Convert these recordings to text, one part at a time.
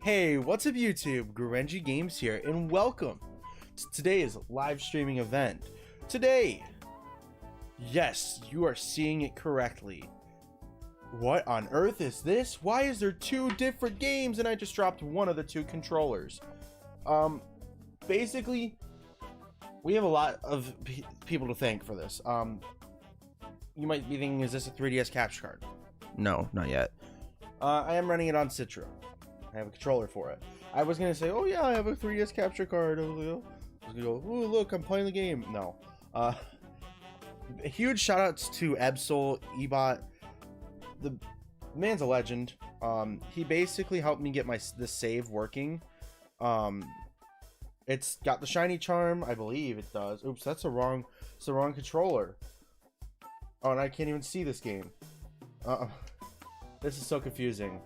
Hey, what's up YouTube? GrenjiGames here, and welcome to today's live streaming event. Today, yes, you are seeing it correctly. What on earth is this? Why is there two different games and I just dropped one of the two controllers? Basically, we have a lot of people to thank for this. You might be thinking, is this a 3DS capture card? No, not yet. I am running it on Citra. I have a controller for it. I was gonna say, oh yeah, I have a 3DS capture card. I was gonna go, oh look, I'm playing the game. No. Huge shout outs to Ebsol, Ebot. The man's a legend. He basically helped me get this save working. It's got the shiny charm, I believe it does. Oops, it's the wrong controller. Oh, and I can't even see this game. This is so confusing.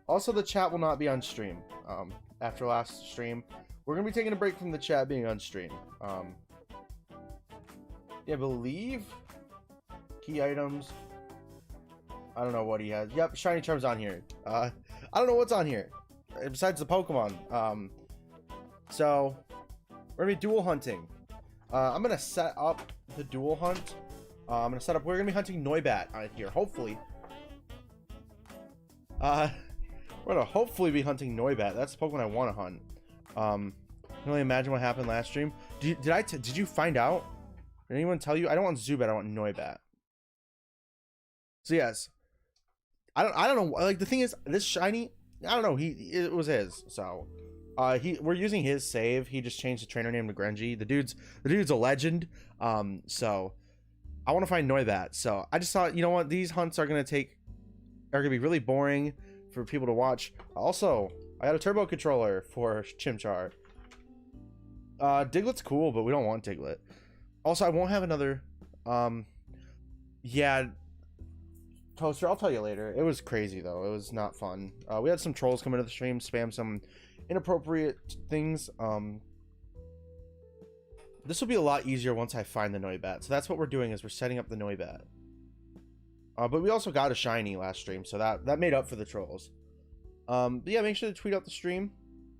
Also, the chat will not be on stream. After last stream, we're gonna be taking a break from the chat being on stream. Yeah, I believe key items. I don't know what he has. Yep, shiny charms on here. I don't know what's on here besides the Pokemon. So we're gonna be dual hunting. I'm gonna set up the dual hunt. I'm gonna set up. We're gonna be hunting Noibat on here. Hopefully. We're gonna hopefully be hunting Noibat. That's the Pokemon I want to hunt. I can only imagine what happened last stream. Did you find out? Did anyone tell you? I don't want Zubat. I want Noibat. So yes, I don't know. Like the thing is, this shiny. I don't know. It was his. So we're using his save. He just changed the trainer name to Grenji. The dude's a legend. So I want to find Noibat. So I just thought, you know what? These hunts are gonna be really boring for people to watch. Also, I got a turbo controller for Chimchar. Diglett's cool, but we don't want Diglett. Also, I won't have another. Yeah, Toaster, I'll tell you later. It was crazy though. It was not fun. We had some trolls come into the stream, spam some inappropriate things. This will be a lot easier once I find the Noibat. So that's what we're doing, is we're setting up the Noibat. But we also got a shiny last stream, so that made up for the trolls. But yeah, make sure to tweet out the stream,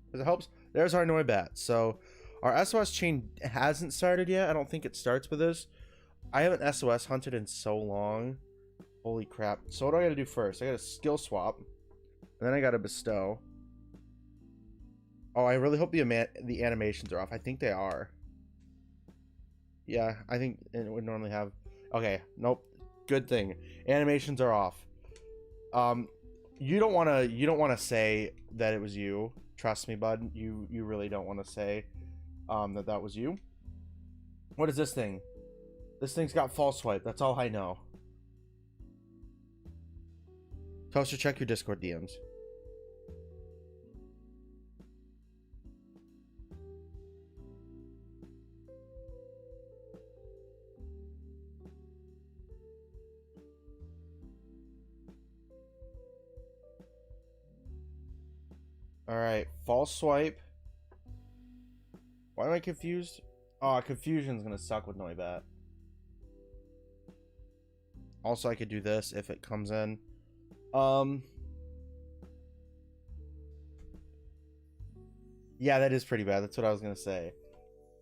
because it helps. There's our Noibat. So our SOS chain hasn't started yet. I don't think it starts with this. I haven't SOS hunted in so long. Holy crap. So what do I gotta do first? I gotta skill swap, and then I gotta bestow. Oh, I really hope the animations are off. I think they are. Yeah, I think it would normally have. Okay, nope. Good thing animations are off. You don't want to say that it was you. Trust me, bud. You really don't want to say that was you. What is this thing? This thing's got false swipe. That's all I know. Toaster, check your Discord DMs. Alright, false swipe. Why am I confused? Oh, confusion's gonna suck with Noibat. Also, I could do this if it comes in. Yeah, that is pretty bad. That's what I was gonna say.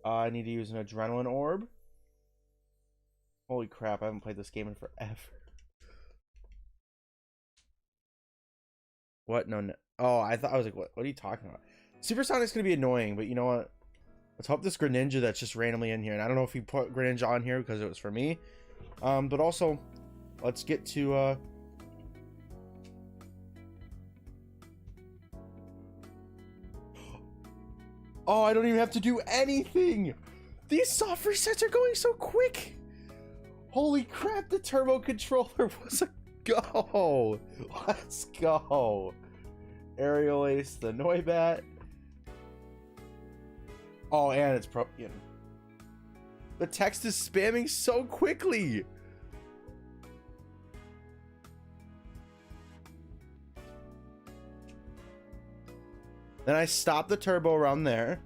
I need to use an adrenaline orb. Holy crap, I haven't played this game in forever. What? No. Oh, I was like, what are you talking about? Supersonic's gonna be annoying, but you know what? Let's hope this Greninja that's just randomly in here. And I don't know if he put Greninja on here because it was for me. But also, let's get to oh, I don't even have to do anything. These soft resets are going so quick. Holy crap, the turbo controller was a go. Let's go. Aerial Ace, the Noibat. Oh, and it's the text is spamming so quickly. Then I stop the turbo around there.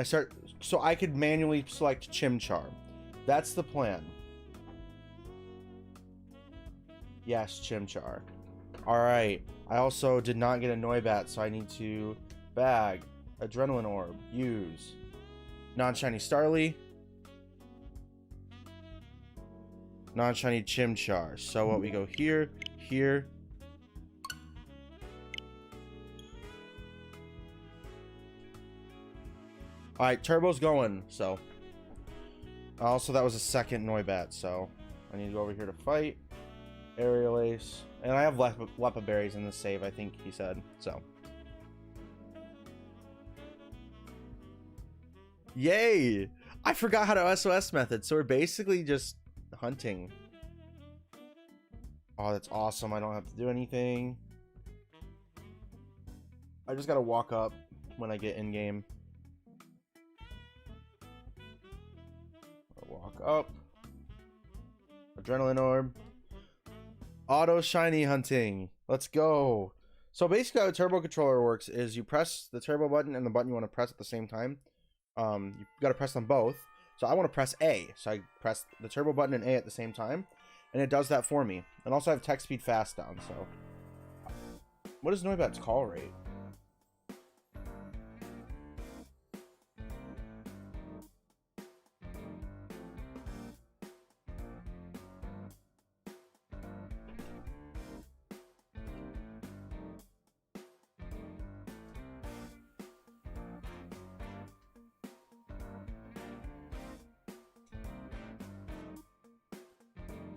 So I could manually select Chimchar. That's the plan. Yes, Chimchar. Alright. I also did not get a Noibat, so I need to bag. Adrenaline Orb. Use. Non-shiny Starly. Non-shiny Chimchar. So what, we go here, here. Alright, Turbo's going, so. Also, that was a second Noibat, so I need to go over here to fight. Aerial Ace. And I have Lepa Berries in the save, I think he said, so. Yay! I forgot how to SOS method, so we're basically just hunting. Oh, that's awesome. I don't have to do anything. I just gotta walk up when I get in game. Walk up. Adrenaline Orb. Auto shiny hunting. Let's go. So basically how a turbo controller works is you press the turbo button and the button you want to press at the same time. You got to press them both. So I want to press A. So I press the turbo button and A at the same time. And it does that for me. And also I have text speed fast down. So what is Noibat's call rate?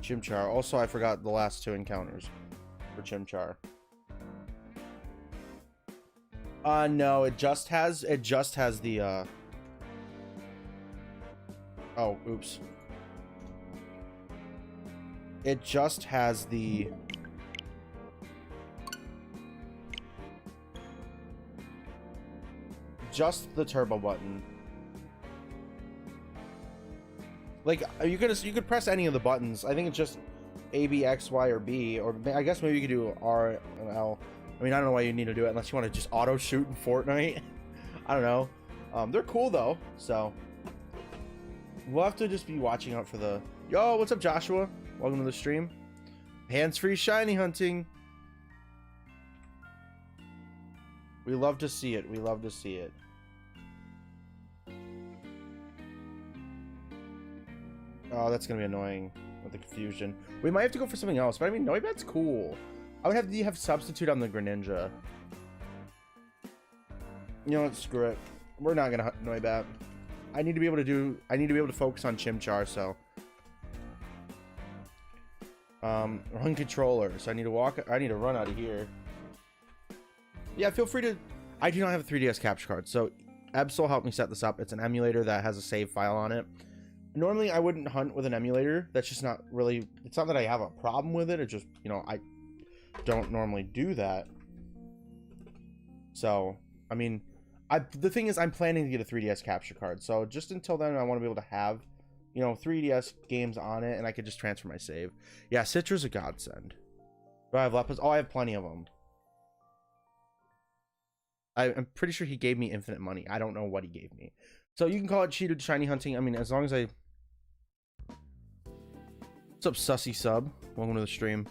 Chimchar. Also, I forgot the last two encounters for Chimchar. No, it just has the oh, oops. It just has the turbo button. Like, you could press any of the buttons. I think it's just A, B, X, Y, or B, or I guess maybe you could do R and L. I mean, I don't know why you need to do it unless you want to just auto shoot in Fortnite. I don't know. They're cool though, so we'll have to just be watching out for the. Yo, what's up, Joshua? Welcome to the stream. Hands-free shiny hunting. We love to see it. We love to see it. Oh, that's gonna be annoying with the confusion. We might have to go for something else, but I mean, Noibat's cool. I would have to have substitute on the Greninja. You know what? Screw it. We're not gonna hunt Noibat. I need to be able to focus on Chimchar. So, run controller. So I need to walk. I need to run out of here. Yeah, feel free to. I do not have a 3DS capture card, so Absol helped me set this up. It's an emulator that has a save file on it. Normally I wouldn't hunt with an emulator. That's just not really, it's not that I have a problem with it. It's just, you know, I don't normally do that. So, I mean, the thing is I'm planning to get a 3DS capture card. So just until then, I want to be able to have, you know, 3DS games on it and I could just transfer my save. Yeah, Citra's a godsend. Do I have Lepas? Oh, I have plenty of them. I'm pretty sure he gave me infinite money. I don't know what he gave me. So you can call it cheated shiny hunting. I mean, as long as I... What's up, Sussy Sub? Welcome to the stream.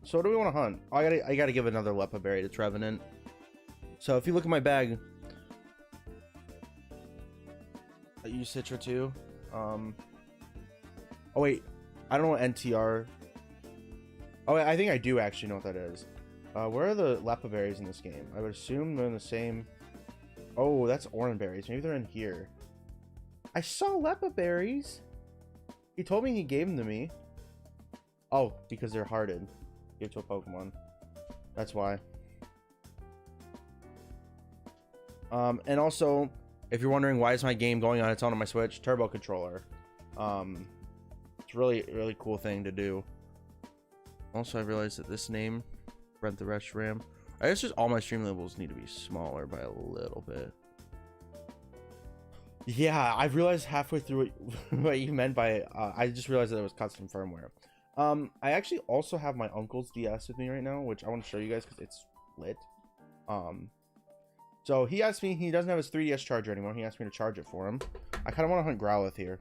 So what do we want to hunt? Oh, I gotta give another Lepa Berry to Trevenant. So if you look at my bag, I use Citra too. Oh wait, I don't know what NTR. Oh wait, I think I do actually know what that is. Where are the Lepa Berries in this game? I would assume they're in the same. Oh, that's Oran Berries. Maybe they're in here. I saw Lepa Berries. He told me he gave them to me. Oh, because they're hearted. Give to a Pokemon. That's why. And also, if you're wondering why is my game going on its own on my Switch, Turbo Controller. It's really cool thing to do. Also, I realized that this name, Brent the Rush Ram. I guess just all my stream labels need to be smaller by a little bit. Yeah, I realized halfway through what you meant by I just realized that it was custom firmware. I actually also have my uncle's DS with me right now, which I want to show you guys because it's lit. So he asked me, he doesn't have his 3DS charger anymore. He asked me to charge it for him. I kind of want to hunt Growlithe here.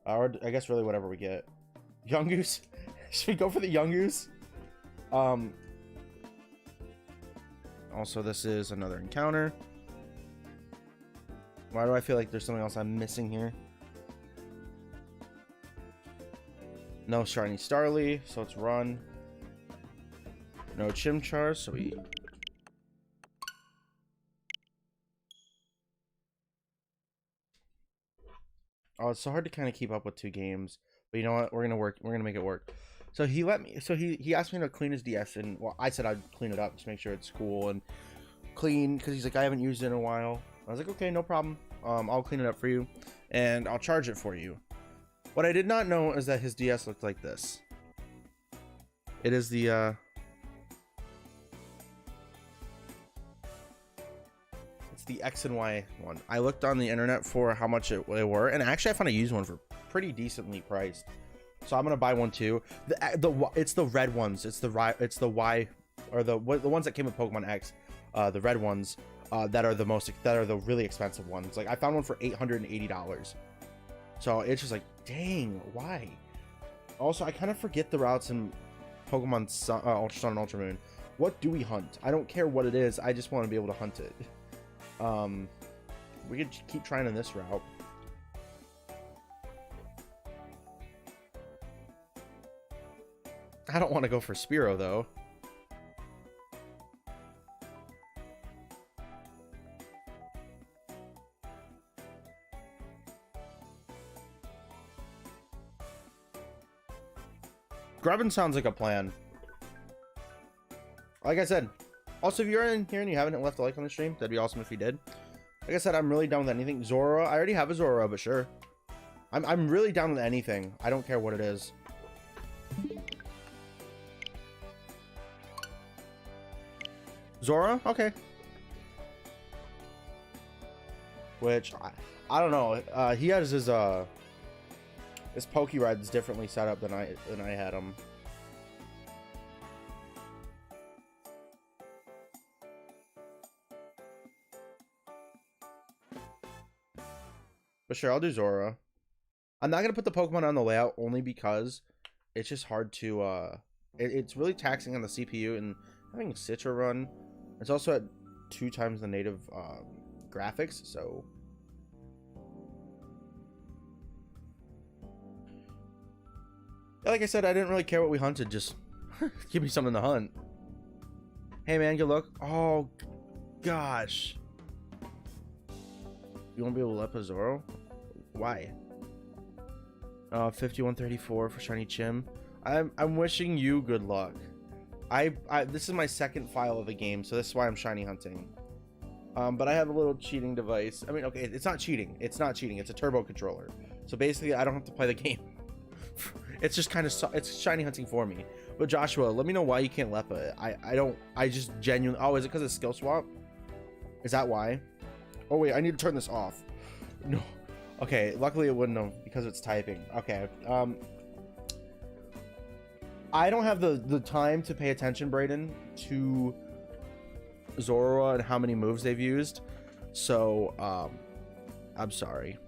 Or I guess really whatever we get. Yungoos? Should we go for the Yungoos? Also, this is another encounter. Why do I feel like there's something else I'm missing here? No shiny Starly, so let's run. No Chimchar, so we... Oh, it's so hard to kind of keep up with 2 games. But you know what? We're gonna make it work. So he let me. So he asked me to clean his DS, and well, I said I'd clean it up to make sure it's cool and clean, because he's like, I haven't used it in a while. I was like, okay, no problem. I'll clean it up for you, and I'll charge it for you. What I did not know is that his DS looked like this. It is the it's the X and Y one. I looked on the internet for how much they were, and actually I found a used one for pretty decently priced. So I'm gonna buy one too. It's the red ones. It's the Y, or the ones that came with Pokemon X. The red ones that are the really expensive ones. Like I found one for $880. So it's just like, dang, why? Also, I kind of forget the routes in Pokemon Ultra Sun and Ultra Moon. What do we hunt? I don't care what it is. I just want to be able to hunt it. We could keep trying on this route. I don't want to go for Spearow though. Grubbin sounds like a plan. Like I said, also if you're in here and you haven't left a like on the stream, that'd be awesome if you did. Like I said, I'm really down with anything. Zora, I already have a Zora, but sure. I'm really down with anything. I don't care what it is. Zora? Okay. Which, I don't know. He has his Pokeride differently set up than I had him. But sure, I'll do Zora. I'm not gonna put the Pokemon on the layout only because it's just hard to it's really taxing on the CPU, and having Citra run, it's also at 2 times the native graphics, so like I said, I didn't really care what we hunted, just give me something to hunt. Hey man, good luck. Oh gosh, you won't be able to let Zoro? Why? 5134 for shiny Chim. I'm wishing you good luck. This is my second file of the game, so this is why I'm shiny hunting. But I have a little cheating device. I mean, okay, it's not cheating. It's not cheating. It's a turbo controller. So basically, I don't have to play the game. It's just kind of it's shiny hunting for me. But Joshua, let me know why you can't Lepa. I just genuinely. Oh, is it because of skill swap? Is that why? Oh wait, I need to turn this off. No. Okay, luckily it wouldn't have because it's typing. Okay. I don't have the time to pay attention, Brayden, to Zora and how many moves they've used. So, I'm sorry.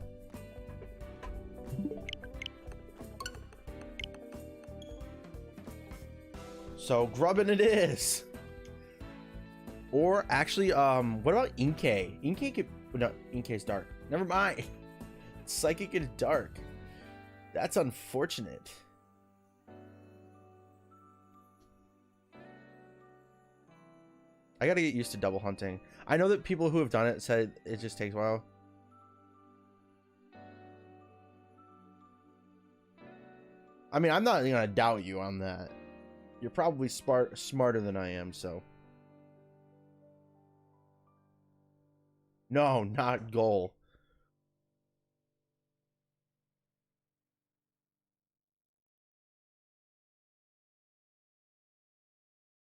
So, Grubbin it is. Or actually, what about Inkay? Inkay could, no, Inkay's dark. Never mind. Psychic is dark. That's unfortunate. I gotta get used to double hunting. I know that people who have done it said it just takes a while. I mean, I'm not gonna doubt you on that. You're probably smarter than I am, so. No, not goal.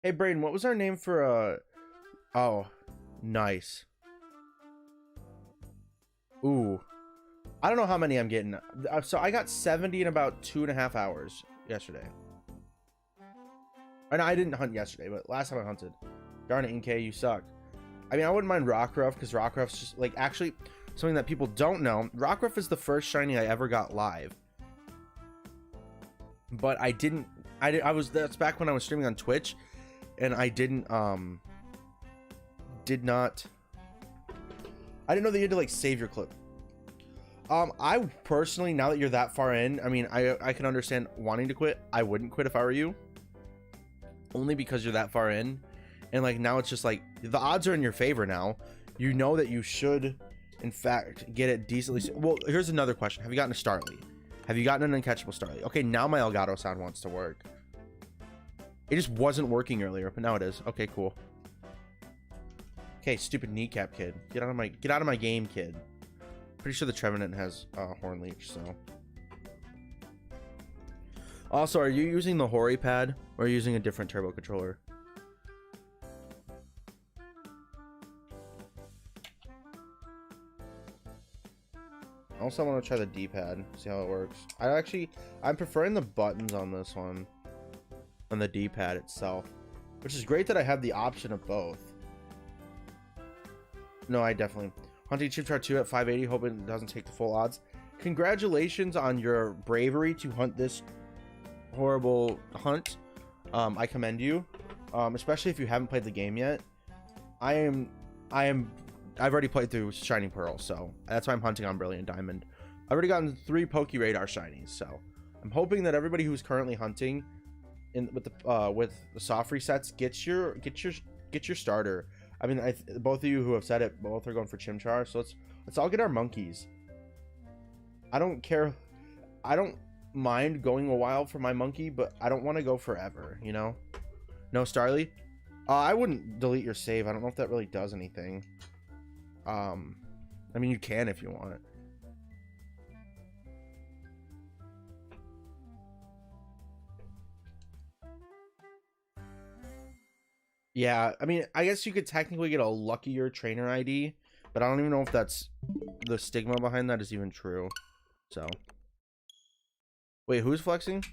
Hey, Brayden, what was our name for, oh, nice. Ooh. I don't know how many I'm getting. So I got 70 in about 2.5 hours yesterday. And I didn't hunt yesterday, but last time I hunted. Darn it, NK, you suck. I mean, I wouldn't mind Rockruff, because Rockruff's just like, actually something that people don't know. Rockruff is the first shiny I ever got live, but that's back when I was streaming on Twitch, and I didn't know that you had to like save your clip. I personally, now that you're that far in, I mean, I can understand wanting to quit. I wouldn't quit if I were you, only because you're that far in, and like now it's just like the odds are in your favor now. You know that you should, in fact, get it decently. Well, here's another question: have you gotten a Starly? Have you gotten an uncatchable Starly? Okay, now my Elgato sound wants to work. It just wasn't working earlier, but now it is. Okay, cool. Okay, stupid kneecap kid, get out of my game, kid. Pretty sure the Trevenant has Horn Leech, so. Also, are you using the Hori pad or are you using a different turbo controller? Also, I want to try the D-pad, see how it works. I'm preferring the buttons on this one, on the D-pad itself, which is great that I have the option of both. No, I definitely. Hunting Chimchar 2 at 580, hoping it doesn't take the full odds. Congratulations on your bravery to hunt this horrible hunt. I commend you, especially if you haven't played the game yet. I've already played through Shining Pearl, so that's why I'm hunting on Brilliant Diamond. I've already gotten 3 Poke Radar shinies, so I'm hoping that everybody who's currently hunting with the soft resets gets your starter. I mean, both of you who have said it, both are going for Chimchar, so let's all get our monkeys. I don't care. I don't mind going a while for my monkey, but I don't want to go forever, you know? No, Starly? I wouldn't delete your save. I don't know if that really does anything. I mean, you can if you want. Yeah, I mean, I guess you could technically get a luckier trainer ID, but I don't even know if that's the stigma behind that is even true. So, wait, who's flexing?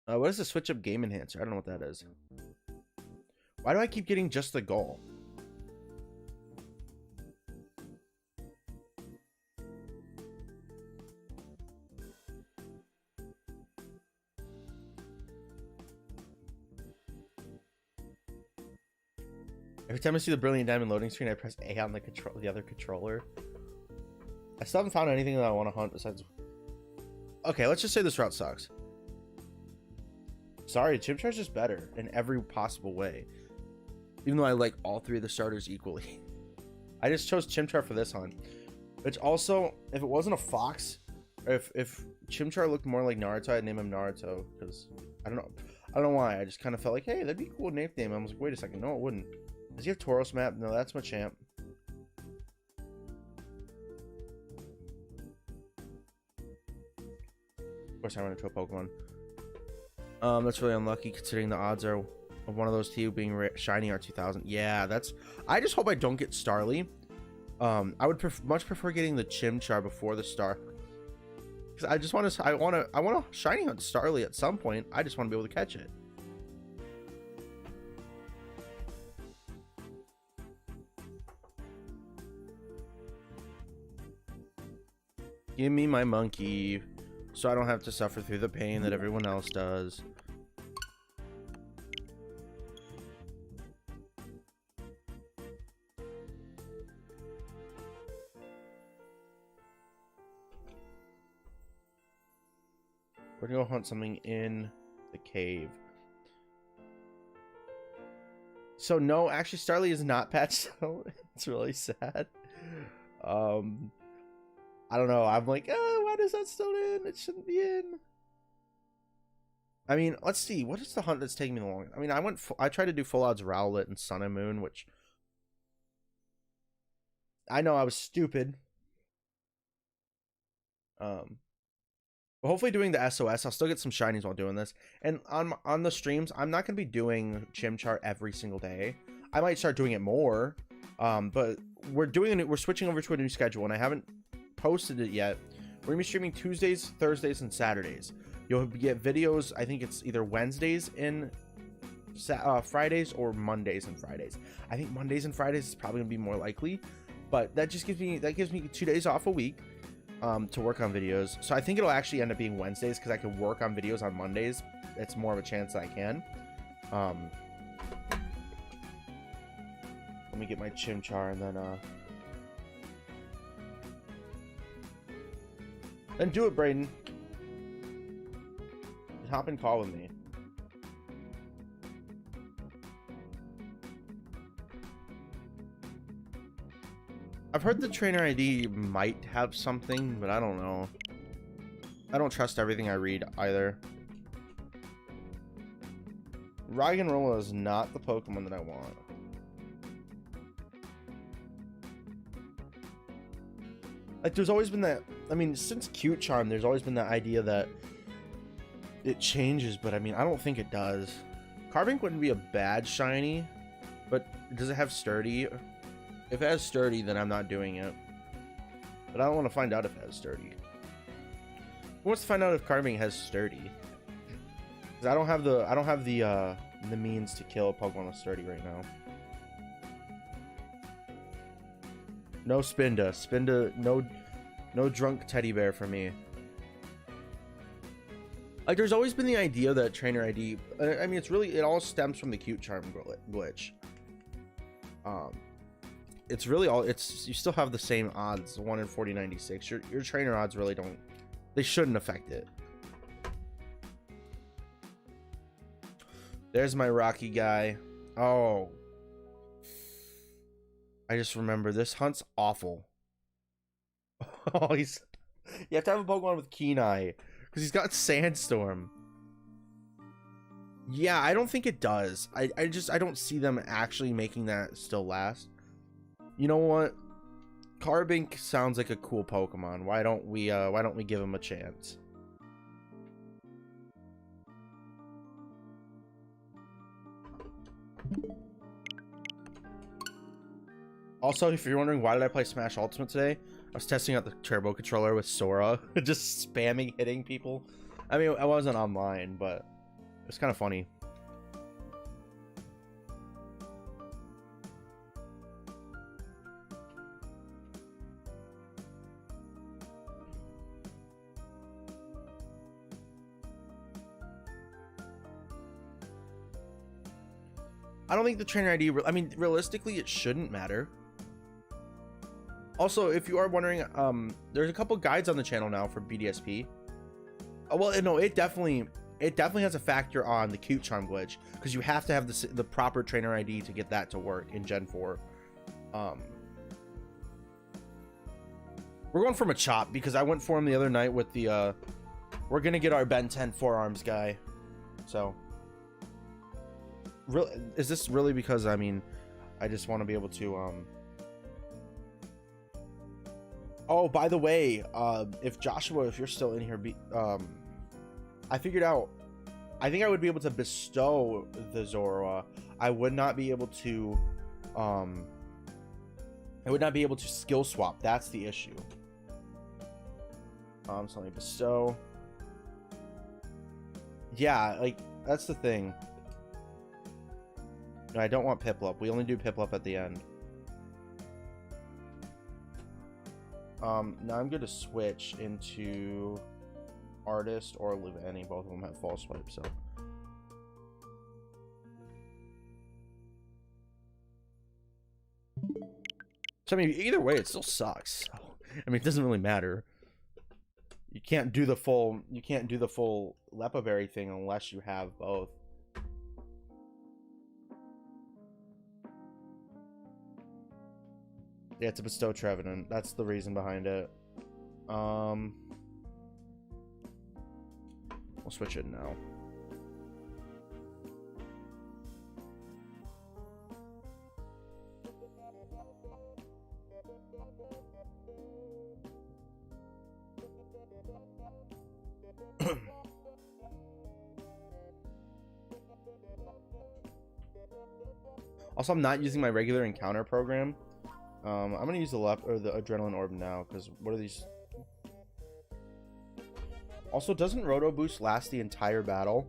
What is the switch up game enhancer? I don't know what that is. Why do I keep getting just the goal? Every time I see the Brilliant Diamond loading screen, I press A on the other controller. I still haven't found anything that I want to hunt besides... Okay, let's just say this route sucks. Sorry, Chimchar's just better in every possible way. Even though I like all 3 of the starters equally. I just chose Chimchar for this hunt. Which also, if it wasn't a fox, or if Chimchar looked more like Naruto, I'd name him Naruto. Because, I don't know why. I just kind of felt like, hey, that'd be a cool name. I was like, wait a second. No, it wouldn't. Does he have Tauros map? No, that's Machamp. Of course, I ran into a Pokemon. That's really unlucky considering the odds are of one of those two being shiny are 2000. Yeah, that's. I just hope I don't get Starly. I would much prefer getting the Chimchar before the Star. Because I just want to. I want to shiny hunt Starly at some point. I just want to be able to catch it. Give me my monkey, so I don't have to suffer through the pain that everyone else does. We're gonna go hunt something in the cave. So no, actually Starly is not patched, so it's really sad. I don't know. I'm like, oh, why is that still in? It shouldn't be in. I mean, let's see. What is the hunt that's taking me the longest? I mean, I tried to do full odds Rowlet and Sun and Moon, which I know I was stupid. But hopefully doing the SOS, I'll still get some shinies while doing this. And on the streams, I'm not gonna be doing Chimchar every single day. I might start doing it more. But we're switching over to a new schedule, and I haven't posted it yet. We're gonna be streaming Tuesdays, Thursdays, and Saturdays. You'll get videos. I think it's either Wednesdays in Fridays or Mondays and Fridays. I think Mondays and Fridays is probably gonna be more likely, but that gives me 2 days off a week to work on videos. So I think it'll actually end up being Wednesdays because I can work on videos on Mondays. It's more of a chance that I can. Let me get my Chimchar and then do it, Brayden. Hop in call with me. I've heard the trainer ID might have something, but I don't know. I don't trust everything I read either. Raggenrola is not the Pokemon that I want. Like, there's always been that, I mean, since Cute Charm, there's always been that idea that it changes, but I mean, I don't think it does. Carbink wouldn't be a bad shiny, but does it have Sturdy? If it has Sturdy, then I'm not doing it. But I don't want to find out if it has Sturdy. Who wants to find out if Carbink has Sturdy? Because I don't have the means to kill a Pokemon with Sturdy right now. No Spinda, no drunk teddy bear for me. Like, there's always been the idea that trainer ID, I mean, it all stems from the Cute Charm glitch. It's really all, you still have the same odds, 1 in 4096. Your trainer odds really don't, they shouldn't affect it. There's my Rocky guy. Oh, I just remember this hunt's awful. Oh, you have to have a Pokemon with Keen Eye because he's got Sandstorm. Yeah, I don't think it does. I don't see them actually making that still last. You know what? Carbink sounds like a cool Pokemon. Why don't we give him a chance? Also, if you're wondering why did I play Smash Ultimate today, I was testing out the turbo controller with Sora, just spamming hitting people. I mean, I wasn't online, but it was kind of funny. I don't think the trainer ID, I mean, realistically, it shouldn't matter. Also, if you are wondering, there's a couple guides on the channel now for BDSP. Oh, well, no, it definitely has a factor on the Cute Charm glitch because you have to have the proper trainer ID to get that to work in Gen 4. We're going from a chop because I went for him the other night with the we're gonna get our Ben 10 forearms guy. So, really, is this really because, I mean, I just want to be able to oh, by the way, if Joshua, if you're still in here, I figured out, I think I would be able to bestow the Zorua. I would not be able to, skill swap. That's the issue. So let me bestow. Yeah, like, that's the thing. No, I don't want Piplup. We only do Piplup at the end. Now I'm going to switch into Artist or Luveni. Both of them have False Swipe, so. So, I mean, either way, it still sucks. So, I mean, it doesn't really matter. You can't do the full Lepa Berry thing unless you have both. Yeah, to bestow Trevenant. That's the reason behind it. We'll switch it now. Also, I'm not using my regular encounter program. I'm gonna use the Adrenaline Orb now, because what are these? Also, doesn't Roto Boost last the entire battle,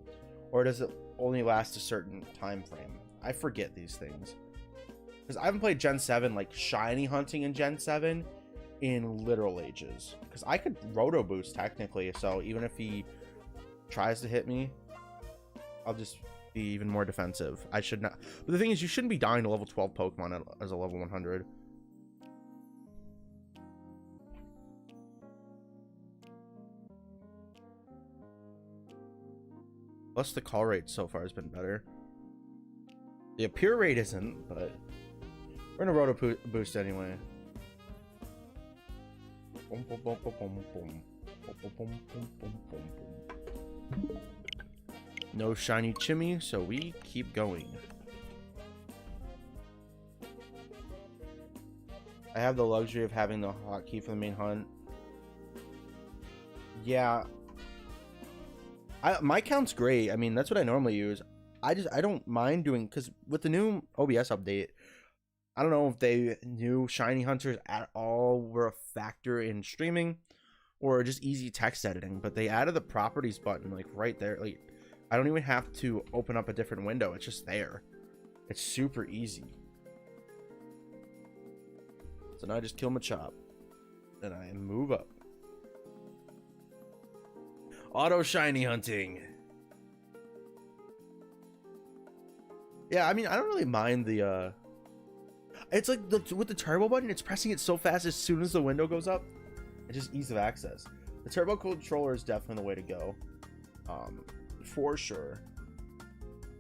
or does it only last a certain time frame. I forget these things. Because I haven't played Gen 7, like, shiny hunting in Gen 7 in literal ages. Because I could roto boost, technically, so even if he tries to hit me, I'll just be even more defensive. I should not. But the thing is, you shouldn't be dying to level 12 Pokemon as a level 100. Plus, the call rate so far has been better. The appear rate isn't, but we're gonna roto boost anyway. No shiny Chimmy, so we keep going. I have the luxury of having the hotkey for the main hunt. Yeah. My count's great. I mean, that's what I normally use. I don't mind doing, because with the new OBS update, I don't know if they knew shiny hunters at all were a factor in streaming or just easy text editing, but they added the properties button like right there. Like, I don't even have to open up a different window. It's just there. It's super easy. So now I just kill Machop and I move up. Auto shiny hunting. Yeah, I mean, I don't really mind the it's like with the turbo button, it's pressing it so fast as soon as the window goes up. It's just ease of access. The turbo controller is definitely the way to go, for sure.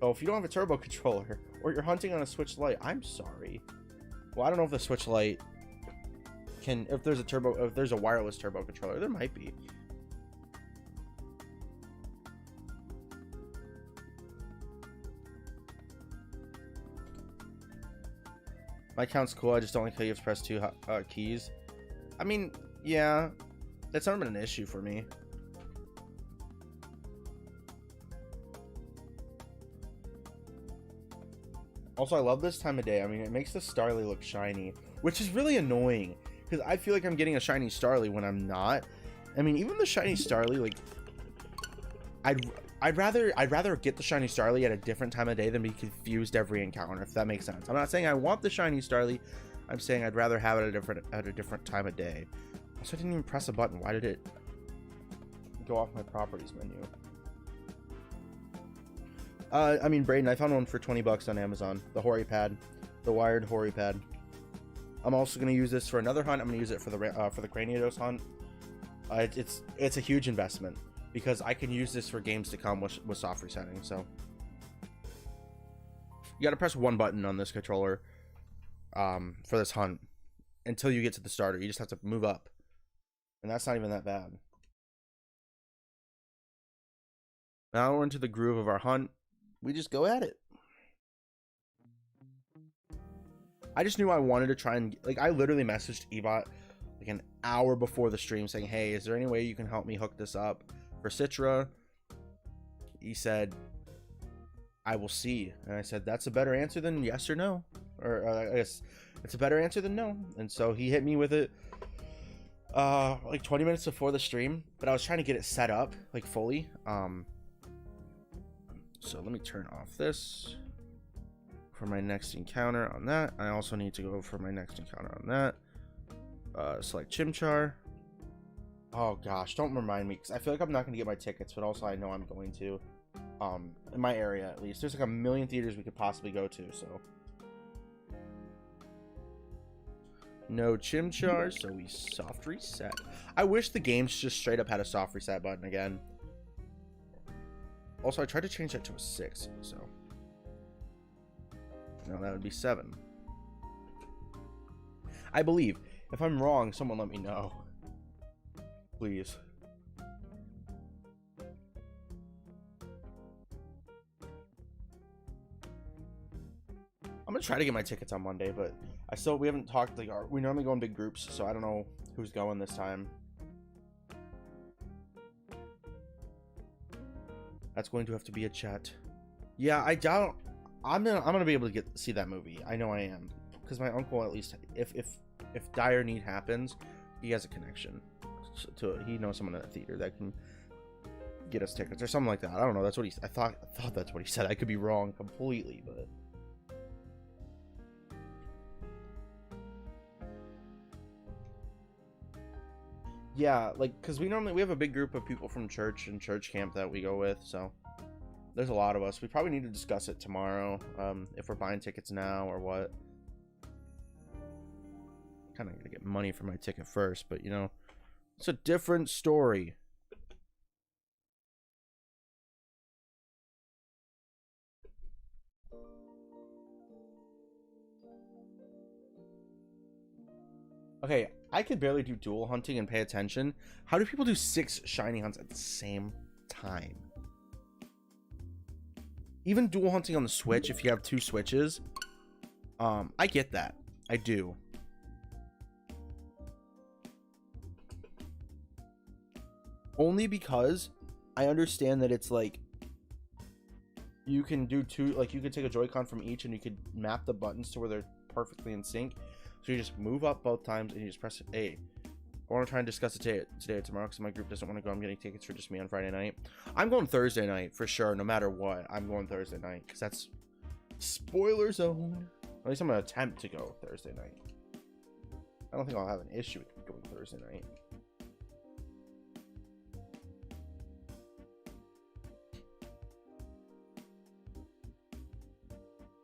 Oh, if you don't have a turbo controller or you're hunting on a Switch Lite, I'm sorry. Well, I don't know if the Switch Lite can, if there's a wireless turbo controller, there might be. My count's cool. I just don't like how you have to press 2 keys. I mean, yeah, that's not been an issue for me. Also, I love this time of day. I mean, it makes the Starly look shiny, which is really annoying because I feel like I'm getting a shiny Starly when I'm not. I mean, even the shiny Starly, like, I'd rather get the shiny Starly at a different time of day than be confused every encounter, if that makes sense. I'm not saying I want the shiny Starly. I'm saying I'd rather have it at a different time of day. Also, I didn't even press a button. Why did it go off my properties menu? I mean, Brayden, I found one for 20 bucks on Amazon. The Hori pad, the wired Hori pad. I'm also gonna use this for another hunt. I'm gonna use it for the Craniados hunt. It's a huge investment, because I can use this for games to come with soft resetting. So you got to press one button on this controller for this hunt until you get to the starter. You just have to move up, and that's not even that bad. Now we're into the groove of our hunt. We just go at it. I just knew I wanted to try and, like, I literally messaged Ebot like an hour before the stream saying, hey, is there any way you can help me hook this up for Citra? He said, I will see. And I said, that's a better answer than yes or no. Or I guess it's a better answer than no. And so he hit me with it like 20 minutes before the stream, but I was trying to get it set up like fully. So let me turn off this for my next encounter on that. I also need to go for my next encounter on that. Select Chimchar. Oh gosh, don't remind me, because I feel like I'm not going to get my tickets, but also I know I'm going to. In my area, at least. There's like a million theaters we could possibly go to, so. No Chimchar, so we soft reset. I wish the games just straight up had a soft reset button again. Also, I tried to change that to a 6, so. No, that would be 7. I believe. If I'm wrong, someone let me know. Please. I'm gonna try to get my tickets on Monday, but we haven't talked, like, we normally go in big groups, so I don't know who's going this time. That's going to have to be a chat. Yeah, I doubt I'm gonna be able to see that movie. I know I am, because my uncle, at least if dire need happens, he has a connection to, he knows someone at a theater that can get us tickets or something like that. I don't know. That's what I thought that's what he said. I could be wrong completely, but yeah, like, because we have a big group of people from church and church camp that we go with, so there's a lot of us. We probably need to discuss it tomorrow, if we're buying tickets now or what. Kind of gonna get money for my ticket first, but you know, it's a different story. Okay, I could barely do dual hunting and pay attention. How do people do 6 shiny hunts at the same time? Even dual hunting on the Switch, if you have 2 Switches, I get that. I do. Only because I understand that it's like you can do 2, like you could take a Joy-Con from each and you could map the buttons to where they're perfectly in sync. So you just move up both times and you just press A. I want to try and discuss it today or tomorrow because my group doesn't want to go. I'm getting tickets for just me on Friday night. I'm going Thursday night for sure, no matter what. I'm going Thursday night because that's spoiler zone. At least I'm going to attempt to go Thursday night. I don't think I'll have an issue with going Thursday night.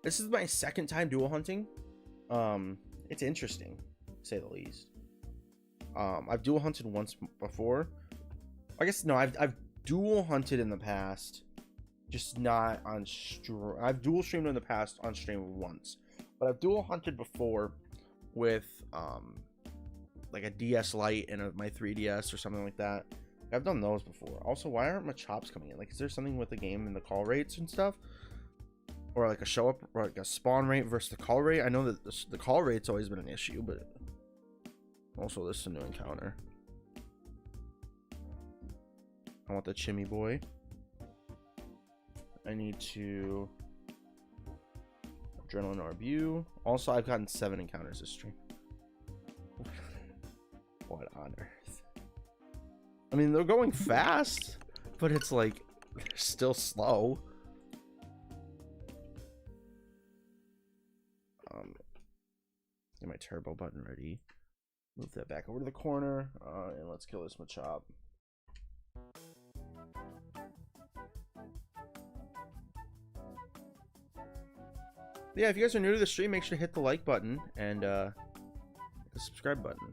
This is my second time dual hunting. It's interesting, to say the least. I've dual hunted once before. I guess no, I've dual hunted in the past, just not on stream. I've dual streamed in the past on stream once, but I've dual hunted before with like a DS Lite and my 3DS or something like that. I've done those before. Also, why aren't my chops coming in? Like, is there something with the game and the call rates and stuff? Or like a show up, or like a spawn rate versus the call rate. I know that the call rate's always been an issue, but also this is a new encounter. I want the Chimmy boy. I need to Adrenaline Arbu. Also, I've gotten 7 encounters this stream. What on earth? I mean, they're going fast, but it's like they're still slow. Get my turbo button ready. Move that back over to the corner, and let's kill this Machop. Yeah, if you guys are new to the stream, make sure to hit the like button and the subscribe button.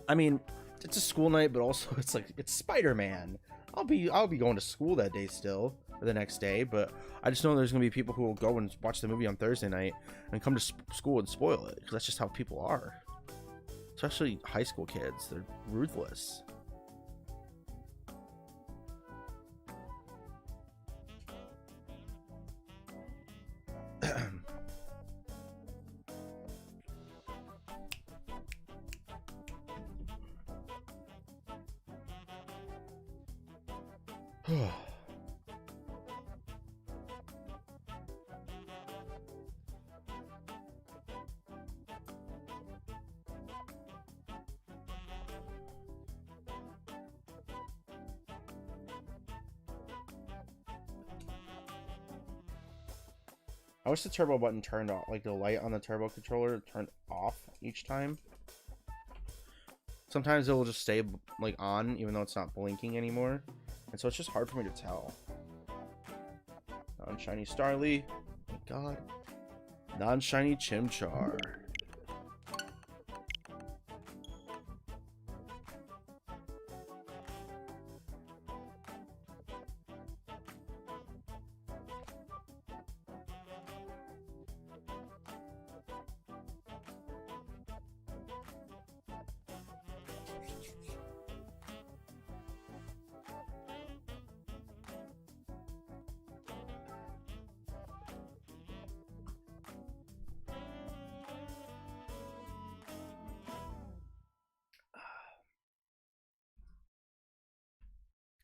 I mean, it's a school night, but also it's like it's Spider-Man. I'll be going to school that day still, or the next day, but I just know there's gonna be people who will go and watch the movie on Thursday night and come to school and spoil it, because that's just how people are. Especially high school kids, they're ruthless. I wish the turbo button turned off, like the light on the turbo controller turned off each time. Sometimes it will just stay like on even though it's not blinking anymore, and so it's just hard for me to tell. Non-shiny Starly, oh my god. Non-shiny Chimchar.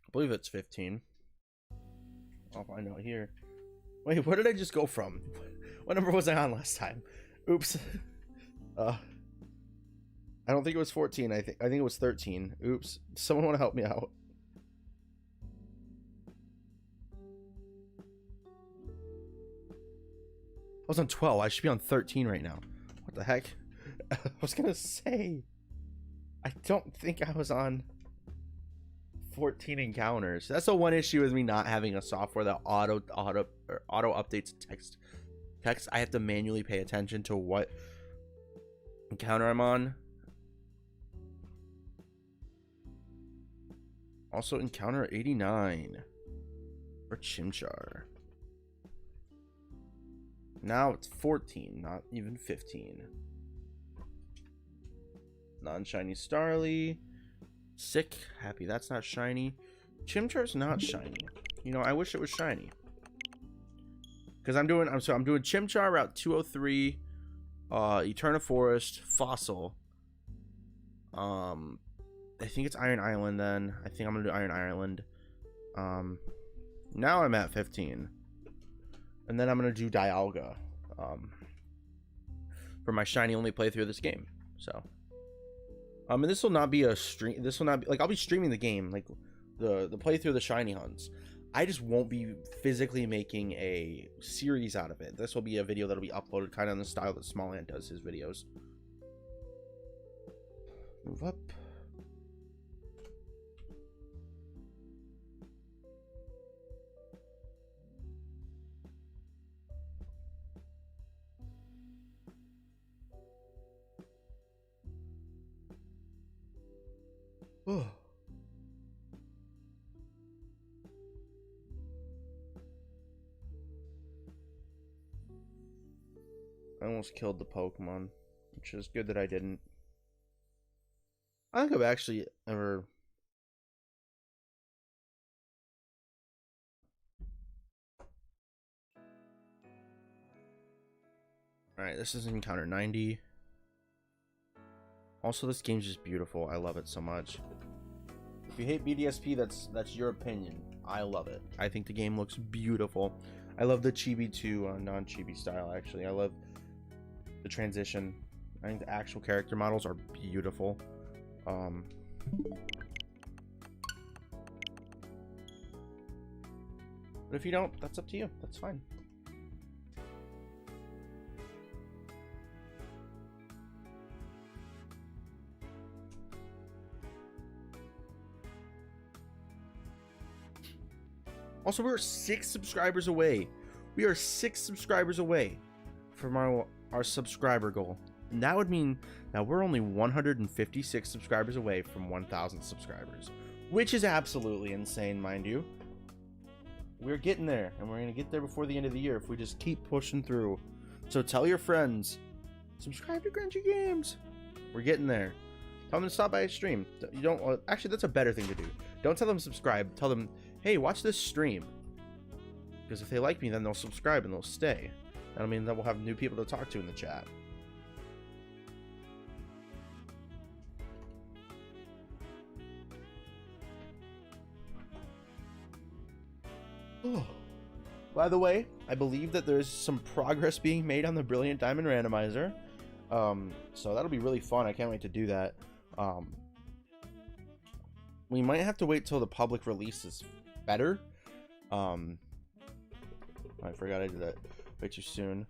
I believe it's 15. I'll find out here. Wait, where did I just go from? What number was I on last time? Oops. I don't think it was 14. I think it was 13. Oops. Someone want to help me out? was on 12. I should be on 13 right now. What the heck? I was gonna say, I don't think I was on 14 encounters. That's the one issue with me not having a software that auto updates text. I have to manually pay attention to what encounter I'm on. Also, encounter 89 for Chimchar. Now it's 14, not even 15. Non-shiny Starly. Sick. Happy that's not shiny. Chimchar's not shiny. You know, I wish it was shiny. Because I'm doing Chimchar Route 203, Eterna Forest, Fossil. I think it's Iron Island then. I think I'm gonna do Iron Island. Now I'm at 15. And then I'm gonna do Dialga. For my shiny only playthrough of this game. So and this will not be a stream. This will not be like, I'll be streaming the game, like the playthrough of the shiny hunts. I just won't be physically making a series out of it. This will be a video that'll be uploaded kind of in the style that Small Ant does his videos. Move up. Oh. I almost killed the Pokemon, which is good that I didn't. I don't think I've actually ever... Alright, this is encounter 90. Also, this game's just beautiful. I love it so much. If you hate BDSP, that's your opinion. I love it. I think the game looks beautiful. I love the chibi to non-chibi style, actually. I love the transition. I think the actual character models are beautiful. But if you don't, that's up to you. That's fine. Also, we're 6 subscribers away. We are 6 subscribers away from our subscriber goal. And that would mean that we're only 156 subscribers away from 1,000 subscribers. Which is absolutely insane, mind you. We're getting there. And we're going to get there before the end of the year if we just keep pushing through. So tell your friends. Subscribe to GrenjiGames. We're getting there. Tell them to stop by a stream. You don't... Actually, that's a better thing to do. Don't tell them subscribe. Tell them... Hey, watch this stream. Because if they like me, then they'll subscribe and they'll stay. That'll mean that we'll have new people to talk to in the chat. Oh. By the way, I believe that there's some progress being made on the Brilliant Diamond Randomizer. So that'll be really fun. I can't wait to do that. We might have to wait till the public release is better. I forgot I did that way too soon.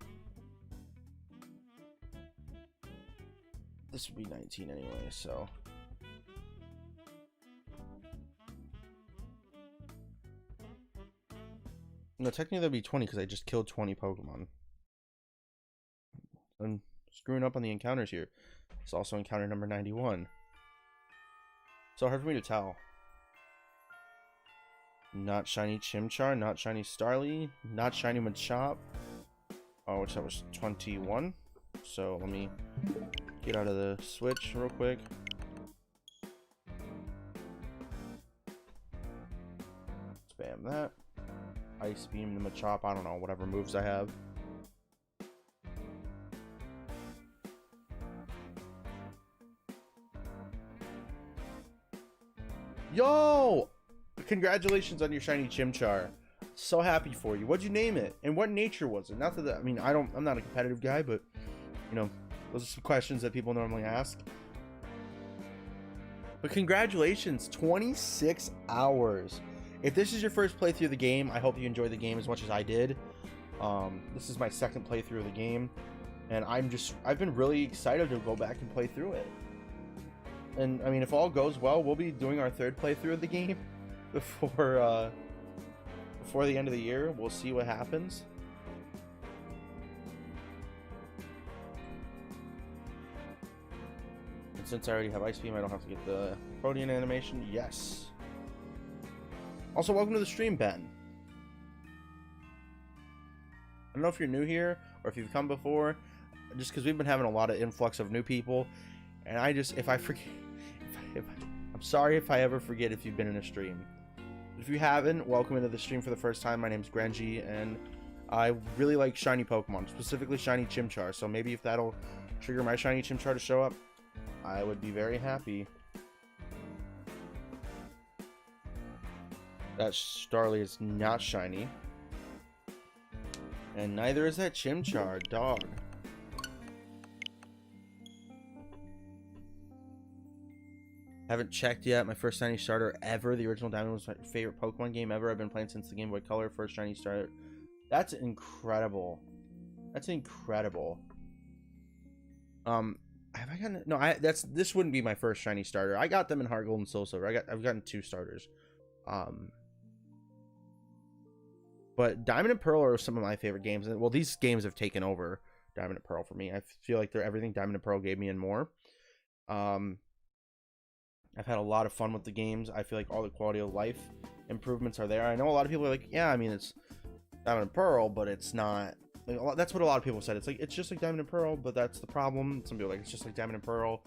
This would be 19 anyway, so no, technically that'd be 20 because I just killed 20 Pokemon. I'm screwing up on the encounters here. It's also encounter number 91. So hard for me to tell. Not shiny Chimchar, not shiny Starly, not shiny Machop. Oh, which that was 21. So let me get out of the switch real quick. Spam that. Ice Beam the Machop, I don't know, whatever moves I have. Yo! Congratulations on your shiny Chimchar. So happy for you. What'd you name it? And what nature was it? Not that, I mean, I'm not a competitive guy, but you know, those are some questions that people normally ask. But congratulations, 26 hours. If this is your first playthrough of the game, I hope you enjoyed the game as much as I did. This is my second playthrough of the game, and I've been really excited to go back and play through it. And I mean, if all goes well, we'll be doing our third playthrough of the game before the end of the year. We'll see what happens. And since I already have Ice Beam, I don't have to get the Protean animation. Yes. Also, welcome to the stream, Ben. I don't know if you're new here or if you've come before, just because we've been having a lot of influx of new people, and if I forget, I'm sorry if I ever forget if you've been in a stream. If you haven't, welcome into the stream for the first time. My name's Grenji, and I really like shiny Pokemon, specifically shiny Chimchar, so maybe if that'll trigger my shiny Chimchar to show up, I would be very happy. That Starly is not shiny. And neither is that Chimchar, dog. Haven't checked yet. My first shiny starter ever. The original Diamond was my favorite Pokemon game ever. I've been playing since the Game Boy Color. First shiny starter. That's incredible. That's incredible. Have I gotten... No, this wouldn't be my first shiny starter. I got them in Heart Gold and Soul Silver. I've gotten 2 starters. But Diamond and Pearl are some of my favorite games. Well, these games have taken over Diamond and Pearl for me. I feel like they're everything Diamond and Pearl gave me and more. I've had a lot of fun with the games. I feel like all the quality of life improvements are there. I know a lot of people are like, yeah, I mean, it's Diamond and Pearl, but it's not. Like, that's what a lot of people said. It's like, it's just like Diamond and Pearl, but that's the problem. Some people are like, it's just like Diamond and Pearl,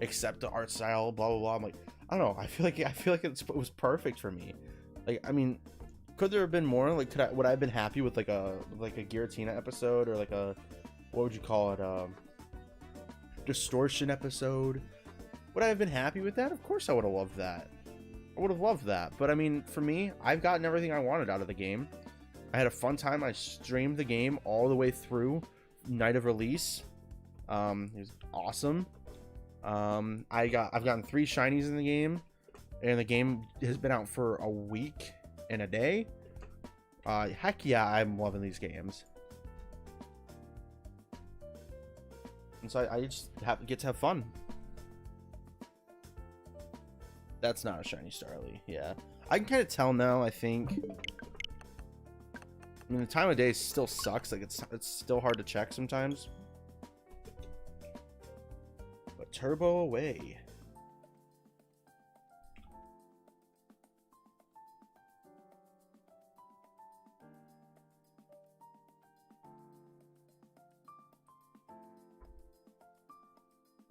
except the art style, blah blah blah. I'm like, I don't know. I feel like it was perfect for me. Like, I mean, could there have been more? Like, would I have been happy with like a Giratina episode, or like a, what would you call it, Distortion episode? Would I have been happy with that? Of course I would have loved that. I would have loved that. But I mean, for me, I've gotten everything I wanted out of the game. I had a fun time. I streamed the game all the way through night of release. It was awesome. I've gotten 3 shinies in the game, and the game has been out for a week and a day. Heck yeah, I'm loving these games. And so I just get to have fun. That's not a shiny Starly. Yeah, I can kind of tell now. I think. I mean, the time of day still sucks. Like, it's still hard to check sometimes. But turbo away.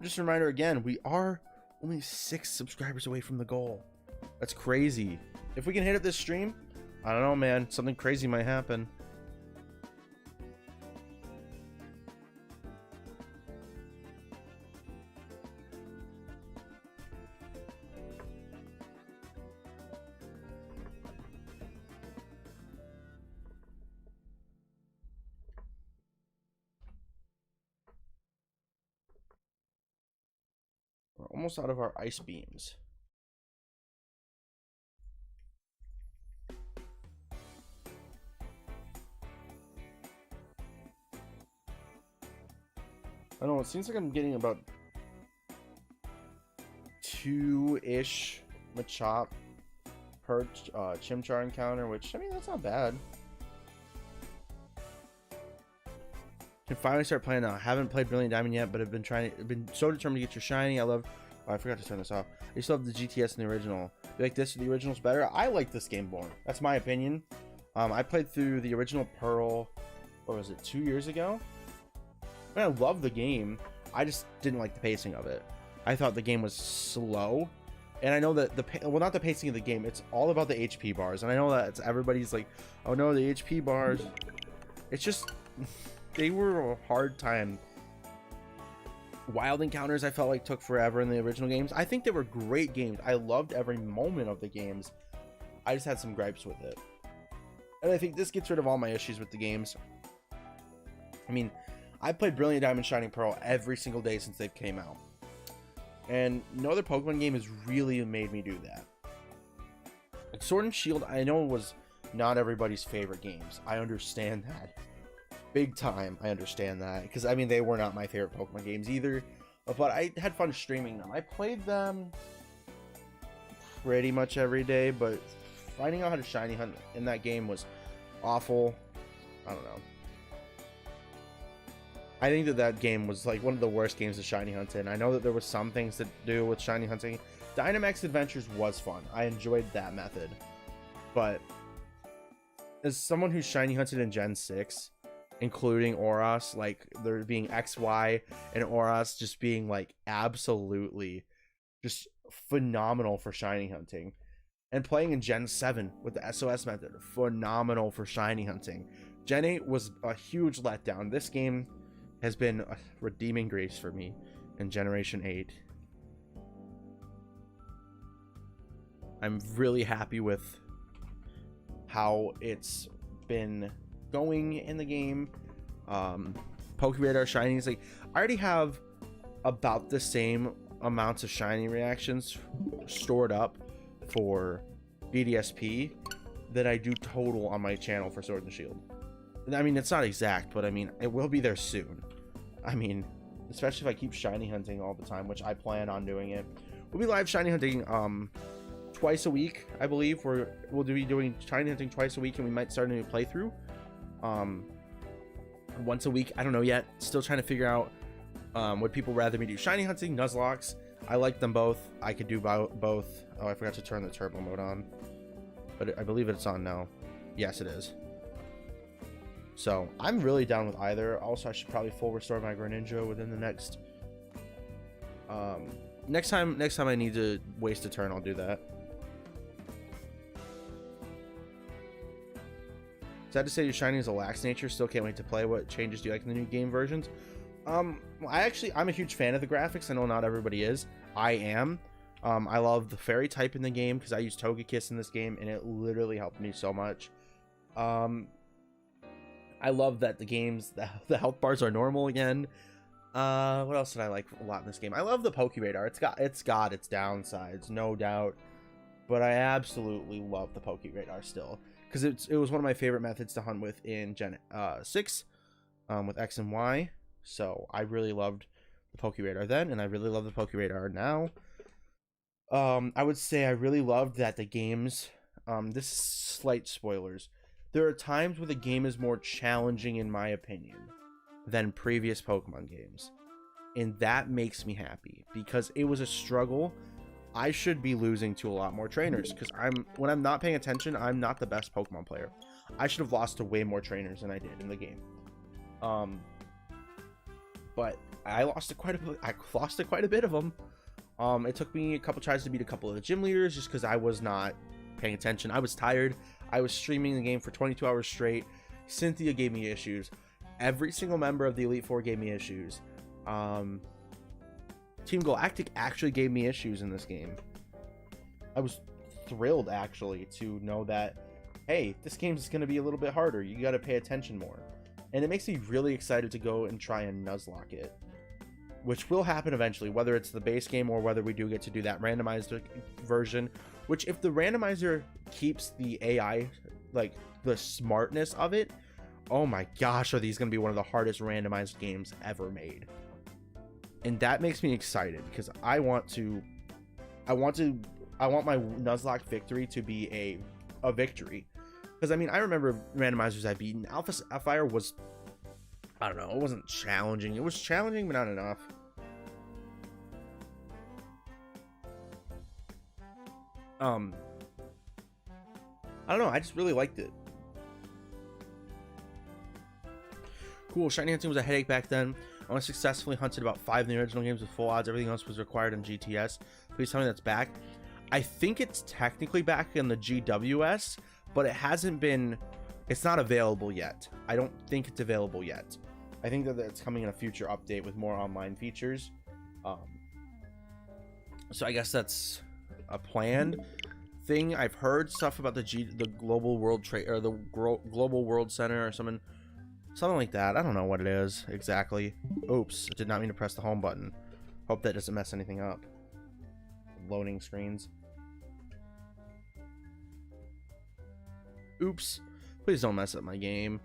Just a reminder again, we are only 6 subscribers away from the goal. That's crazy. If we can hit it this stream, I don't know, man. Something crazy might happen. We're almost out of our ice beams. I don't know, it seems like I'm getting about 2-ish Machop per Chimchar encounter, which, I mean, that's not bad. Can finally start playing now. I haven't played Brilliant Diamond yet, but I've been so determined to get your shiny. I love... Oh, I forgot to turn this off. I used to love the GTS in the original. You like this or the original's better? I like this game more. That's my opinion. I played through the original Pearl, what was it, 2 years ago? I love the game. I just didn't like the pacing of it. I thought the game was slow, and I know that well, not the pacing of the game. It's all about the HP bars, and I know that everybody's like, "Oh no, the HP bars." It's just they were a hard time. Wild Encounters, I felt like took forever in the original games. I think they were great games. I loved every moment of the games. I just had some gripes with it, and I think this gets rid of all my issues with the games. I mean, I played Brilliant Diamond, Shining Pearl every single day since they came out. And no other Pokemon game has really made me do that. Like Sword and Shield, I know was not everybody's favorite games. I understand that. big time. I understand that, because I mean they were not my favorite Pokemon games either, but I had fun streaming them. I played them pretty much every day, but finding out how to shiny hunt in that game was awful. I don't know. I think that game was like one of the worst games to shiny hunt in. I know that there was some things to do with shiny hunting. Dynamax Adventures was fun. I enjoyed that method. But as someone who's shiny hunted in Gen 6, including Oros, like there being XY and Oros just being like absolutely just phenomenal for shiny hunting, and playing in Gen 7 with the SOS method, phenomenal for shiny hunting. Gen 8 was a huge letdown. This game has been a redeeming grace for me in Generation 8. I'm really happy with how it's been going in the game. Pokeradar shinies, like I already have about the same amounts of shiny reactions stored up for BDSP that I do total on my channel for Sword and Shield. I mean, it's not exact, but I mean, it will be there soon. I mean, especially if I keep shiny hunting all the time, which I plan on doing it. We'll be live shiny hunting twice a week, I believe. We'll be doing shiny hunting twice a week, and we might start a new playthrough once a week. I don't know yet. Still trying to figure out would people rather me do shiny hunting, Nuzlocke. I like them both. I could do both. Oh, I forgot to turn the turbo mode on, but I believe it's on now. Yes, it is. So I'm really down with either. Also, I should probably full restore my Greninja within the next next time I need to waste a turn, I'll do that. Sad to say your shiny is a lax nature. Still can't wait to play. What changes do you like in the new game versions? I'm a huge fan of the graphics. I know not everybody is. I am. I love the fairy type in the game because I use Togekiss in this game, and it literally helped me so much. I love that the health bars are normal again. What else did I like a lot in this game? I love the Pokéradar. It's got its downsides, no doubt, but I absolutely love the Pokéradar still, because it was one of my favorite methods to hunt with in Gen 6 with X and Y. So I really loved the Pokéradar then, and I really love the Pokéradar now. I would say I really loved that the games, this is slight spoilers, there are times where the game is more challenging, in my opinion, than previous Pokemon games. And that makes me happy, because it was a struggle. I should be losing to a lot more trainers, because when I'm not paying attention, I'm not the best Pokemon player. I should have lost to way more trainers than I did in the game. But I lost to quite a bit of them. It took me a couple tries to beat a couple of the gym leaders, just because I was not paying attention. I was tired. I was streaming the game for 22 hours straight. Cynthia gave me issues. Every single member of the Elite Four gave me issues. Team Galactic actually gave me issues in this game. I was thrilled, actually, to know that, hey, this game is going to be a little bit harder. You got to pay attention more. And it makes me really excited to go and try and Nuzlocke it, which will happen eventually, whether it's the base game or whether we do get to do that randomized version, which, if the randomizer keeps the AI, like the smartness of it, oh my gosh, are these going to be one of the hardest randomized games ever made. And that makes me excited, because I want my Nuzlocke victory to be a victory. Because I mean, I remember randomizers I've beaten. Alpha Sapphire was, I don't know, it wasn't challenging. It was challenging, but not enough. I don't know, I just really liked it. Cool, shiny hunting was a headache back then. I only successfully hunted about 5 in the original games with full odds. Everything else was required in GTS. Please tell me that's back. I think it's technically back in the GWS, but it hasn't been, it's not available yet. I don't think it's available yet. I think that it's coming in a future update with more online features. So I guess that's a planned thing. I've heard stuff about the Global World Trade, or the Global World Center, or something like that. I don't know what it is exactly. Oops, I did not mean to press the home button. Hope that doesn't mess anything up. Loading screens. Oops, please don't mess up my game.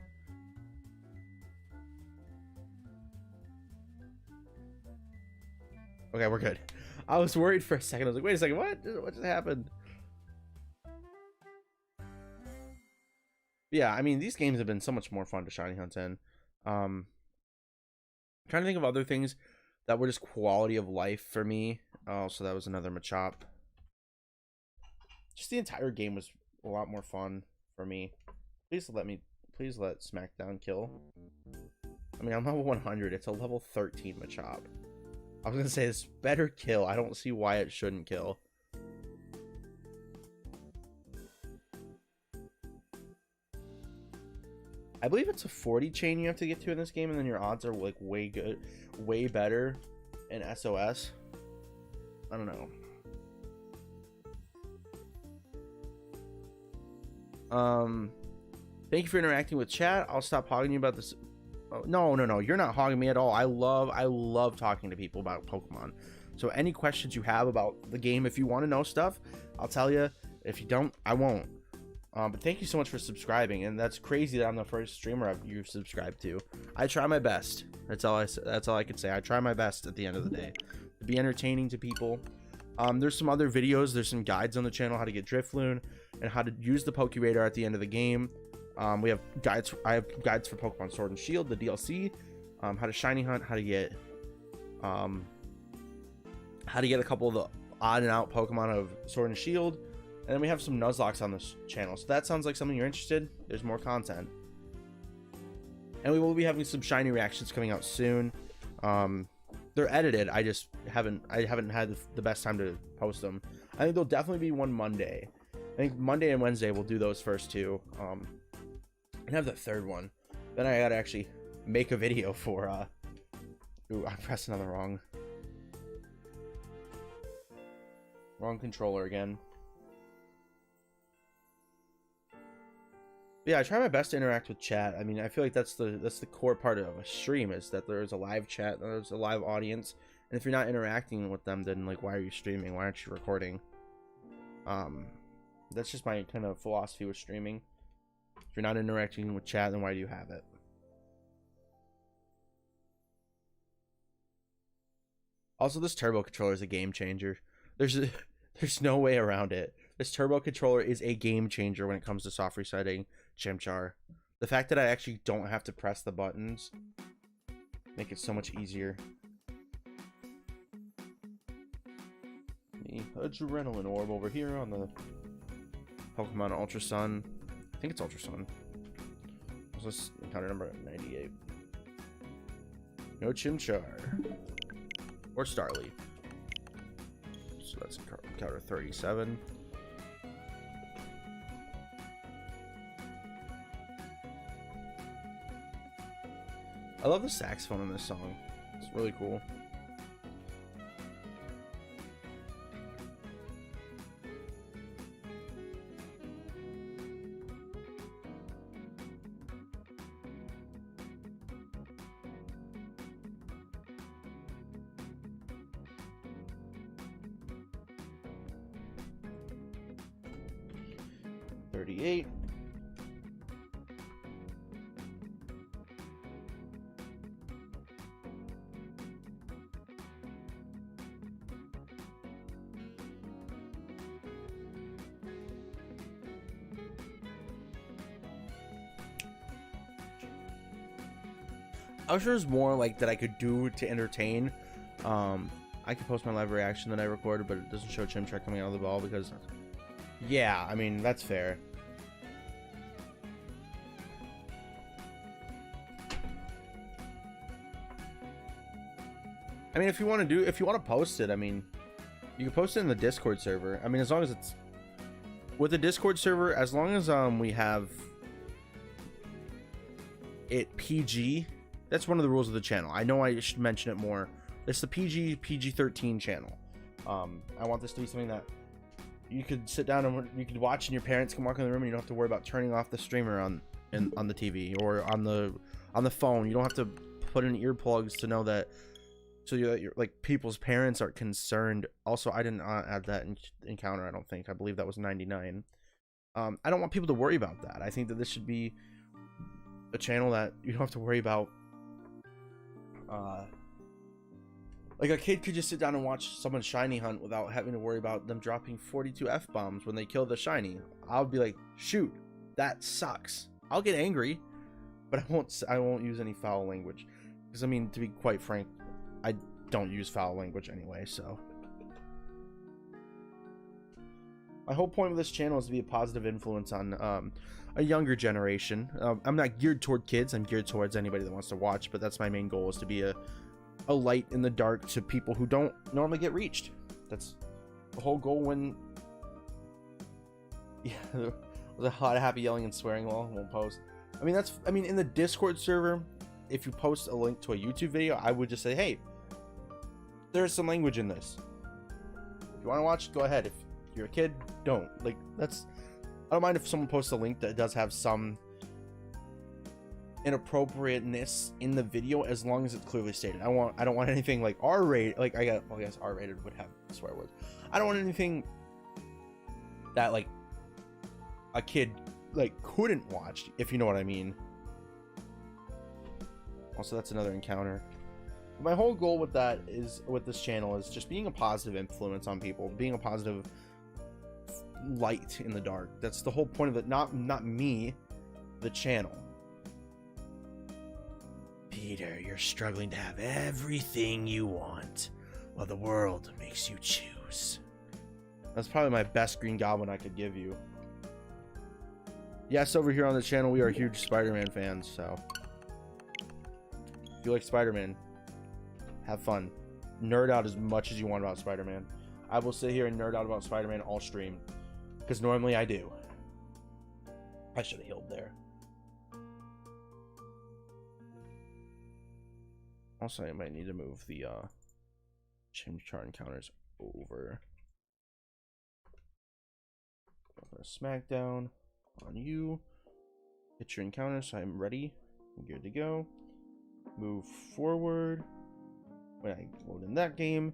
Okay, we're good. I was worried for a second. I was like, wait a second, what just happened? Yeah, I mean, these games have been so much more fun to shiny hunt in. Trying to think of other things that were just quality of life for me. Oh, so that was another Machop. Just the entire game was a lot more fun for me. Please let SmackDown kill. I mean, I'm level 100. It's a level 13 Machop. I was gonna say this better kill. I don't see why it shouldn't kill. I believe it's a 40 chain you have to get to in this game, and then your odds are like way better in SOS. I don't know. Thank you for interacting with chat. I'll stop hogging you about this. Oh, no, you're not hogging me at all. I love talking to people about Pokemon. So any questions you have about the game, if you want to know stuff, I'll tell you. If you don't, I won't. But thank you so much for subscribing, and that's crazy that I'm the first streamer you've subscribed to. I try my best. That's all I can say. I try my best at the end of the day to be entertaining to people. There's some other videos. There's some guides on the channel how to get Drifloon and how to use the Pokeradar at the end of the game. We have guides. I have guides for Pokemon Sword and Shield, the DLC. How to shiny hunt. How to get a couple of the odd and out Pokemon of Sword and Shield. And then we have some Nuzlocke on this channel. So that sounds like something you're interested. There's more content. And we will be having some shiny reactions coming out soon. They're edited. I haven't had the best time to post them. I think there'll definitely be one Monday. I think Monday and Wednesday we'll do those first two. And have the third one. Then I gotta actually make a video for ooh, I'm pressing on the wrong controller again. Yeah, I try my best to interact with chat. I mean, I feel like that's the core part of a stream, is that there's a live chat, there's a live audience, and if you're not interacting with them, then like, why are you streaming? Why aren't you recording? That's just my kind of philosophy with streaming. If you're not interacting with chat, then why do you have it? Also, this turbo controller is a game changer. There's no way around it. This turbo controller is a game changer when it comes to soft resetting Chimchar. The fact that I actually don't have to press the buttons make it so much easier. The adrenaline orb over here on the Pokemon Ultra Sun. I think it's Ultra Sun. What's this encounter number? 98. No Chimchar. Or Starly. So that's encounter 37. I love the saxophone in this song. It's really cool. $38. I wish there was more like that I could do to entertain. I could post my live reaction that I recorded, but it doesn't show Chimchar coming out of the ball because, yeah, I mean, that's fair. I mean, if you want to post it, I mean, you can post it in the Discord server. I mean, as long as it's with the Discord server, as long as we have it PG. That's one of the rules of the channel. I know I should mention it more. It's the PG-13 channel. I want this to be something that you could sit down and you could watch, and your parents can walk in the room, and you don't have to worry about turning off the streamer on the TV or on the phone. You don't have to put in earplugs to know that. So you're like, people's parents are concerned. Also, I didn't add that encounter. I don't think. I believe that was 99. I don't want people to worry about that. I think that this should be a channel that you don't have to worry about Like, a kid could just sit down and watch someone shiny hunt without having to worry about them dropping 42 F-bombs when they kill the shiny. I'll be like, shoot, that sucks. I'll get angry, but I won't use any foul language. Because, I mean, to be quite frank, I don't use foul language anyway, so. My whole point of this channel is to be a positive influence on a younger generation. I'm not geared toward kids. I'm geared towards anybody that wants to watch, but that's my main goal, is to be a light in the dark to people who don't normally get reached. That's the whole goal. When yeah, there was a lot of happy yelling and swearing. Well, won't post. I mean in the Discord server, if you post a link to a YouTube video, I would just say, hey, there's some language in this. If you want to watch, go ahead. If you're a kid, don't. Like, that's, I don't mind if someone posts a link that does have some inappropriateness in the video, as long as it's clearly stated. I don't want anything like R-rated. Like, I guess R-rated would have swear words. I don't want anything that like a kid like couldn't watch, if you know what I mean. Also, that's another encounter. My whole goal with that is, with this channel, is just being a positive influence on people, being a positive light in the dark. That's the whole point of it. Not me, the channel. Peter, you're struggling to have everything you want, while the world makes you choose. That's probably my best Green Goblin I could give you. Yes, over here on the channel, we are huge Spider-Man fans, so if you like Spider-Man, have fun. Nerd out as much as you want about Spider-Man. I will sit here and nerd out about Spider-Man all stream, because normally I do. I should have healed there. Also, I might need to move the CHIMCHAR encounters over. Smackdown on you. Hit your encounter, so I'm ready. I'm good to go. Move forward. When I load in that game.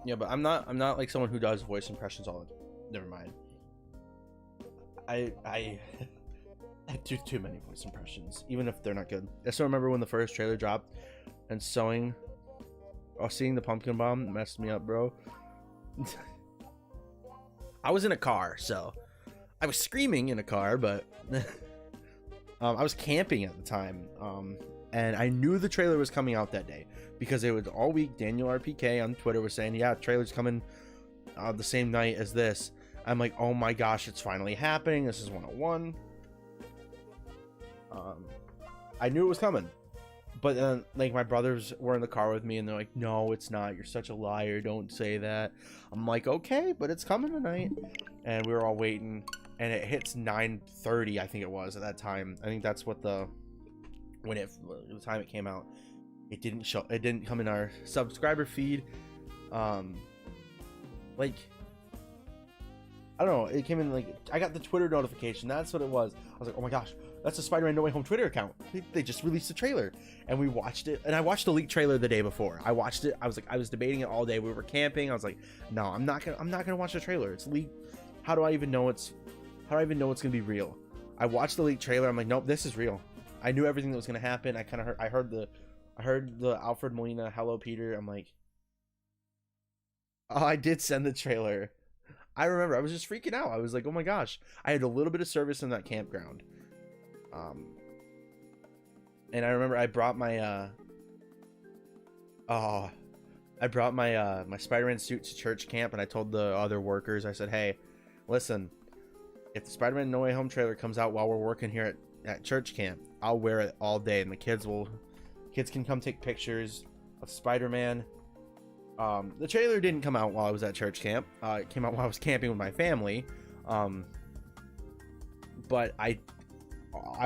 Yeah, but I'm not like someone who does voice impressions all the time. Never mind. I do too many voice impressions, even if they're not good. I still remember when the first trailer dropped and seeing the pumpkin bomb messed me up, bro. I was in a car, so I was screaming in a car, but I was camping at the time, and I knew the trailer was coming out that day because it was all week. Daniel RPK on Twitter was saying, yeah, trailer's coming the same night as this. I'm like, oh my gosh, it's finally happening. This is 101. I knew it was coming. But then, like, my brothers were in the car with me, and they're like, no, it's not. You're such a liar. Don't say that. I'm like, okay, but it's coming tonight. And we were all waiting, and it hits 9:30, I think it was, at that time. I think that's what the time it came out. It didn't come in our subscriber feed. Like, I don't know. It came in, like, I got the Twitter notification. That's what it was. I was like, oh my gosh. That's a Spider-Man No Way Home Twitter account. They just released a trailer, and we watched it. And I watched the leaked trailer the day before. I watched it. I was debating it all day. We were camping. I was like, no, I'm not gonna watch the trailer. It's leaked. How do I even know it's gonna be real? I watched the leaked trailer. I'm like, nope, this is real. I knew everything that was gonna happen. I heard the Alfred Molina "Hello Peter." I'm like, oh, I did send the trailer. I remember I was just freaking out. I was like, oh my gosh. I had a little bit of service in that campground. And I remember I brought my my Spider-Man suit to church camp, and I told the other workers, I said, hey, listen, if the Spider-Man No Way Home trailer comes out while we're working here at church camp, I'll wear it all day, and the kids can come take pictures of Spider-Man. The trailer didn't come out while I was at church camp. It came out while I was camping with my family. But I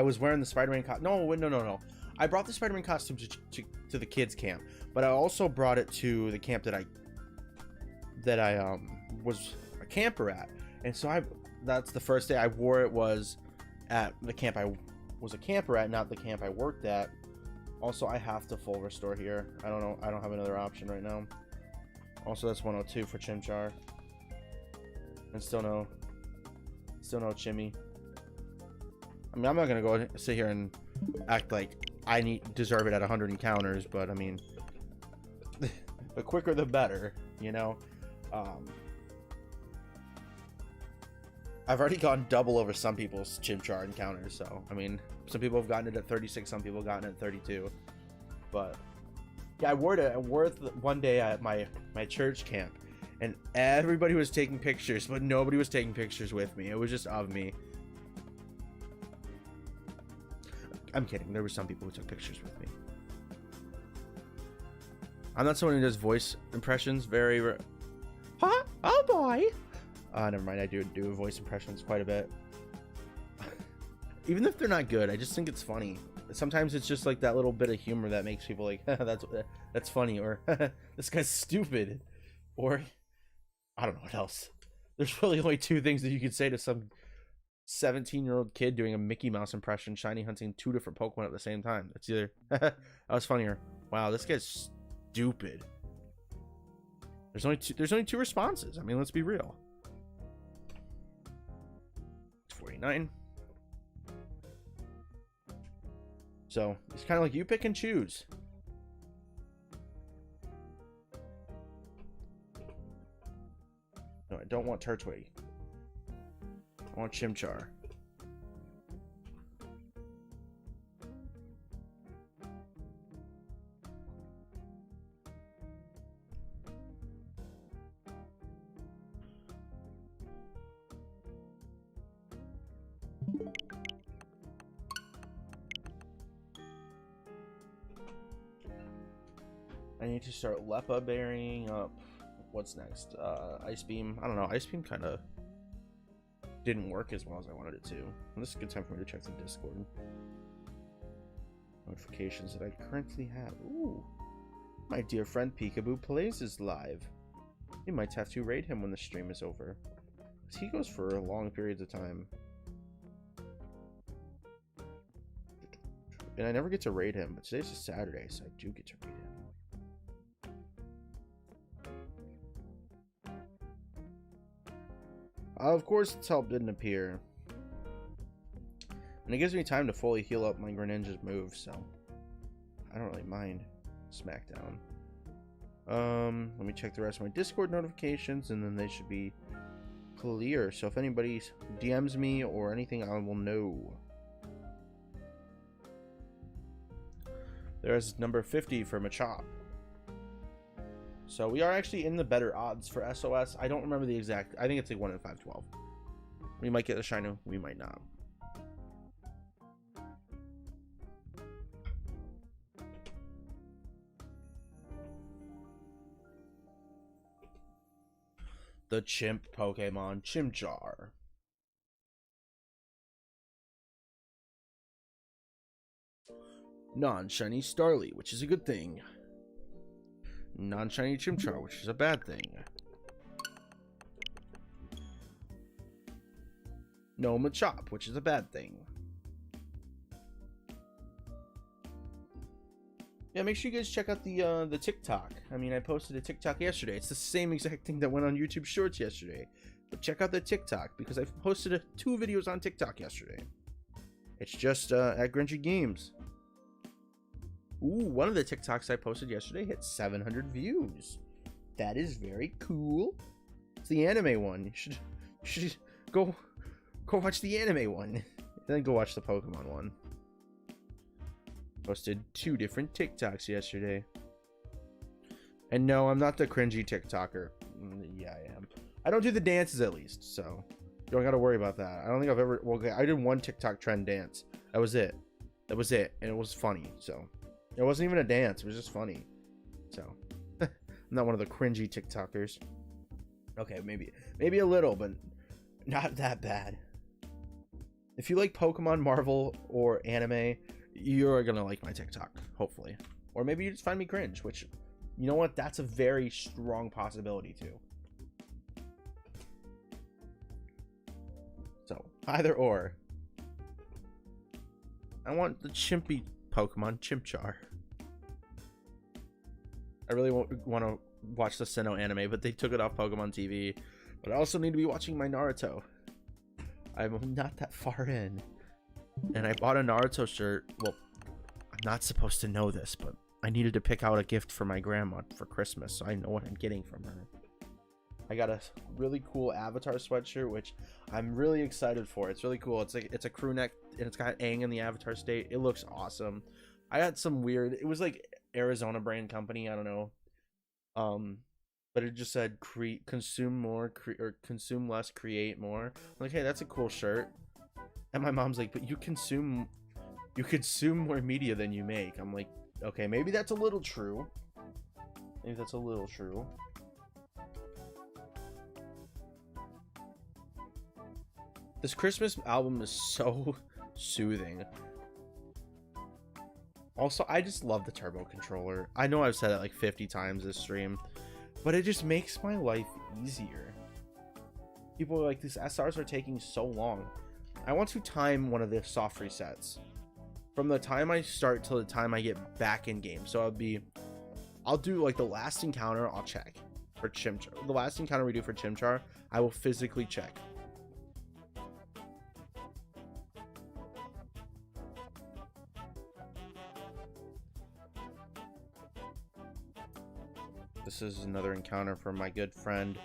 was wearing the Spider-Man costume. No. I brought the Spider-Man costume to the kids' camp, but I also brought it to the camp that I was a camper at. And so that's the first day I wore it, was at the camp I was a camper at, not the camp I worked at. Also, I have to full restore here. I don't know. I don't have another option right now. Also, that's 102 for Chimchar. And still no Chimmy. I mean, I'm not gonna go sit here and act like I deserve it at 100 encounters, but I mean, the quicker the better, you know. I've already gone double over some people's Chimchar encounters, so I mean, some people have gotten it at 36, some people have gotten it at 32. But yeah, I wore it one day at my church camp, and everybody was taking pictures, but nobody was taking pictures with me. It was just of me. I'm kidding. There were some people who took pictures with me. I'm not someone who does voice impressions very. Huh? Oh boy. Never mind. I do voice impressions quite a bit. Even if they're not good, I just think it's funny. Sometimes it's just like that little bit of humor that makes people like, that's funny, or this guy's stupid, or I don't know what else. There's really only two things that you could say to some 17-year-old kid doing a Mickey Mouse impression, shiny hunting 2 different Pokemon at the same time. It's either that was funnier. Wow, this guy's stupid. There's only two responses. I mean, let's be real. It's 49. So it's kind of like you pick and choose. No, I don't want Turtwig. I want Chimchar. I need to start Lepa bearing up. What's next? Ice Beam. I don't know. Ice Beam kind of didn't work as well as I wanted it to. And this is a good time for me to check the Discord. Notifications that I currently have. Ooh. My dear friend Peekaboo Plays is live. You might have to raid him when the stream is over. Because he goes for long periods of time. And I never get to raid him, but today's a Saturday, so I do get to raid him. Of course, its help didn't appear. And it gives me time to fully heal up my Greninja's move, so I don't really mind Smackdown. Let me check the rest of my Discord notifications, and then they should be clear. So if anybody DMs me or anything, I will know. There's number 50 for Machop. So we are actually in the better odds for SOS. I don't remember the exact. I think it's like 1 in 512. We might get a Shino. We might not. The chimp Pokemon Chimchar. Non-shiny Starly, which is a good thing. Non-shiny Chimchar, which is a bad thing. No Machop, which is a bad thing. Yeah, make sure you guys check out the TikTok. I mean, I posted a TikTok yesterday. It's the same exact thing that went on YouTube Shorts yesterday. But check out the TikTok, because I posted 2 videos on TikTok yesterday. It's just at GrenjiGames. Ooh, one of the TikToks I posted yesterday hit 700 views. That is very cool. It's the anime one. You should go watch the anime one. And then go watch the Pokemon one. Posted 2 different TikToks yesterday. And no, I'm not the cringy TikToker. Yeah, I am. I don't do the dances at least, so you don't got to worry about that. I don't think I've ever. Well, I did one TikTok trend dance. That was it. That was it, and it was funny. So it wasn't even a dance. It was just funny. So I'm not one of the cringy TikTokers. Okay, maybe a little, but not that bad. If you like Pokemon, Marvel, or anime, you're gonna like my TikTok, hopefully. Or maybe you just find me cringe, which, you know what? That's a very strong possibility too. So either or. I want the chimpy Pokemon, Chimchar. I really want to watch the Sinnoh anime, but they took it off Pokemon TV. But I also need to be watching my Naruto. I'm not that far in. And I bought a Naruto shirt. Well, I'm not supposed to know this, but I needed to pick out a gift for my grandma for Christmas, so I know what I'm getting from her. I got a really cool Avatar sweatshirt, which I'm really excited for. It's really cool. It's like, it's a crew neck, and it's got Aang in the Avatar state. It looks awesome. I had some weird, it was like Arizona brand company, I don't know. But it just said consume more, or consume less, create more. I'm like, hey, that's a cool shirt. And my mom's like, but you consume more media than you make. I'm like, okay, maybe that's a little true. Maybe that's a little true. This Christmas album is so soothing. Also, I just love the turbo controller. I know I've said it like 50 times this stream, but it just makes my life easier. People are like, these SRs are taking so long. I want to time one of the soft resets from the time I start till the time I get back in game. So I'll do like the last encounter, I'll check for Chimchar. The last encounter we do for Chimchar, I will physically check. This is another encounter from my good friend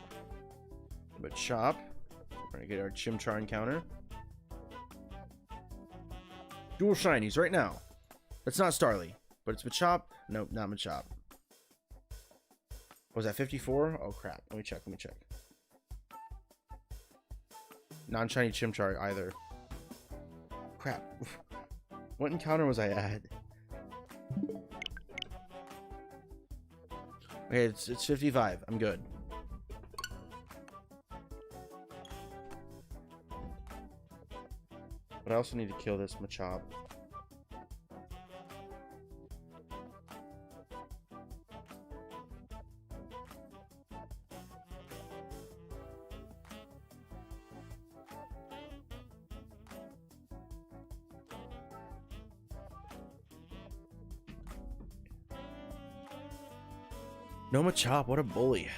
Machop. We're gonna get our Chimchar encounter. Dual shinies right now. It's not Starly, but it's Machop. Nope, not Machop. Was that 54? Oh crap. Let me check. Non-shiny Chimchar either. Crap. What encounter was I at? Okay, it's 55. I'm good. But I also need to kill this Machop. No Machop, what a bully.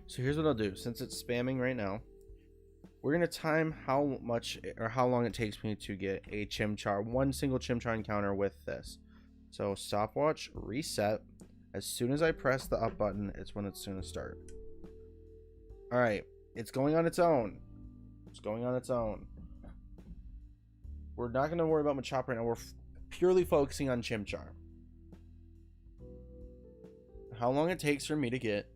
So here's what I'll do. Since it's spamming right now, we're gonna time how much or how long it takes me to get a Chimchar, one single Chimchar encounter with this. So stopwatch, reset. As soon as I press the up button, it's when it's gonna start. All right, it's going on its own. It's going on its own. We're not gonna worry about Machop right now. We're purely focusing on Chimchar. How long it takes for me to get,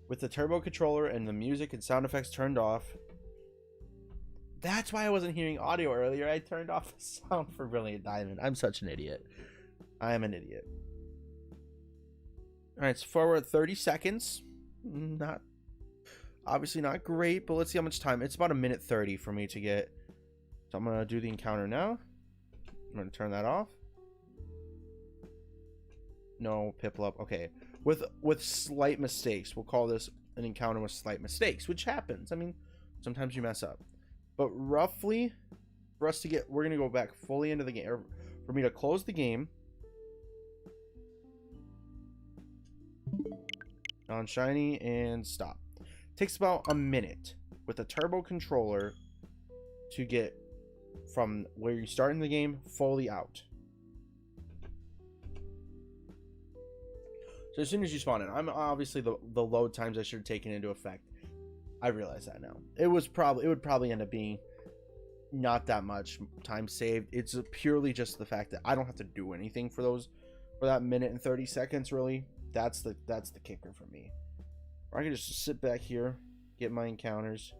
with the turbo controller and the music and sound effects turned off. That's why I wasn't hearing audio earlier. I turned off the sound for Brilliant Diamond. I'm such an idiot. I am an idiot. Alright, so far we're at 30 seconds. Not, obviously not great, but let's see how much time. It's about 1:30 for me to get. So I'm going to do the encounter now. I'm going to turn that off. No, Piplup. Okay. With slight mistakes. We'll call this an encounter with slight mistakes, which happens. I mean, sometimes you mess up. But roughly, for us to get, we're going to go back fully into the game. Or for me to close the game. On shiny and stop. Takes about a minute with a turbo controller to get from where you start in the game fully out. So as soon as you spawn in, I'm obviously the load times I should have taken into effect. I realize that now. It would probably end up being not that much time saved. It's purely just the fact that I don't have to do anything for that 1:30 seconds. Really, that's the kicker for me. Or I can just sit back here, get my encounters.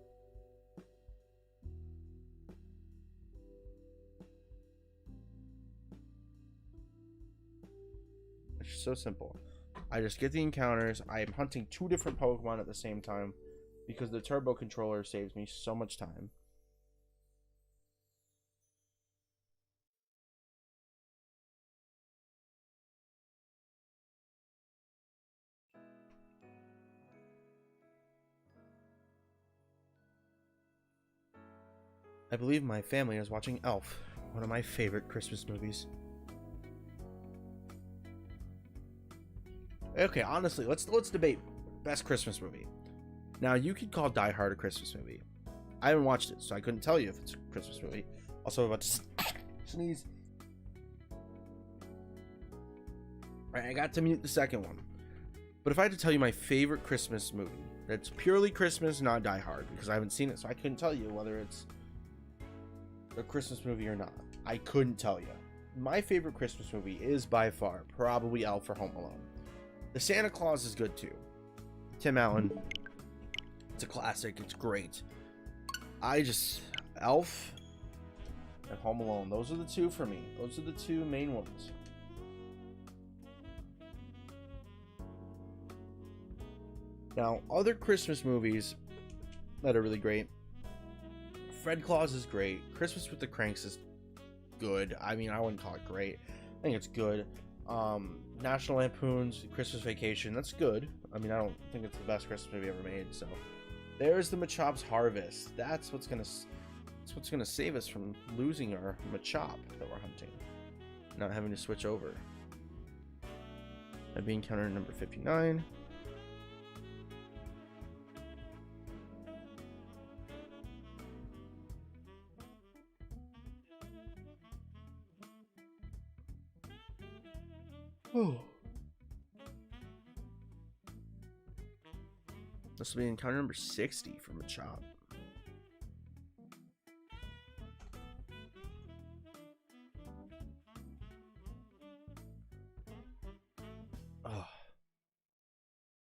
It's so simple. I just get the encounters. I am hunting 2 different Pokemon at the same time because the turbo controller saves me so much time. I believe my family is watching Elf, one of my favorite Christmas movies. Okay, honestly, let's debate best Christmas movie. Now, you could call Die Hard a Christmas movie. I haven't watched it, so I couldn't tell you if it's a Christmas movie. Also, I'm about to sneeze. Alright, I got to mute the second one. But if I had to tell you my favorite Christmas movie, that's purely Christmas, not Die Hard, because I haven't seen it, so I couldn't tell you whether it's a Christmas movie or not. I couldn't tell you. My favorite Christmas movie is by far probably Elf or Home Alone. The Santa Claus is good too. Tim Allen. It's a classic. It's great. Elf and Home Alone. Those are the two for me. Those are the two main ones. Now, other Christmas movies that are really great. Fred Claus is great. Christmas with the Cranks is good. I mean, I wouldn't call it great. I think it's good. National Lampoon's Christmas Vacation, that's good. I mean, I don't think it's the best Christmas movie ever made. So, there's the Machops Harvest. That's what's gonna save us from losing our Machop that we're hunting, not having to switch over. That'd be encounter number 59. Oh. This will be encounter number 60 from Machop. Oh.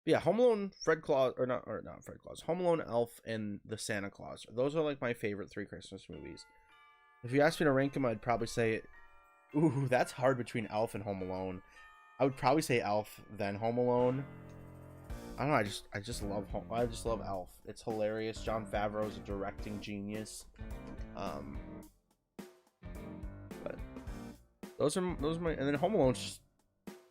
Yeah, Home Alone, Fred Claus, or not Fred Claus. Home Alone, Elf, and the Santa Claus. Those are like my favorite 3 Christmas movies. If you asked me to rank them, I'd probably say, ooh, that's hard between Elf and Home Alone. I would probably say Elf, then Home Alone. I don't know. I just love Elf. It's hilarious. Jon Favreau is a directing genius. But those are my. And then Home Alone's just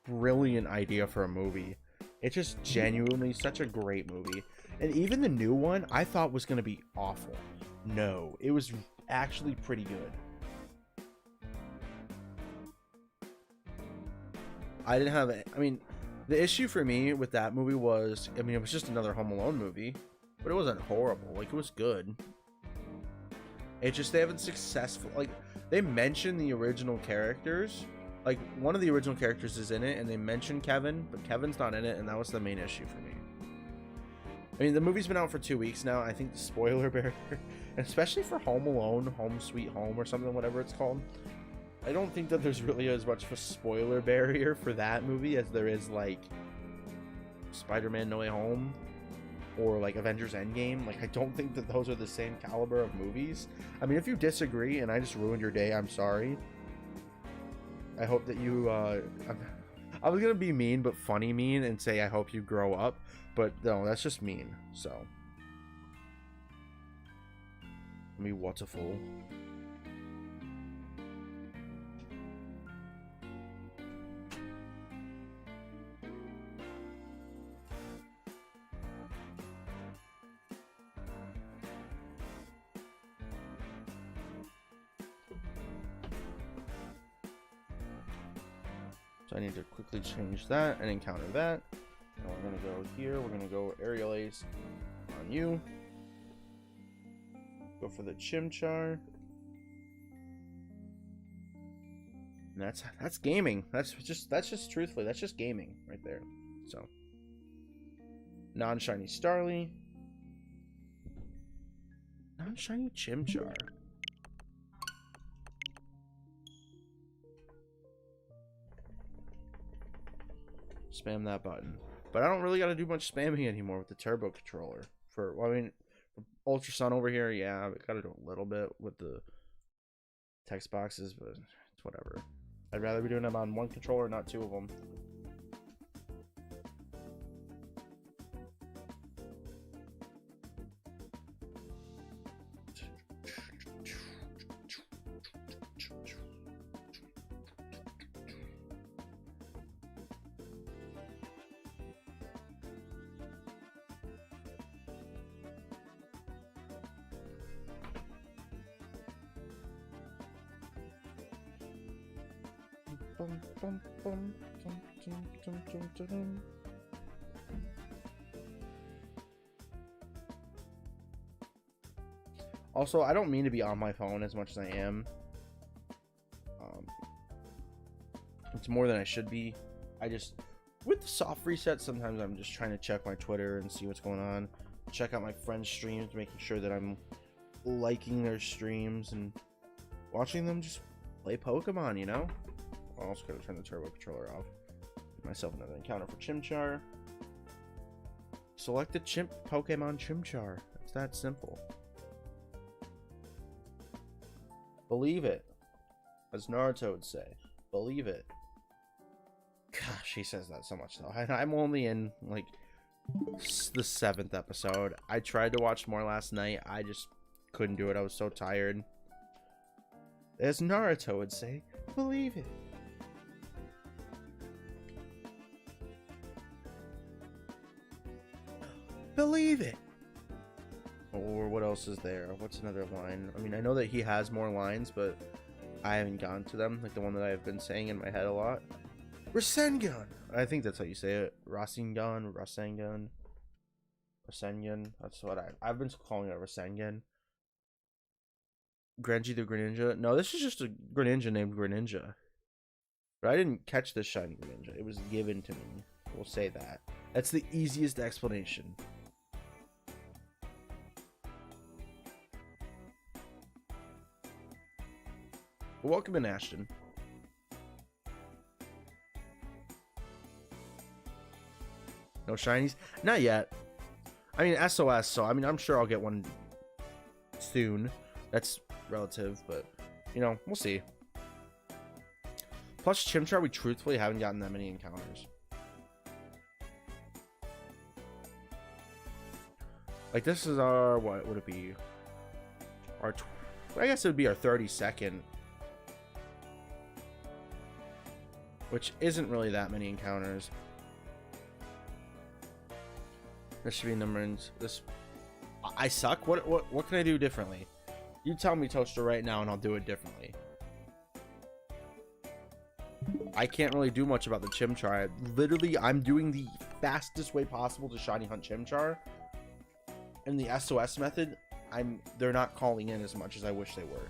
brilliant idea for a movie. It's just genuinely such a great movie. And even the new one, I thought was gonna be awful. No, it was actually pretty good. I didn't have it. I mean, the issue for me with that movie was, I mean, it was just another Home Alone movie, but it wasn't horrible. Like, it was good. It just, they haven't successful, like, they mention the original characters. Like, one of the original characters is in it, and they mention Kevin, but Kevin's not in it, and that was the main issue for me. I mean, the movie's been out for 2 weeks now. I think the spoiler barrier, especially for Home Alone, Home Sweet Home, or something, whatever it's called, I don't think that there's really as much of a spoiler barrier for that movie as there is, like, Spider-Man No Way Home or, like, Avengers Endgame. Like, I don't think that those are the same caliber of movies. I mean, if you disagree and I just ruined your day, I'm sorry. I hope that you, I was gonna be mean, but funny mean, and say I hope you grow up, but no, that's just mean, so. Me, what a fool. So I need to quickly change that and encounter that. And we're going to go here. We're going to go Aerial Ace on you. Go for the Chimchar. And that's gaming. That's just truthfully, that's just gaming right there. So non-shiny Starly. Non-shiny Chimchar. Spam that button. But I don't really got to do much spamming anymore with the turbo controller. I mean, Ultra Sun over here, yeah, I got to do a little bit with the text boxes, but it's whatever. I'd rather be doing them on one controller, not 2 of them. Also, I don't mean to be on my phone as much as I am. It's more than I should be. I just, with the soft reset, sometimes I'm just trying to check my Twitter and see what's going on. Check out my friends' streams, making sure that I'm liking their streams and watching them just play Pokemon, you know? I'm also going to turn the turbo controller off. Give myself another encounter for Chimchar. Select the Pokemon Chimchar. It's that simple. Believe it. As Naruto would say. Believe it. Gosh, he says that so much though. I'm only in like the 7th episode. I tried to watch more last night. I just couldn't do it. I was so tired. As Naruto would say, believe it. Believe it. Or what else is there? What's another line? I mean, I know that he has more lines, but I haven't gone to them. Like the one that I've been saying in my head a lot. Rasengan. I think that's how you say it. Rasengan. Rasengan. Rasengan. That's what I've been calling it. Rasengan. Genji the Greninja. No, this is just a Greninja named Greninja. But I didn't catch this shiny Greninja. It was given to me. We'll say that. That's the easiest explanation. Welcome in, Ashton. No shinies? Not yet. I mean, SOS, so I mean, I'm sure I'll get one soon. That's relative, but, you know, we'll see. Plus, Chimchar, we truthfully haven't gotten that many encounters. Like, this is our, what would it be? Our, I guess it would be our 32nd. Which isn't really that many encounters. This should be numbers. This, I suck. What can I do differently? You tell me, Toaster, right now, and I'll do it differently. I can't really do much about the Chimchar. Literally, I'm doing the fastest way possible to shiny hunt Chimchar. In the SOS method, they're not calling in as much as I wish they were.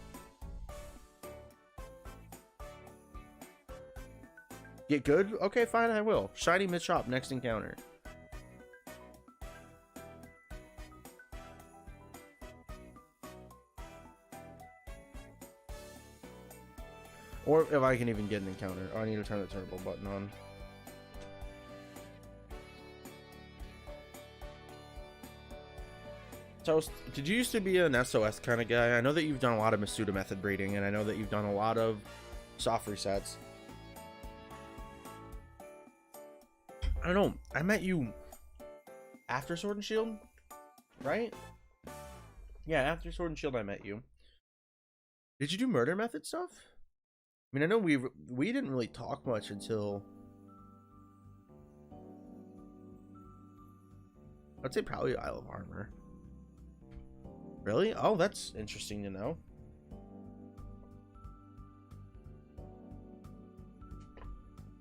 Get good? Okay, fine, I will. Shiny Machop, next encounter. Or if I can even get an encounter. Oh, I need to turn the turbo button on. Toast, did you used to be an SOS kind of guy? I know that you've done a lot of Masuda method breeding, and I know that you've done a lot of soft resets. I don't know. I met you after Sword and Shield, right? Yeah, after Sword and Shield I met you. Did you do murder method stuff? I mean, I know we didn't really talk much until, I'd say probably Isle of Armor. Really? Oh, that's interesting to know.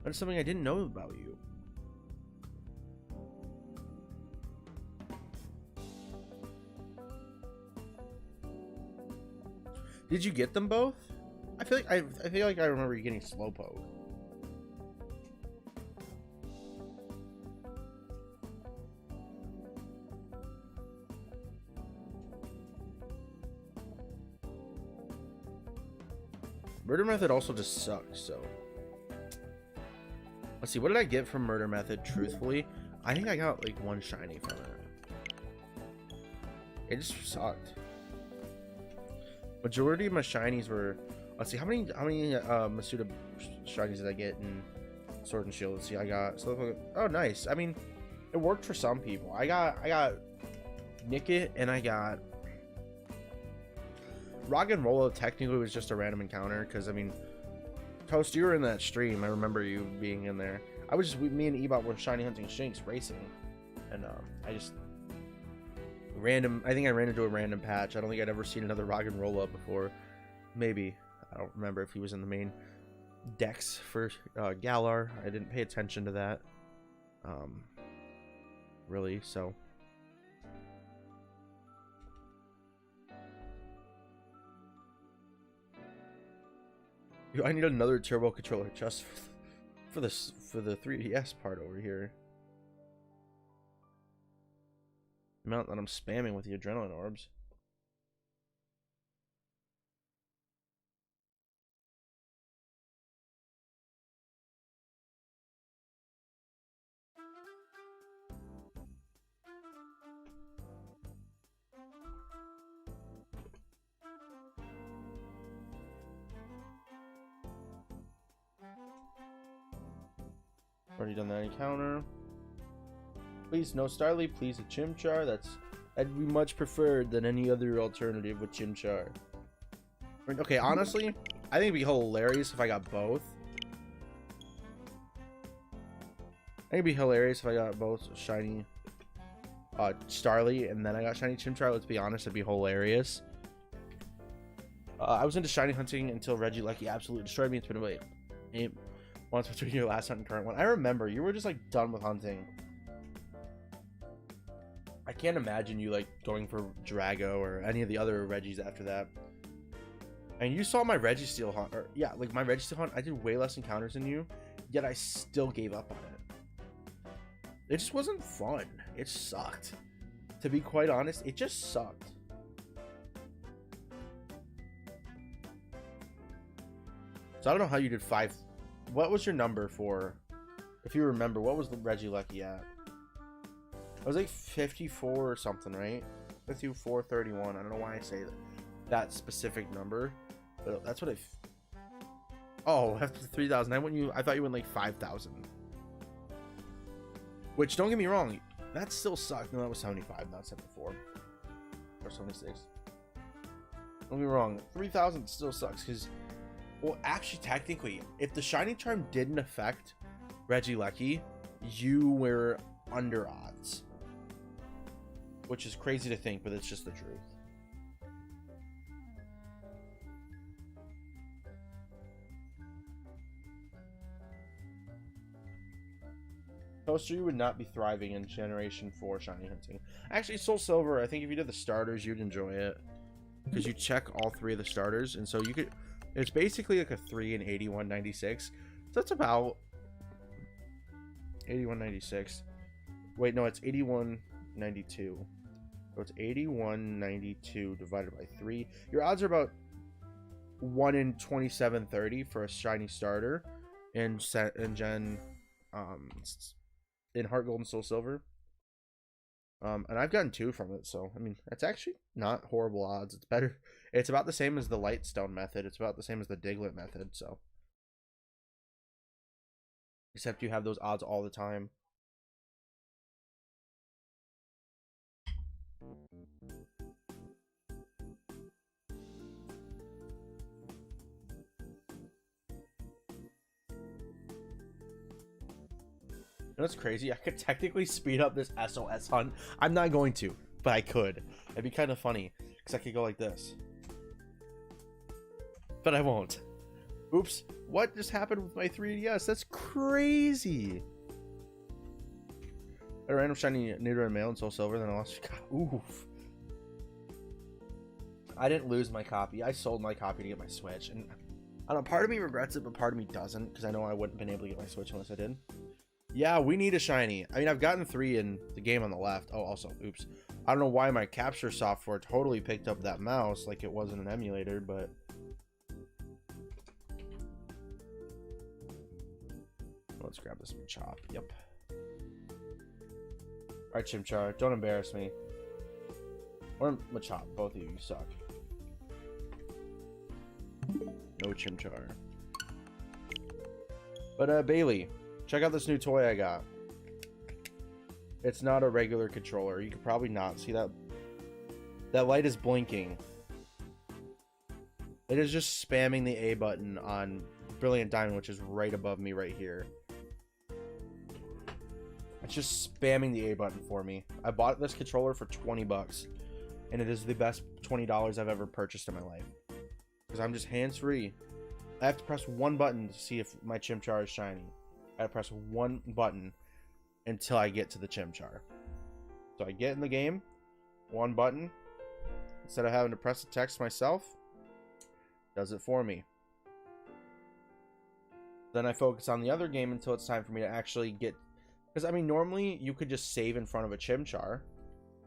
That's something I didn't know about you. Did you get them both? I feel like I remember you getting Slowpoke. Murder Method also just sucks, so let's see, what did I get from Murder Method? Truthfully, I think I got like one shiny from it. It just sucked. Majority of my shinies were, let's see, how many Masuda shinies did I get in Sword and Shield? Let's see, I got, oh nice. I mean, it worked for some people. I got Nickit, and I got Rock and Roll. Technically was just a random encounter, because I mean, Toast, you were in that stream. I remember you being in there. I was just, me and Ebot were shiny hunting Shinx racing, and I just I think I ran into a random patch. I don't think I'd ever seen another Rock and Roll up before. Maybe, I don't remember if he was in the main. Dex for Galar. I didn't pay attention to that. Really, so. I need another turbo controller just for the 3DS part over here. The amount that I'm spamming with the adrenaline orbs. Already done that encounter. Please, no Starly. Please, a Chimchar. That'd be much preferred than any other alternative with Chimchar. Okay, honestly, I think it'd be hilarious if I got both. I think it'd be hilarious if I got both shiny Starly and then I got shiny Chimchar. Let's be honest, it'd be hilarious. I was into shiny hunting until Regieleki absolutely destroyed me. It's been about 8 months between your last hunt and current one. I remember you were just like done with hunting. I can't imagine you like going for Drago or any of the other Regis after that. And you saw my Registeel hunt, or yeah, like my Registeel hunt. I did way less encounters than you, yet I still gave up on it. It just wasn't fun. It sucked. To be quite honest, it just sucked. So I don't know how you did 5. What was your number for, if you remember, what was the Regieleki at? I was like 54 or something, right? 54, 31. I don't know why I say that specific number, but that's what I. Oh, after 3,000, I thought you went like 5,000. Which, don't get me wrong, that still sucked. No, that was 75, not 74 or 76. Don't get me wrong, 3,000 still sucks because, well, actually, technically, if the Shiny Charm didn't affect Regieleki, you were under odds. Which is crazy to think, but it's just the truth. Toaster, you would not be thriving in Generation 4 Shiny Hunting. Actually, Soul Silver, I think if you did the starters, you'd enjoy it. Because you check all 3 of the starters, and so you could... It's basically like a 3 and 8196. So that's about 8196. Wait, no, it's 8192. So it's 8192 divided by 3. Your odds are about 1 in 2730 for a shiny starter in Gen in Heart Gold and Soul Silver. And I've gotten 2 from it, so I mean that's actually not horrible odds. It's better. It's about the same as the Lightstone method. It's about the same as the Diglett method, so. Except you have those odds all the time. You know what's crazy? I could technically speed up this SOS hunt. I'm not going to, but I could. It'd be kind of funny because I could go like this. But I won't. Oops. What just happened with my 3DS? That's crazy. A random shiny neuter and male and Soul Silver, then I lost. Oof. I didn't lose my copy. I sold my copy to get my Switch. And I don't know, part of me regrets it, but part of me doesn't, because I know I wouldn't have been able to get my Switch unless I did. Yeah, we need a shiny. I mean, I've gotten 3 in the game on the left. Oh, also, oops. I don't know why my capture software totally picked up that mouse like it wasn't an emulator, but... Let's grab this Machop. Yep. Alright, Chimchar. Don't embarrass me. Or Machop. Both of you suck. No Chimchar. But, Bailey, check out this new toy I got. It's not a regular controller. You could probably not see that. That light is blinking. It is just spamming the A button on Brilliant Diamond, which is right above me right here. It's just spamming the A button for me. I bought this controller for 20 bucks. And it is the best $20 I've ever purchased in my life. Because I'm just hands-free. I have to press one button to see if my Chimchar is shiny. I have to press one button until I get to the Chimchar. So I get in the game, one button, instead of having to press the text myself, does it for me. Then I focus on the other game until it's time for me to actually get, because I mean normally you could just save in front of a Chimchar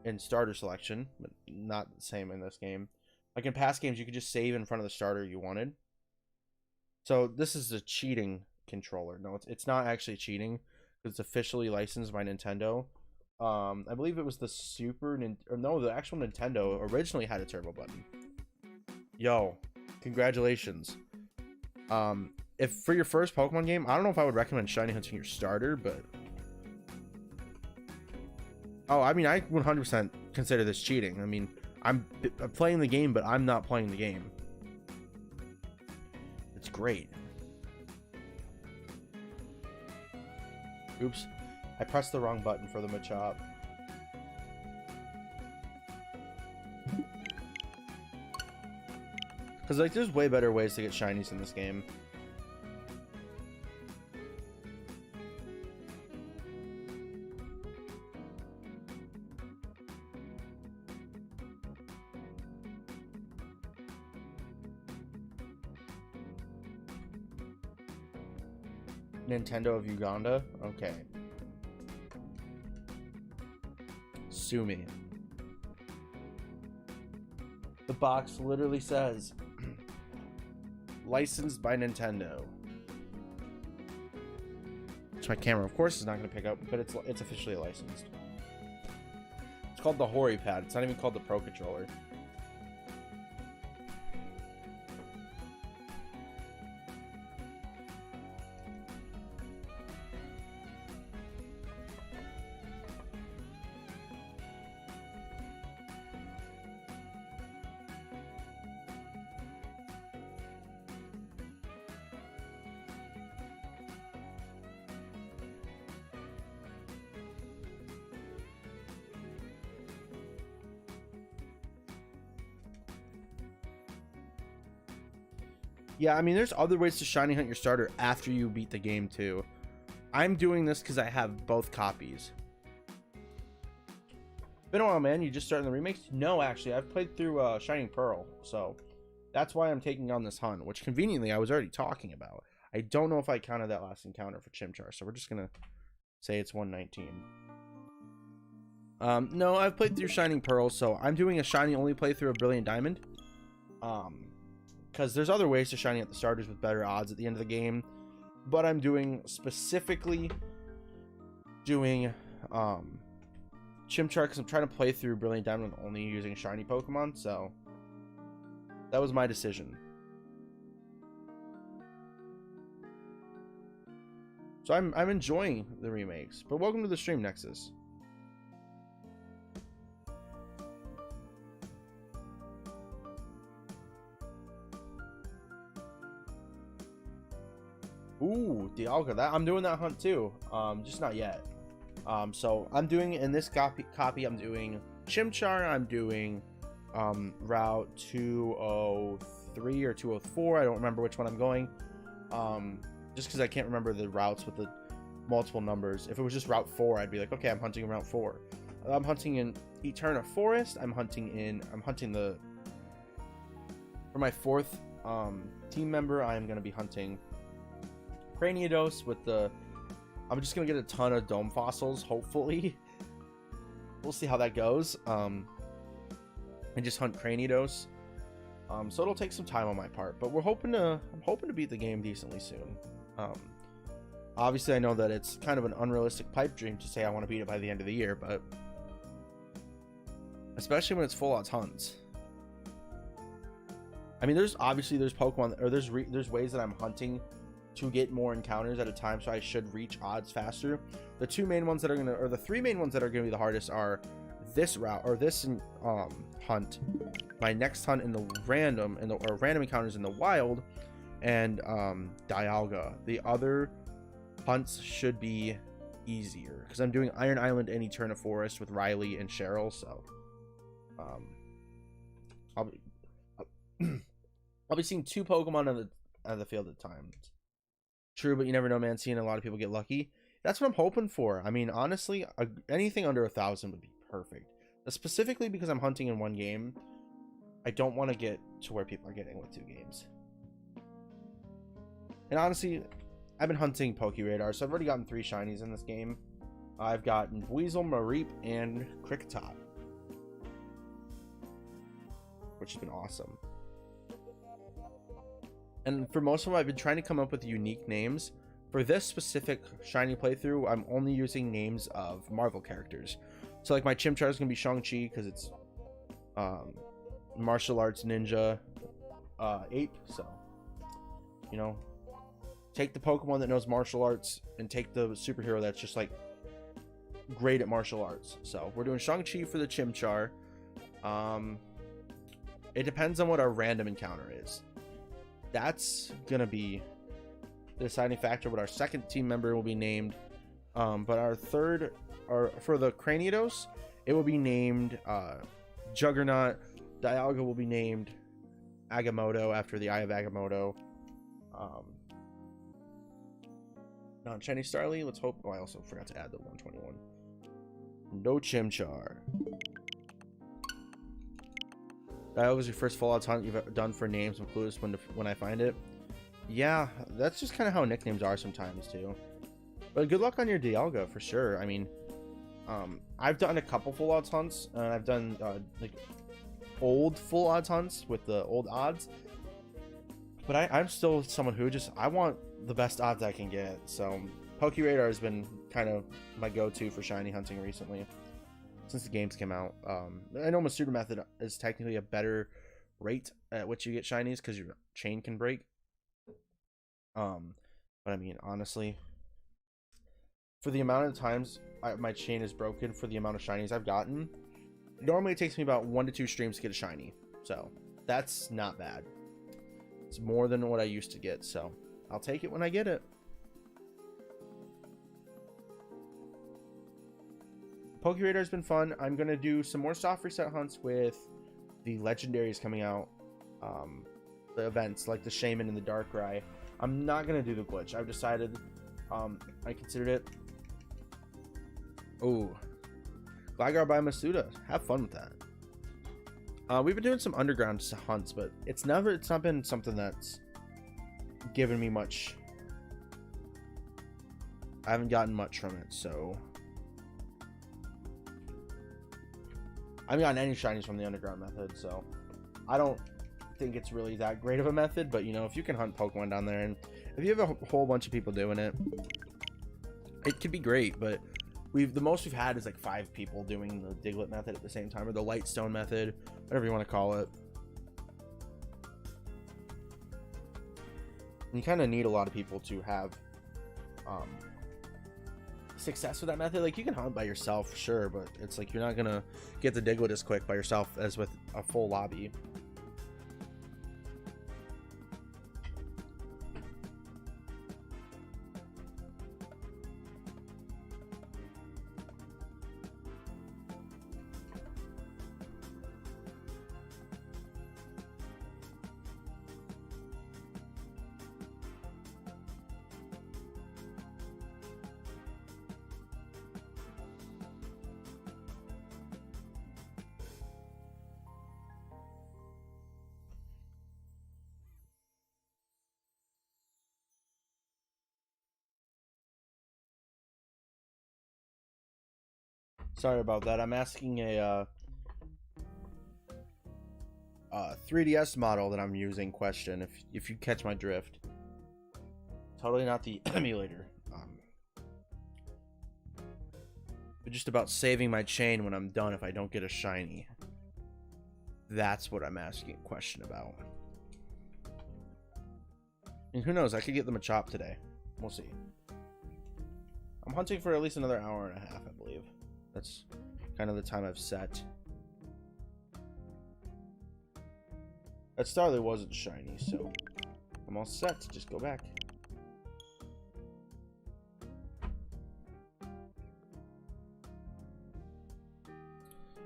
in starter selection, but not the same in this game. Like in past games you could just save in front of the starter you wanted. So this is a cheating controller. No, it's not actually cheating. It's officially licensed by Nintendo. I believe it was the the actual Nintendo originally had a turbo button. Yo, congratulations. If for your first Pokemon game, I don't know if I would recommend shiny hunting your starter, but I mean, I 100% consider this cheating. I mean, I'm playing the game, but I'm not playing the game. It's great. Oops. I pressed the wrong button for the Machop. Because, like, there's way better ways to get shinies in this game. Nintendo of Uganda? Okay. Sue me. The box literally says licensed by Nintendo. Which my camera of course is not going to pick up, but it's officially licensed. It's called the Hori Pad. It's not even called the Pro Controller. Yeah, I mean, there's other ways to shiny hunt your starter after you beat the game, too. I'm doing this because I have both copies. Been a while, man. You just started the remakes? No, actually. I've played through Shining Pearl, so that's why I'm taking on this hunt, which conveniently I was already talking about. I don't know if I counted that last encounter for Chimchar, so we're just going to say it's 119. No, I've played through Shining Pearl, so I'm doing a shiny only playthrough of Brilliant Diamond. Because there's other ways to shiny at the starters with better odds at the end of the game, but I'm specifically doing Chimchar because I'm trying to play through Brilliant Diamond only using shiny Pokemon, so that was my decision. So I'm enjoying the remakes, but welcome to the stream, Nexus. Ooh, Dialga. That I'm doing that hunt too. Just not yet. So I'm doing in this copy. I'm doing Chimchar. I'm doing Route 203 or 204. I don't remember which one I'm going. Just because I can't remember the routes with the multiple numbers. If it was just Route 4, I'd be like, okay, I'm hunting in Route 4. I'm hunting in Eterna Forest. I'm hunting for my fourth team member. I am going to be hunting Cranidos with I'm just gonna get a ton of dome fossils, hopefully. We'll see how that goes. And just hunt Cranidos. So it'll take some time on my part, but I'm hoping to beat the game decently soon. Obviously I know that it's kind of an unrealistic pipe dream to say I want to beat it by the end of the year, but especially when it's full odds hunts. I mean, there's Pokemon, or there's ways that I'm hunting to get more encounters at a time, so I should reach odds faster. The three main ones that are gonna be the hardest are this route, or this hunt, my next hunt in the random encounters in the wild, and Dialga. The other hunts should be easier because I'm doing Iron Island and Eterna Forest with Riley and Cheryl, so I'll be seeing two Pokemon the field at times. True, but you never know, man. Seeing a lot of people get lucky. That's what I'm hoping for. I mean, honestly, anything under 1,000 would be perfect. Specifically because I'm hunting in one game. I don't want to get to where people are getting with 2 games. And honestly, I've been hunting Pokeradar, so I've already gotten 3 shinies in this game. I've gotten Weasel, Mareep, and Kricketot, which has been awesome. And for most of them, I've been trying to come up with unique names. For this specific shiny playthrough, I'm only using names of Marvel characters. So like my Chimchar is going to be Shang-Chi because it's martial arts ninja ape. So, you know, take the Pokemon that knows martial arts and take the superhero that's just like great at martial arts. So we're doing Shang-Chi for the Chimchar. It depends on what our random encounter is. That's gonna be the deciding factor. What our second team member will be named, but our third, or for the Cranidos, it will be named Juggernaut. Dialga will be named Agamotto after the Eye of Agamotto. Non-shiny Starly. Let's hope. Oh, I also forgot to add the 121. No Chimchar. That was your first Fallout hunt you've done for names. I'm clueless when I find it. Yeah, that's just kind of how nicknames are sometimes too. But good luck on your Dialga for sure. I mean, I've done a couple full odds hunts, and I've done like old full odds hunts with the old odds. But I'm still someone who I want the best odds I can get. So Pokeradar has been kind of my go-to for shiny hunting recently, since the games came out. I know Masuda method is technically a better rate at which you get shinies because your chain can break. But I mean, honestly, for the amount of times my chain is broken, for the amount of shinies I've gotten, normally it takes me about 1 to 2 streams to get a shiny. So that's not bad. It's more than what I used to get, so I'll take it when I get it. Pokeradaar has been fun. I'm going to do some more soft reset hunts with the legendaries coming out. The events like the Shaman and the Darkrai. I'm not going to do the glitch. I've decided, I considered it. Oh, Gligar by Masuda. Have fun with that. We've been doing some underground hunts, but it's not been something that's given me much. I haven't gotten much from it, so I haven't gotten any shinies from the underground method, so I don't think it's really that great of a method. But you know, if you can hunt Pokemon down there, and if you have a whole bunch of people doing it, it could be great. But the most we've had is like 5 people doing the Diglett method at the same time, or the Lightstone method, whatever you want to call it. You kind of need a lot of people to have success with that method. Like, you can hunt by yourself, sure, but it's like you're not gonna get the Diglett as quick by yourself as with a full lobby. Sorry about that. I'm asking a 3DS model that I'm using question, if you catch my drift. Totally not the emulator. But just about saving my chain when I'm done if I don't get a shiny. That's what I'm asking a question about. And who knows, I could get them a chop today. We'll see. I'm hunting for at least another hour and a half, I believe. That's kind of the time I've set. That Starly wasn't shiny, so I'm all set to just go back.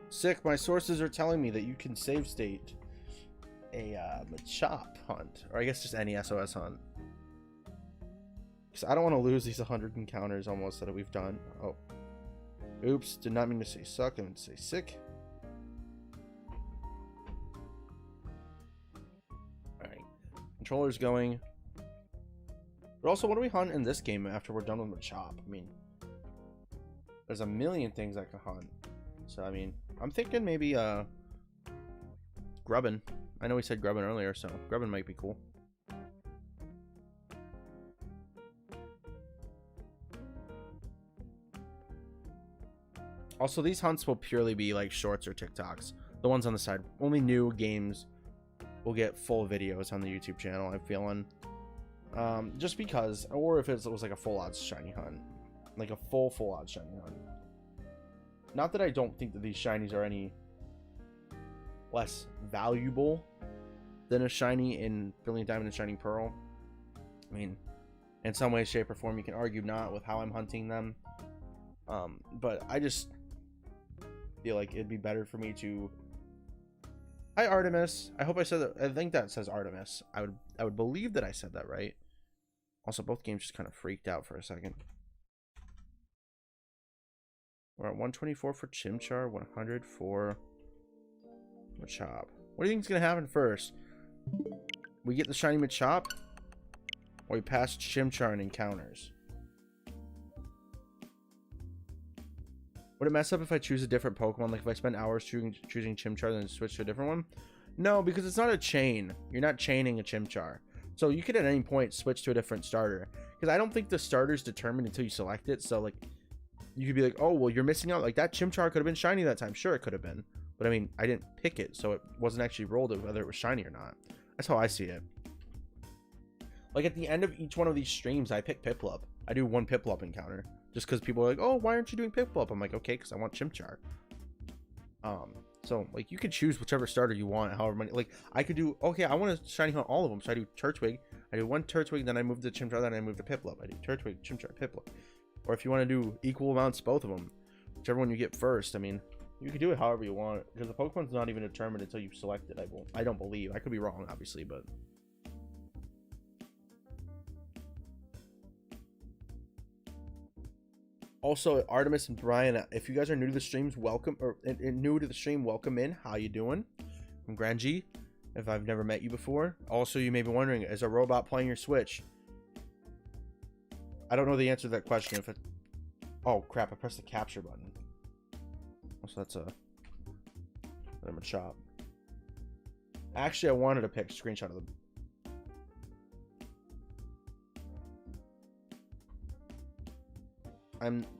Sick, my sources are telling me that you can save state. a Machop hunt, or I guess just any SOS hunt. Because I don't want to lose these 100 encounters almost that we've done. Oh. Oops, did not mean to say suck, I meant to say sick. Alright. Controller's going. But also, what do we hunt in this game after we're done with Machop? I mean, there's a million things I can hunt. So, I mean, I'm thinking maybe, Grubbin. I know we said Grubbin earlier, so Grubbin might be cool. Also, these hunts will purely be like shorts or TikToks. The ones on the side. Only new games will get full videos on the YouTube channel, I'm feeling. Just because, or if it was like a full odds shiny hunt. Like a full odds shiny hunt. Not that I don't think that these shinies are any less valuable than a shiny in Brilliant Diamond and Shining Pearl. I mean, in some way, shape, or form, you can argue not with how I'm hunting them. But I just feel like it'd be better for me to... Hi, Artemis. I hope I said that. I think that says Artemis. I would believe that I said that right. Also, both games just kind of freaked out for a second. We're at 124 for Chimchar, 100 for Machop. What do you think is going to happen first? We get the shiny Machop, or we pass Chimchar in encounters? Would it mess up if I choose a different Pokemon? Like if I spend hours choosing Chimchar, then switch to a different one? No, because it's not a chain. You're not chaining a Chimchar. So you could at any point switch to a different starter. Because I don't think the starter's determined until you select it. So like, you could be like, oh, well, you're missing out. Like that Chimchar could have been shiny that time. Sure, it could have been. But I mean, I didn't pick it. So it wasn't actually rolled whether it was shiny or not. That's how I see it. Like at the end of each one of these streams, I pick Piplup. I do one Piplup encounter. Just because people are like, oh, why aren't you doing Piplup? I'm like, okay, because I want Chimchar. So like you could choose whichever starter you want, however many. Like I could do, okay, I want to shiny hunt all of them. So I do Turtwig. I do one Turtwig, then I move to Chimchar, then I move to Piplup. I do Turtwig, Chimchar, Piplup. Or if you want to do equal amounts, both of them, whichever one you get first. I mean, you can do it however you want, because the Pokemon's not even determined until you select it. I don't believe. I could be wrong, obviously, but. Also, Artemis and Brian, if you guys are new to the streams, welcome, or new to the stream, welcome in. How you doing? I'm Grenji, if I've never met you before. Also, you may be wondering, is a robot playing your Switch? I don't know the answer to that question. If it... Oh, crap, I pressed the capture button. So that's a Machop. Actually, I wanted to pick a screenshot of the...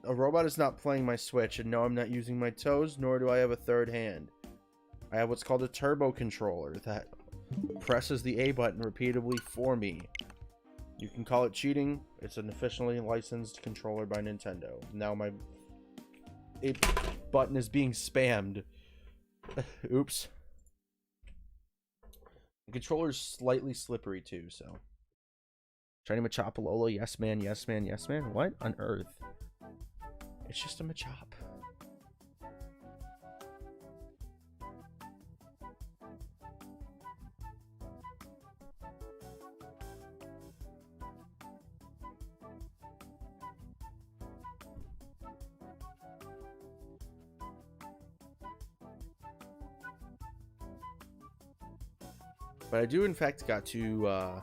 A robot is not playing my Switch, and no, I'm not using my toes, nor do I have a third hand. I have what's called a turbo controller that presses the A button repeatedly for me. You can call it cheating. It's an officially licensed controller by Nintendo. Now my A button is being spammed. Oops. The controller's slightly slippery too, so. Shiny Machop, Alola, yes man, yes man, yes man. What on earth? It's just a Machop. But I do in fact got to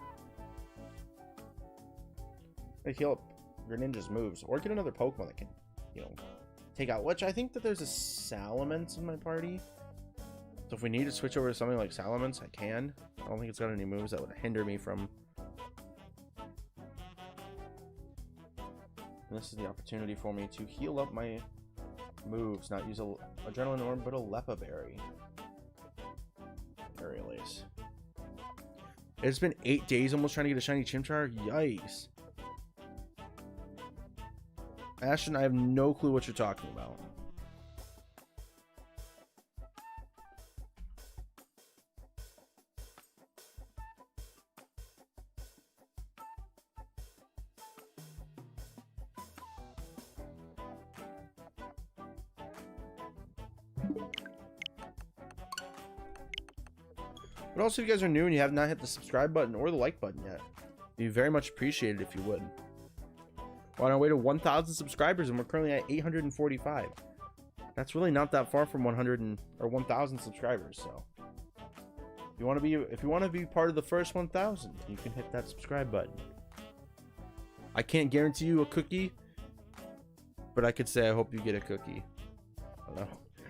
heal up Greninja's moves, or get another Pokemon that can, you know, take out. Which I think that there's a Salamence in my party, so if we need to switch over to something like Salamence, I can. I don't think it's got any moves that would hinder me from. And this is the opportunity for me to heal up my moves, not use a Adrenaline Orb, but a Lepa Berry. Aerial Ace. It's been 8 days almost trying to get a shiny Chimchar. Yikes. Ashton, I have no clue what you're talking about. But also, if you guys are new and you have not hit the subscribe button or the like button yet, it'd be very much appreciated if you would. We're on our way to 1,000 subscribers, and we're currently at 845. That's really not that far from 1,000 subscribers. So, if you want to be part of the first 1,000, you can hit that subscribe button. I can't guarantee you a cookie, but I could say I hope you get a cookie.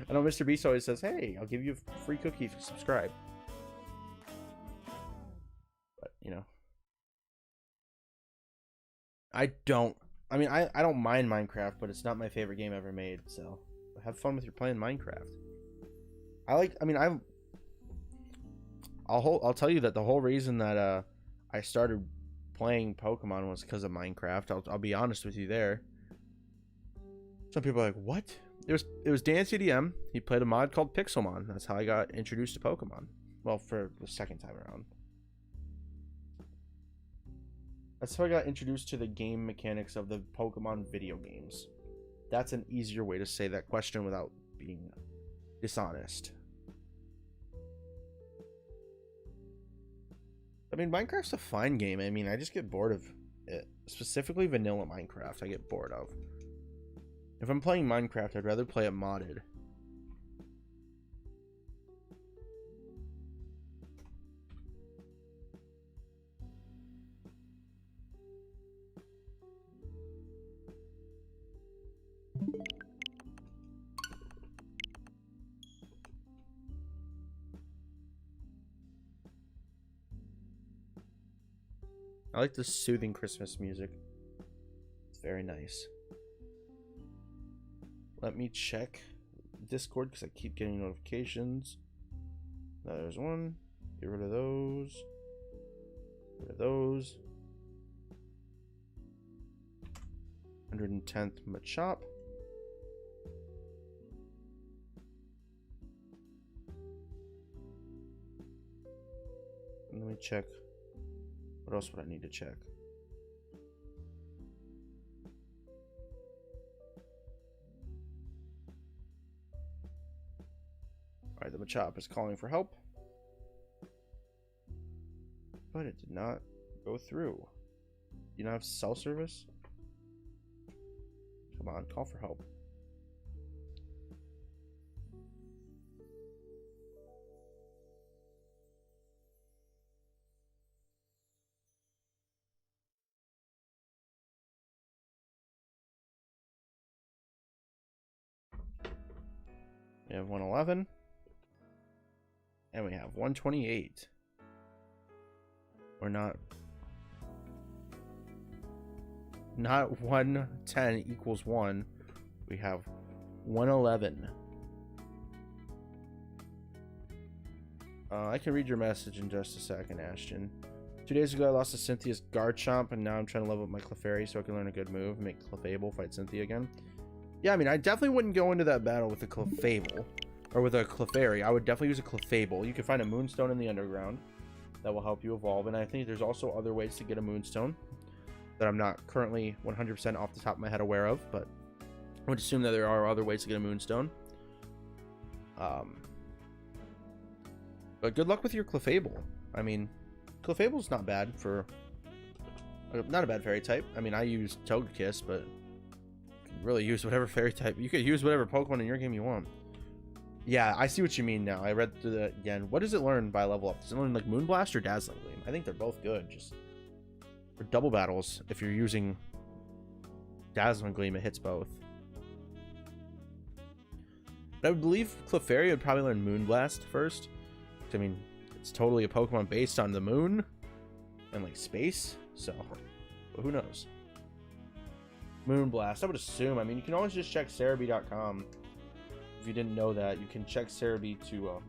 I know Mr. Beast always says, "Hey, I'll give you a free cookie if you subscribe." But, you know, I don't mind Minecraft, but it's not my favorite game ever made, so have fun with your playing Minecraft. I'll tell you that the whole reason that I started playing Pokemon was because of Minecraft. I'll be honest with you there. Some people are like, "What?" It was Dan CDM. He played a mod called Pixelmon. That's how I got introduced to Pokemon. Well, for the second time around. That's how I got introduced to the game mechanics of the Pokemon video games. That's an easier way to say that question without being dishonest. I mean, Minecraft's a fine game. I mean, I just get bored of it. Specifically vanilla Minecraft, I get bored of. If I'm playing Minecraft, I'd rather play it modded. I like the soothing Christmas music. It's very nice. Let me check Discord because I keep getting notifications. There's one. Get rid of those. Get rid of those. 110th Machop. And let me check. What else would I need to check? Alright, the Machop is calling for help. But it did not go through. You don't have cell service? Come on, call for help. We have 111. And we have 128. We're not 110 equals 1. We have 111. I can read your message in just a second, Ashton. 2 days ago, I lost to Cynthia's Garchomp, and now I'm trying to level up my Clefairy so I can learn a good move and make Clefable fight Cynthia again. Yeah, I mean, I definitely wouldn't go into that battle with a Clefable. Or with a Clefairy. I would definitely use a Clefable. You can find a Moonstone in the underground that will help you evolve. And I think there's also other ways to get a Moonstone that I'm not currently 100% off the top of my head aware of. But I would assume that there are other ways to get a Moonstone. But good luck with your Clefable. I mean, Clefable's not bad for... Not a bad fairy type. I mean, I use Togekiss, but... You can really use whatever fairy type. You could use whatever Pokemon in your game you want. Yeah, I see what you mean now. I read through that again. What does it learn by level up? Does it learn like Moonblast or Dazzling Gleam? I think they're both good. Just for double battles, if you're using Dazzling Gleam, it hits both. But I would believe Clefairy would probably learn Moonblast first. I mean, it's totally a Pokemon based on the moon and like space. So, but who knows? Moonblast, I would assume. I mean, you can always just check Cerebi.com. If you didn't know that, you can check Cerebi to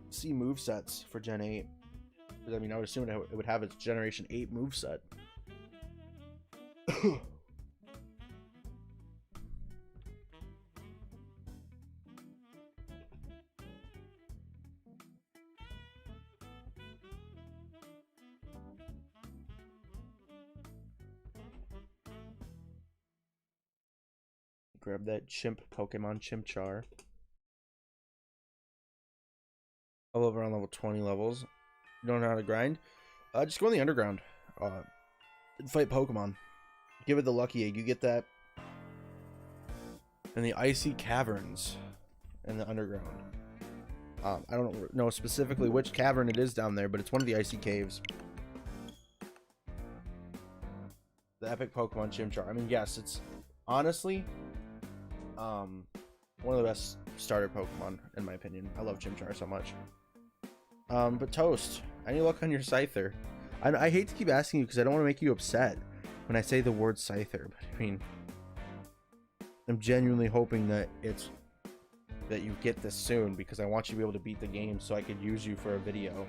see movesets for Gen 8. I mean, I would assume it would have its Generation 8 moveset. Grab that chimp Pokemon, Chimchar. all over around level 20 levels. You don't know how to grind? Just go in the underground. And fight Pokemon. Give it the lucky egg. You get that in the icy caverns in the underground. I don't know specifically which cavern it is down there, but it's one of the icy caves. The epic Pokemon Chimchar. I mean, yes, it's honestly one of the best starter Pokemon in my opinion. I love Chimchar so much. But Toast, any luck on your Scyther? I hate to keep asking you because I don't want to make you upset when I say the word Scyther, but I mean, I'm genuinely hoping that you get this soon because I want you to be able to beat the game so I could use you for a video.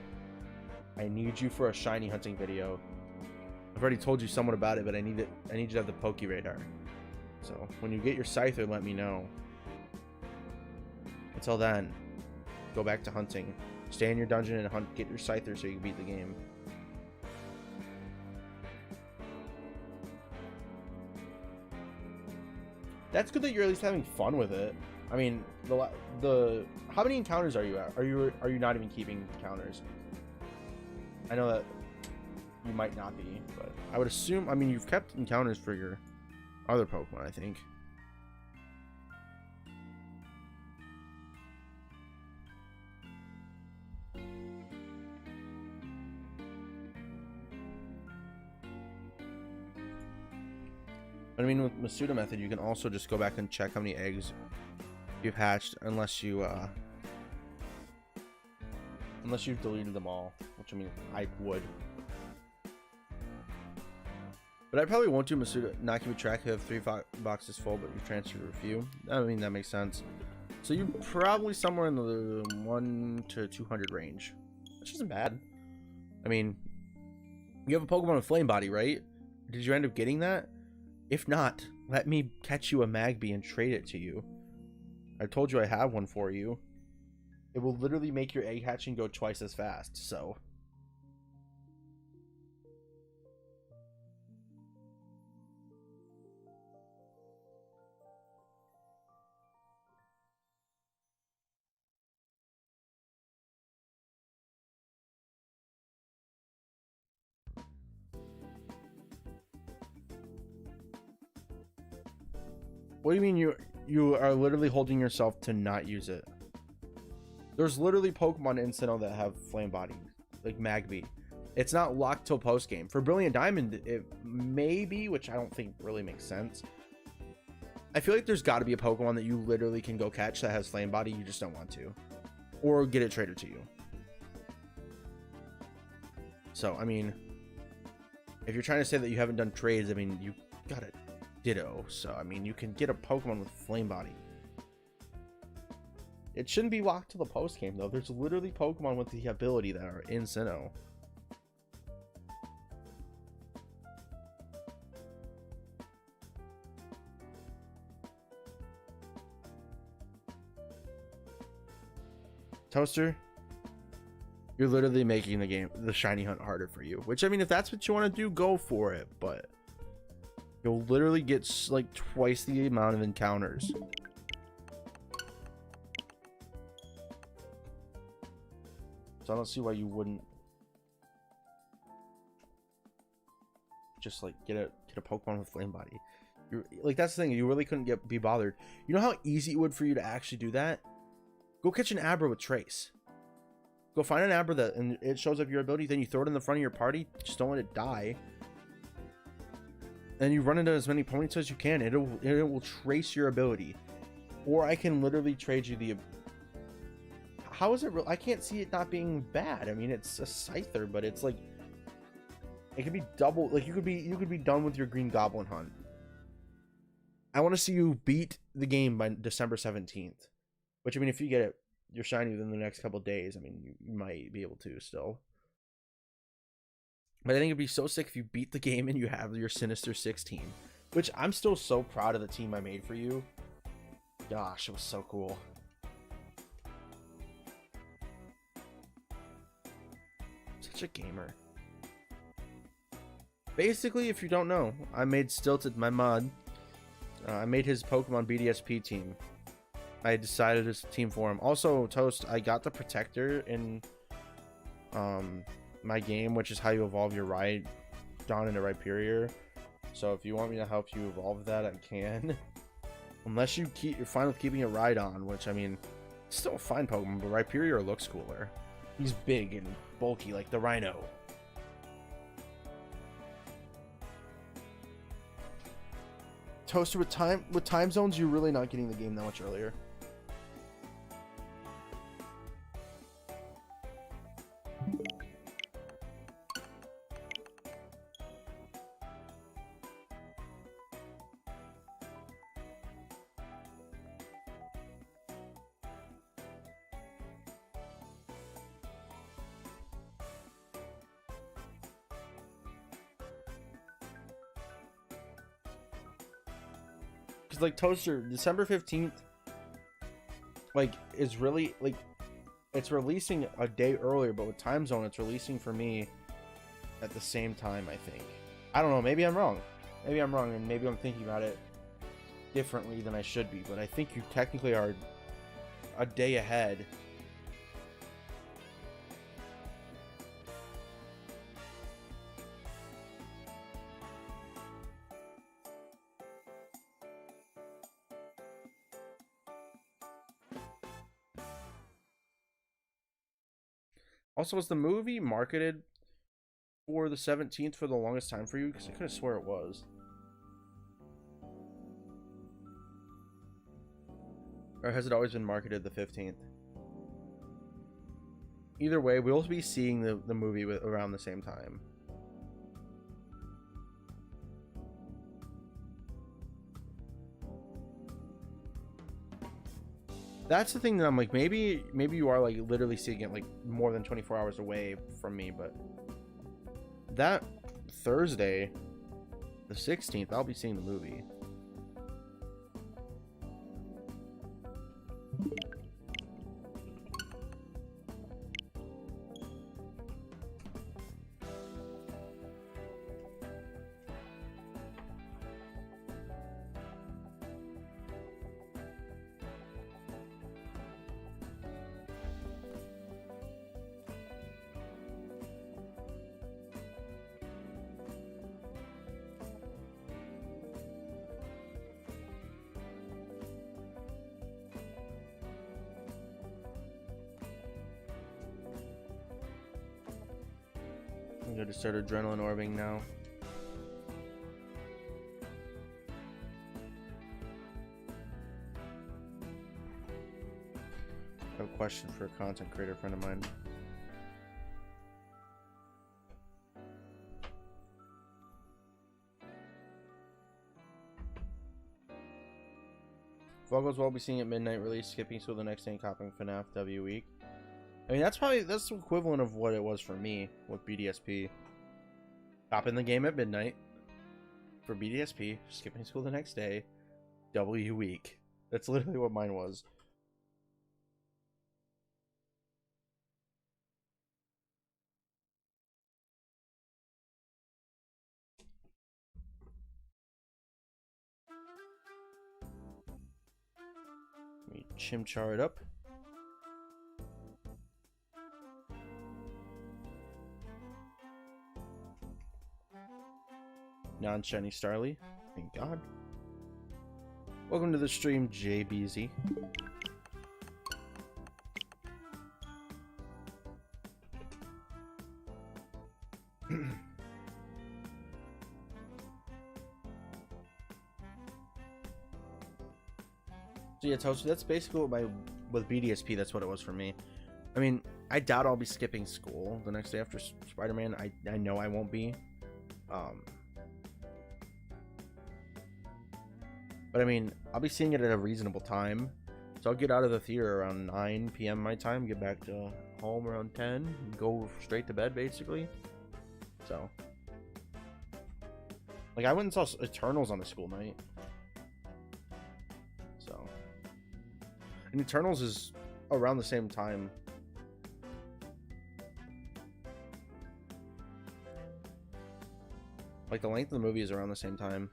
I need you for a shiny hunting video. I've already told you somewhat about it, but I need you to have the Poke Radar. So when you get your Scyther, let me know. Until then, go back to hunting. Stay in your dungeon and hunt. Get your Scyther so you can beat the game. That's good that you're at least having fun with it. I mean, the how many encounters are you at? Are you not even keeping counters? I know that you might not be, but I would assume. I mean, you've kept encounters for your other Pokemon, I think. But I mean, with Masuda method, you can also just go back and check how many eggs you've hatched, unless you've deleted them all, which I mean, I would. But I probably won't do Masuda, not keep track. You have 3 boxes full, but you've transferred a few. I mean, that makes sense. So you're probably somewhere in the 1 to 200 range, which isn't bad. I mean, you have a Pokemon with Flame Body, right? Did you end up getting that? If not, let me catch you a Magby and trade it to you. I told you I have one for you. It will literally make your egg hatching go twice as fast, so. What do you mean you are literally holding yourself to not use it? There's literally Pokemon in Sinnoh that have Flame Body, like Magby. It's not locked till post game. For Brilliant Diamond, it may be, which I don't think really makes sense. I feel like there's got to be a Pokemon that you literally can go catch that has Flame Body. You just don't want to, or get it traded to you. So I mean, if you're trying to say that you haven't done trades, I mean, you got it. Ditto. So I mean, you can get a Pokemon with Flame Body. It shouldn't be locked to the post game though. There's literally Pokemon with the ability that are in Sinnoh. Toaster, you're literally making the shiny hunt harder for you. Which I mean, if that's what you want to do, go for it. But you'll literally get like twice the amount of encounters. So I don't see why you wouldn't just like get a Pokemon with Flame Body. You're like, that's the thing, you really couldn't be bothered. You know how easy it would for you to actually do that? Go catch an Abra with Trace. Go find an Abra that and it shows up your ability, then you throw it in the front of your party, just don't let it die. And you run into as many Ponytails as you can, it will trace your ability. Or I can literally trade you the. How is it real? I can't see it not being bad. I mean, it's a Scyther, but it's like it could be double. Like you could be done with your Green Goblin hunt. I want to see you beat the game by December 17th. Which I mean, if you get it, you're shiny within the next couple of days. I mean, you might be able to still. But I think it'd be so sick if you beat the game and you have your Sinister 16, which I'm still so proud of the team I made for you. Gosh, it was so cool. Such a gamer. Basically, if you don't know, I made Stilted my mod. I made his Pokemon BDSP team. I decided to team form. Also, Toast, I got the protector in my game, which is how you evolve your ride down into Rhyperior. So if you want me to help you evolve that, I can. Unless you're fine with keeping a ride on, which I mean, it's still a fine Pokemon, but Rhyperior looks cooler. He's big and bulky like the Rhino. Toaster, with time zones, you're really not getting the game that much earlier. Like Toaster, December 15th like is really like it's releasing a day earlier, but with time zone it's releasing for me at the same time. I think, I don't know, maybe I'm wrong, and maybe I'm thinking about it differently than I should be, but I think you technically are a day ahead. Also, was the movie marketed for the 17th for the longest time for you? Because I could have swore it was. Or has it always been marketed the 15th? Either way, we'll be seeing the movie around the same time. That's the thing that I'm like, maybe you are like literally seeing it like more than 24 hours away from me, but that Thursday, the 16th, I'll be seeing the movie. I'm going to start adrenaline orbing now. I have a question for a content creator friend of mine. If all goes well, we'll be seeing at midnight release, skipping school the next day and copying FNAF W week. I mean, that's the equivalent of what it was for me with BDSP. Stopping the game at midnight for BDSP, skipping school the next day, W week. That's literally what mine was. Let me CHIMCHAR it up. Non-shiny Starly. Thank God. Welcome to the stream, JBZ. So yeah, Toast, that's basically what with BDSP, that's what it was for me. I mean, I doubt I'll be skipping school the next day after Spider-Man. I know I won't be. But I mean, I'll be seeing it at a reasonable time. So I'll get out of the theater around 9 p.m. my time, get back to home around 10, and go straight to bed, basically. So. Like, I went and saw Eternals on a school night. So. And Eternals is around the same time. Like, the length of the movie is around the same time.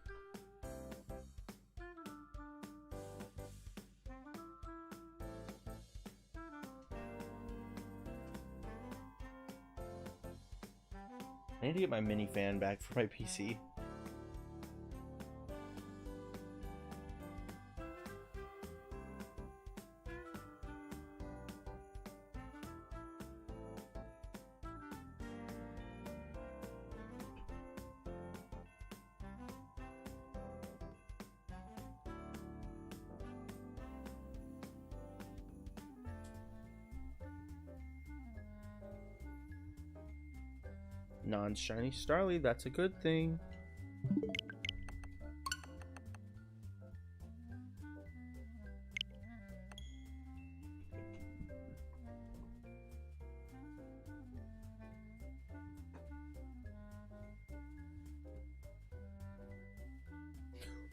I need to get my mini fan back for my PC. Non-shiny Starly, that's a good thing.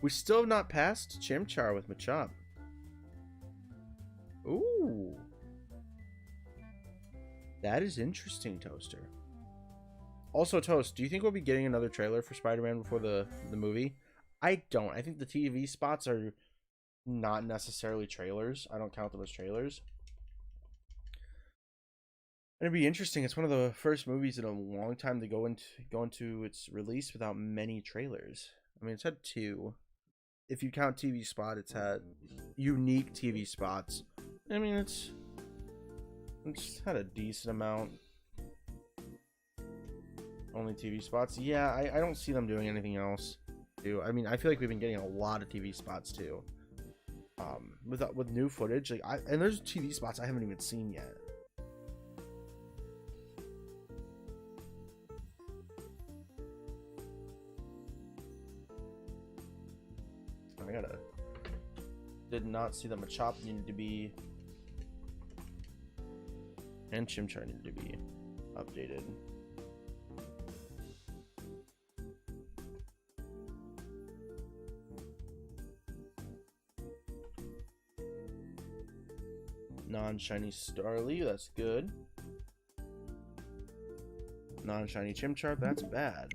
We still have not passed Chimchar with Machop. Ooh. That is interesting, Toaster. Also, Toast, do you think we'll be getting another trailer for Spider-Man before the movie? I don't. I think the TV spots are not necessarily trailers. I don't count them as trailers. It'd be interesting. It's one of the first movies in a long time to go into its release without many trailers. I mean, it's had 2. If you count TV spot, it's had unique TV spots. I mean, it's had a decent amount. Only TV spots. Yeah, I don't see them doing anything else. I mean, I feel like we've been getting a lot of TV spots too. With new footage, like and there's TV spots I haven't even seen yet. Did not see that Machop needed to be, and Chimchar needed to be updated. Non-shiny Starly, that's good. Non-shiny Chimchar, that's bad.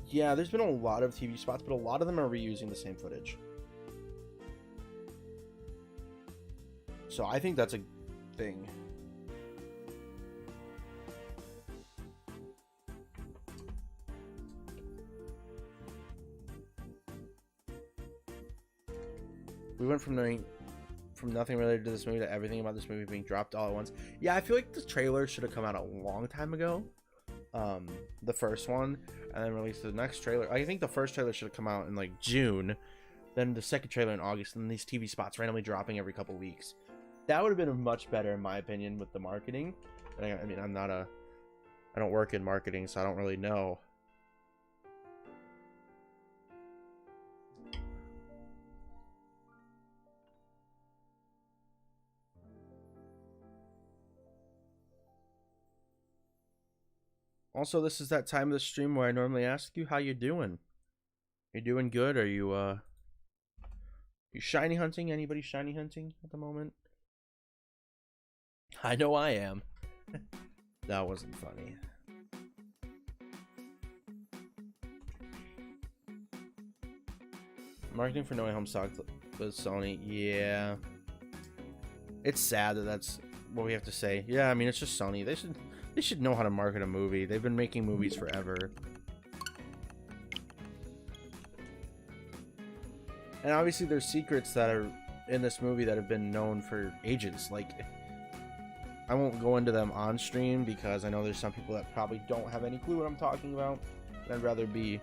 Yeah, there's been a lot of TV spots, but a lot of them are reusing the same footage. So I think that's a thing. We went from nothing related to this movie to everything about this movie being dropped all at once. Yeah, I feel like the trailer should have come out a long time ago. The first one, and then release the next trailer. I think the first trailer should have come out in like June, then the second trailer in August, and these TV spots randomly dropping every couple weeks. That would have been much better in my opinion with the marketing. But I mean, I don't work in marketing, so I don't really know. Also, this is that time of the stream where I normally ask you how you doing. You doing good? Are you shiny hunting? Anybody shiny hunting at the moment? I know I am. That wasn't funny. Marketing for No Way Home sucked with Sony. Yeah. It's sad that that's what we have to say. Yeah, I mean, it's just Sony. They should know how to market a movie. They've been making movies forever. And obviously there's secrets that are in this movie that have been known for ages. Like, I won't go into them on stream because I know there's some people that probably don't have any clue what I'm talking about. And I'd rather be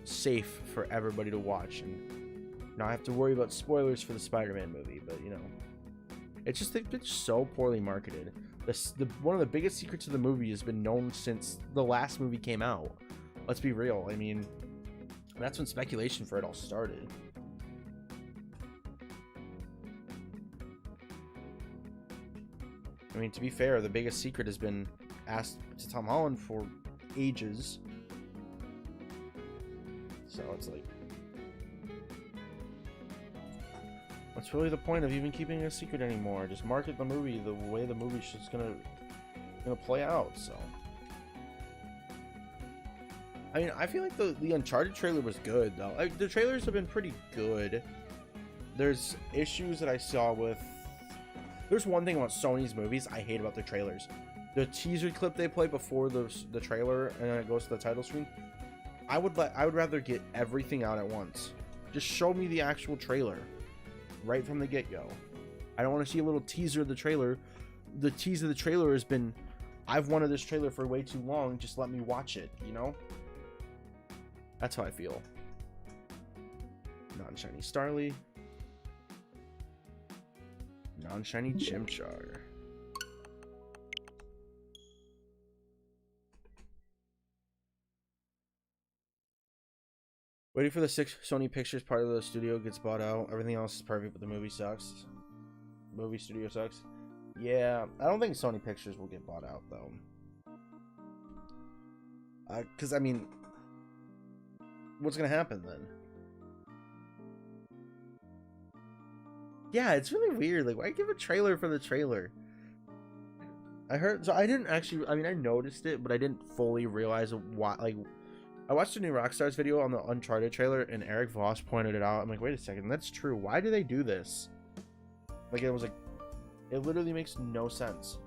safe for everybody to watch and not have to worry about spoilers for the Spider-Man movie. But, you know, it's just, they've been so poorly marketed. One of the biggest secrets of the movie has been known since the last movie came out. Let's be real. I mean, that's when speculation for it all started. I mean, to be fair, the biggest secret has been asked to Tom Holland for ages. So it's like, what's really the point of even keeping it a secret anymore? Just market the movie the way the movie's just gonna play out. So I mean, I feel like the Uncharted trailer was good though. Like, the trailers have been pretty good. There's issues that I saw with. There's one thing about Sony's movies I hate about their trailers. The teaser clip they play before the trailer and then it goes to the title screen. I would rather get everything out at once. Just show me the actual trailer right from the get-go. I don't want to see a little teaser of the trailer. The teaser of the trailer has been, I've wanted this trailer for way too long. Just let me watch it, you know? That's how I feel. Non-shiny Starly. Non-shiny Chimchar. Waiting for the 6 Sony Pictures part of the studio gets bought out. Everything else is perfect, but the movie sucks. Movie studio sucks. Yeah, I don't think Sony Pictures will get bought out, though. Because, I mean, what's going to happen then? Yeah, it's really weird. Like, why give a trailer for the trailer? I heard, so I didn't actually, I mean, I noticed it, but I didn't fully realize why, like, I watched a new Rockstar's video on the Uncharted trailer, and Eric Voss pointed it out. I'm like, wait a second, that's true. Why do they do this? Like, it was like, it literally makes no sense.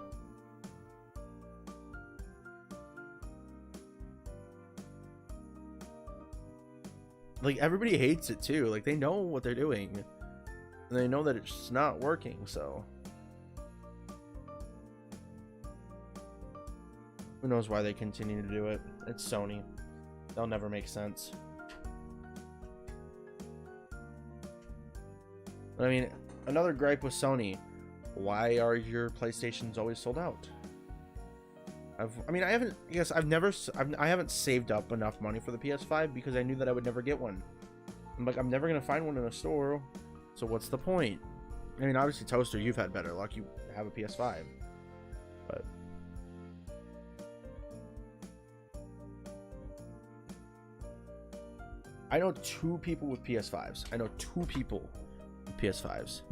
Like, everybody hates it too. Like, they know what they're doing, and they know that it's just not working, so. Who knows why they continue to do it? It's Sony. They'll never make sense. I mean, another gripe with Sony. Why are your PlayStations always sold out? I haven't saved up enough money for the PS5 because I knew that I would never get one. I'm like, I'm never gonna find one in a store, so what's the point? I mean, obviously, Toaster, you've had better luck. You have a PS5, but. I know 2 people with PS5s. I know 2 people with PS5s.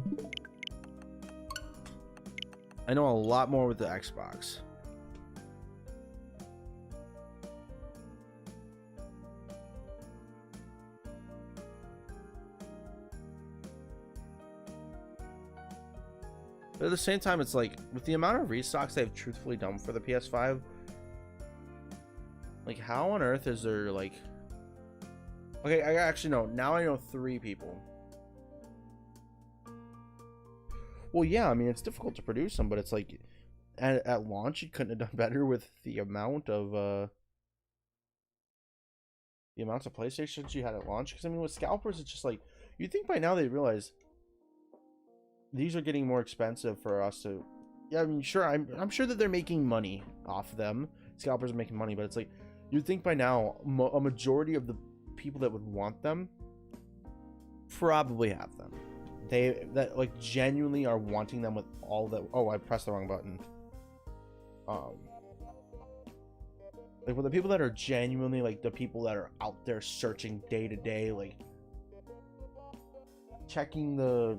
I know a lot more with the Xbox. But at the same time, it's like, with the amount of restocks they've truthfully done for the PS5, like, how on earth is there, like... Okay, I actually know. Now I know 3 people. Well, yeah, I mean, it's difficult to produce them, but it's like, at launch, you couldn't have done better with the amount of, the amounts of PlayStations you had at launch. Because, I mean, with scalpers, it's just like, you'd think by now they realize these are getting more expensive for us to... Yeah, I mean, sure, I'm sure that they're making money off them. Scalpers are making money, but it's like, you'd think by now a majority of the people that would want them probably have them. That like genuinely are wanting them with all that. Oh, I pressed the wrong button. Like, with the people that are genuinely, like, the people that are out there searching day to day, like checking the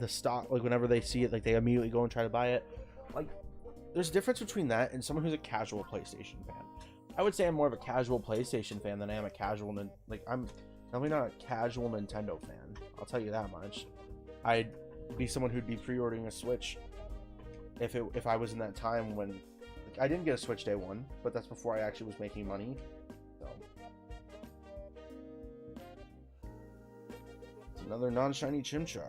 stock, like whenever they see it, like they immediately go and try to buy it. Like, there's a difference between that and someone who's a casual PlayStation fan. I would say I'm more of a casual PlayStation fan than I am a casual, like, I'm definitely not a casual Nintendo fan. I'll tell you that much. I'd be someone who'd be pre-ordering a Switch if I was in that time when, like, I didn't get a Switch day 1, but that's before I actually was making money. So it's another non-shiny Chimchar.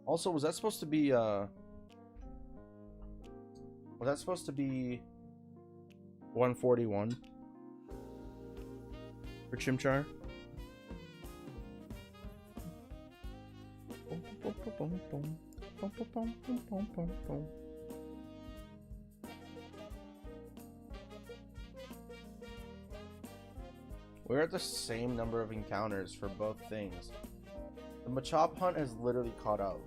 Also, was that supposed to be 141 for Chimchar? We're at the same number of encounters for both things. The Machop hunt has literally caught up.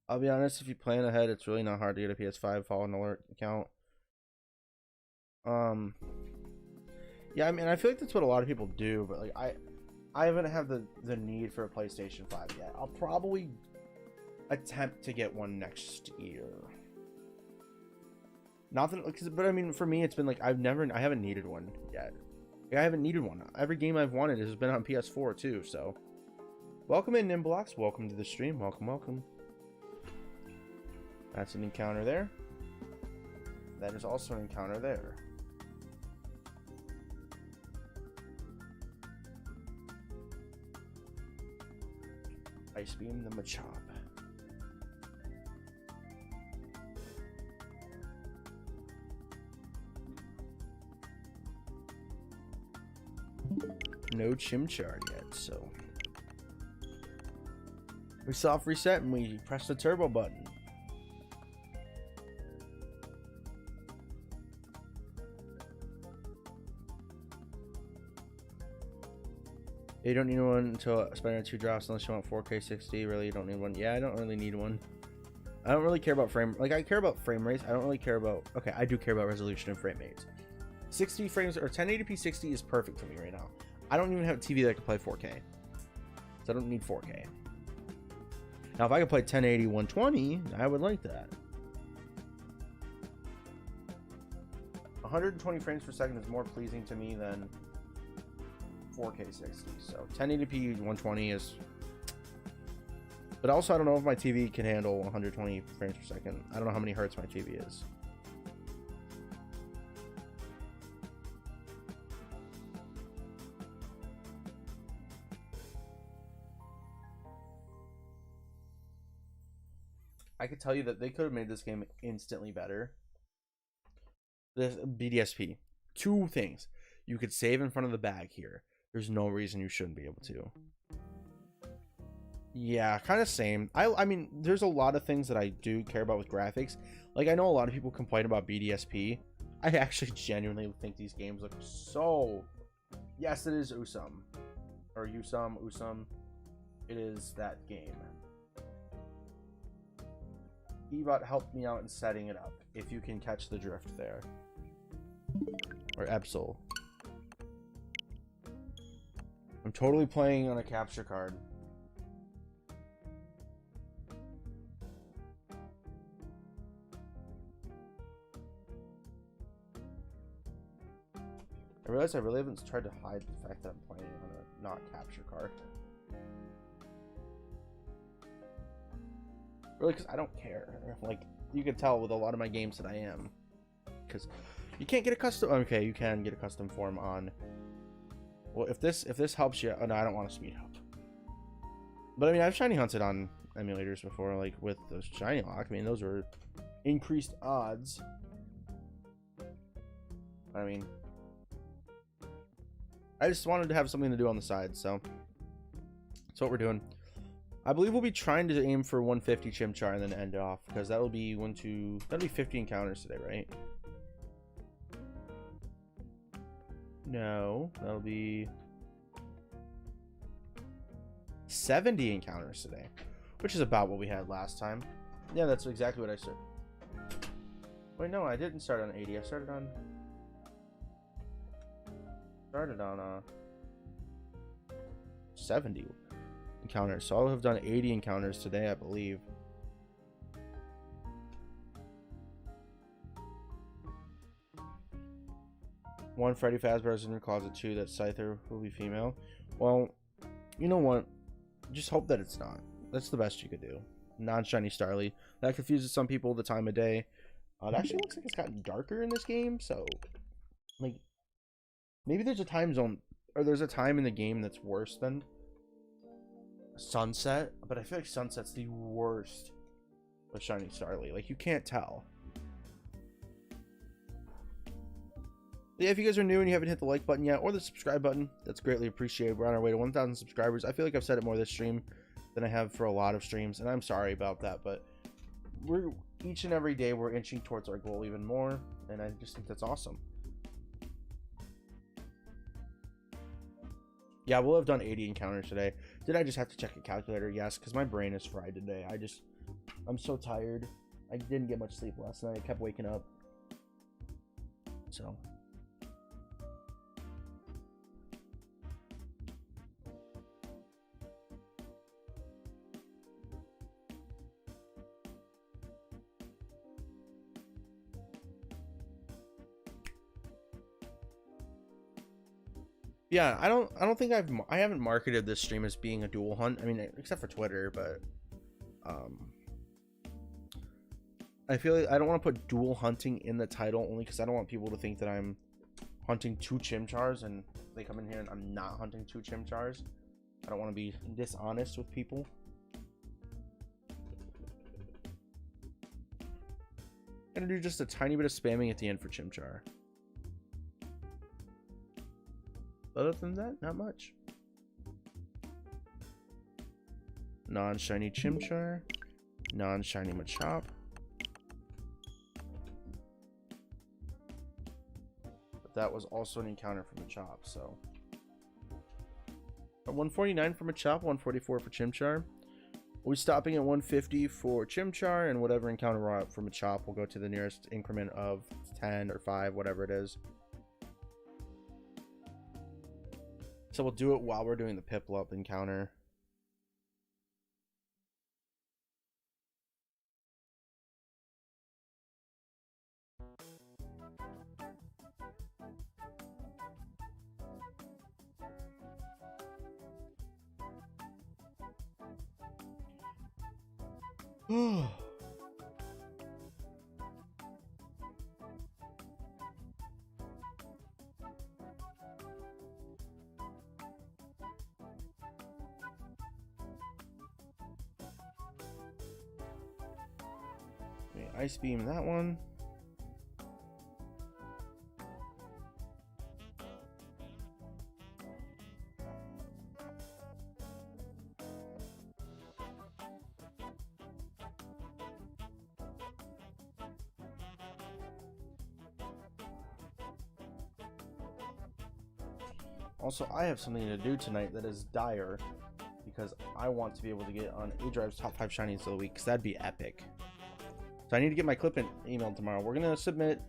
I'll be honest, if you plan ahead, it's really not hard to get a PS5 Fallen Alert account. Yeah, I mean, I feel like that's what a lot of people do, but like I haven't had the need for a PlayStation 5 yet. I'll probably attempt to get one next year. Not that, but I mean, for me, it's been like I haven't needed one yet. Like, I haven't needed one. Every game I've wanted has been on PS4 too. So, welcome in, Nimblox. Welcome to the stream. Welcome, welcome. That's an encounter there. That is also an encounter there. Ice Beam the Machop. No Chimchar yet, so we soft reset and we press the turbo button. You don't need one until Spider-Man 2 drops unless you want 4K 60. Really, you don't need one. Yeah, I don't really need one. I don't really care about I care about frame rates. I don't really care about, okay, I do care about resolution and frame rates. 60 frames or 1080p 60 is perfect for me right now. I don't even have a TV that can play 4K, so I don't need 4K. Now, if I could play 1080 120, I would like that. 120 frames per second is more pleasing to me than 4K 60. So 1080p 120 is, but also I don't know if my TV can handle 120 frames per second. I don't know how many hertz my TV is. I could tell you that they could have made this game instantly better. This BDSP. Two things. You could save in front of the bag here. There's no reason you shouldn't be able to. Yeah, kind of same. I mean, there's a lot of things that I do care about with graphics. Like, I know a lot of people complain about BDSP. I actually genuinely think these games look so... Yes, it is Usum. Or Usum. It is that game. Ebot helped me out in setting it up, if you can catch the drift there. Or Epsol. I'm totally playing on a capture card. I realize I really haven't tried to hide the fact that I'm playing on a not capture card. Really, because I don't care. Like, you can tell with a lot of my games that I am. Because you can't get a custom... Okay, you can get a custom form on... Well, if this helps you... Oh, no, I don't want to speed up. But, I mean, I've shiny hunted on emulators before, like, with the shiny lock. I mean, those were increased odds. I mean... I just wanted to have something to do on the side, so... That's what we're doing. I believe we'll be trying to aim for 150 Chimchar and then end off, because that'll be that'll be 50 encounters today, right? No, that'll be 70 encounters today, which is about what we had last time. Yeah, that's exactly what I said. Wait, no, I didn't start on 80. I started on 70 encounters, so I'll have done 80 encounters today, I believe. One Freddy Fazbear's in your closet, 2 that Scyther will be female. Well, you know what? Just hope that it's not. That's the best you could do. Non-shiny Starly. That confuses some people the time of day. It actually looks like it's gotten darker in this game, so like maybe there's a time zone, or there's a time in the game that's worse than sunset, but I feel like sunset's the worst with shiny Starly. Like, you can't tell. Yeah, if you guys are new and you haven't hit the like button yet or the subscribe button, that's greatly appreciated. We're on our way to 1,000 subscribers. I feel like I've said it more this stream than I have for a lot of streams, and I'm sorry about that, but we're each and every day we're inching towards our goal even more, and I just think that's awesome. Yeah, we'll have done 80 encounters today. Did I just have to check a calculator? Yes, because my brain is fried today. I'm so tired. I didn't get much sleep last night. I kept waking up. So. Yeah, I don't think I haven't marketed this stream as being a dual hunt. I mean, except for Twitter, but I feel like I don't want to put dual hunting in the title only because I don't want people to think that I'm hunting 2 Chimchars and they come in here and I'm not hunting 2 Chimchars. I don't want to be dishonest with people. I'm gonna do just a tiny bit of spamming at the end for Chimchar. Other than that, not much. Non-shiny Chimchar, non-shiny Machop. But that was also an encounter for Machop, so. 149 for Machop, 144 for Chimchar. We're stopping at 150 for Chimchar, and whatever encounter we're at for Machop will go to the nearest increment of 10 or 5, whatever it is. So we'll do it while we're doing the Piplup encounter. Ice beam that one. Also, I have something to do tonight that is dire because I want to be able to get on A-Drive's top 5 shinies of the week because that'd be epic. So I need to get my clip in emailed tomorrow. We're gonna submit.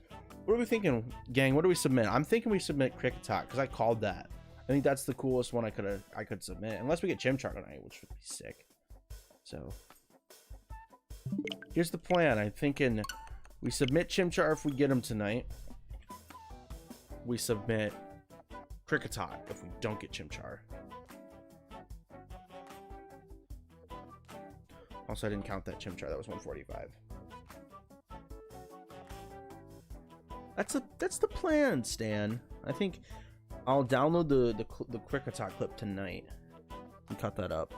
What are we thinking, gang? What do we submit? I'm thinking we submit Kricketot because I called that. I think that's the coolest one I could submit, unless we get Chimchar tonight, which would be sick. So here's the plan. I'm thinking we submit Chimchar if we get him tonight. We submit Kricketot if we don't get Chimchar. Also, I didn't count that Chimchar. That was 145. That's the plan, Stan. I think I'll download the Kricketot clip tonight and cut that up.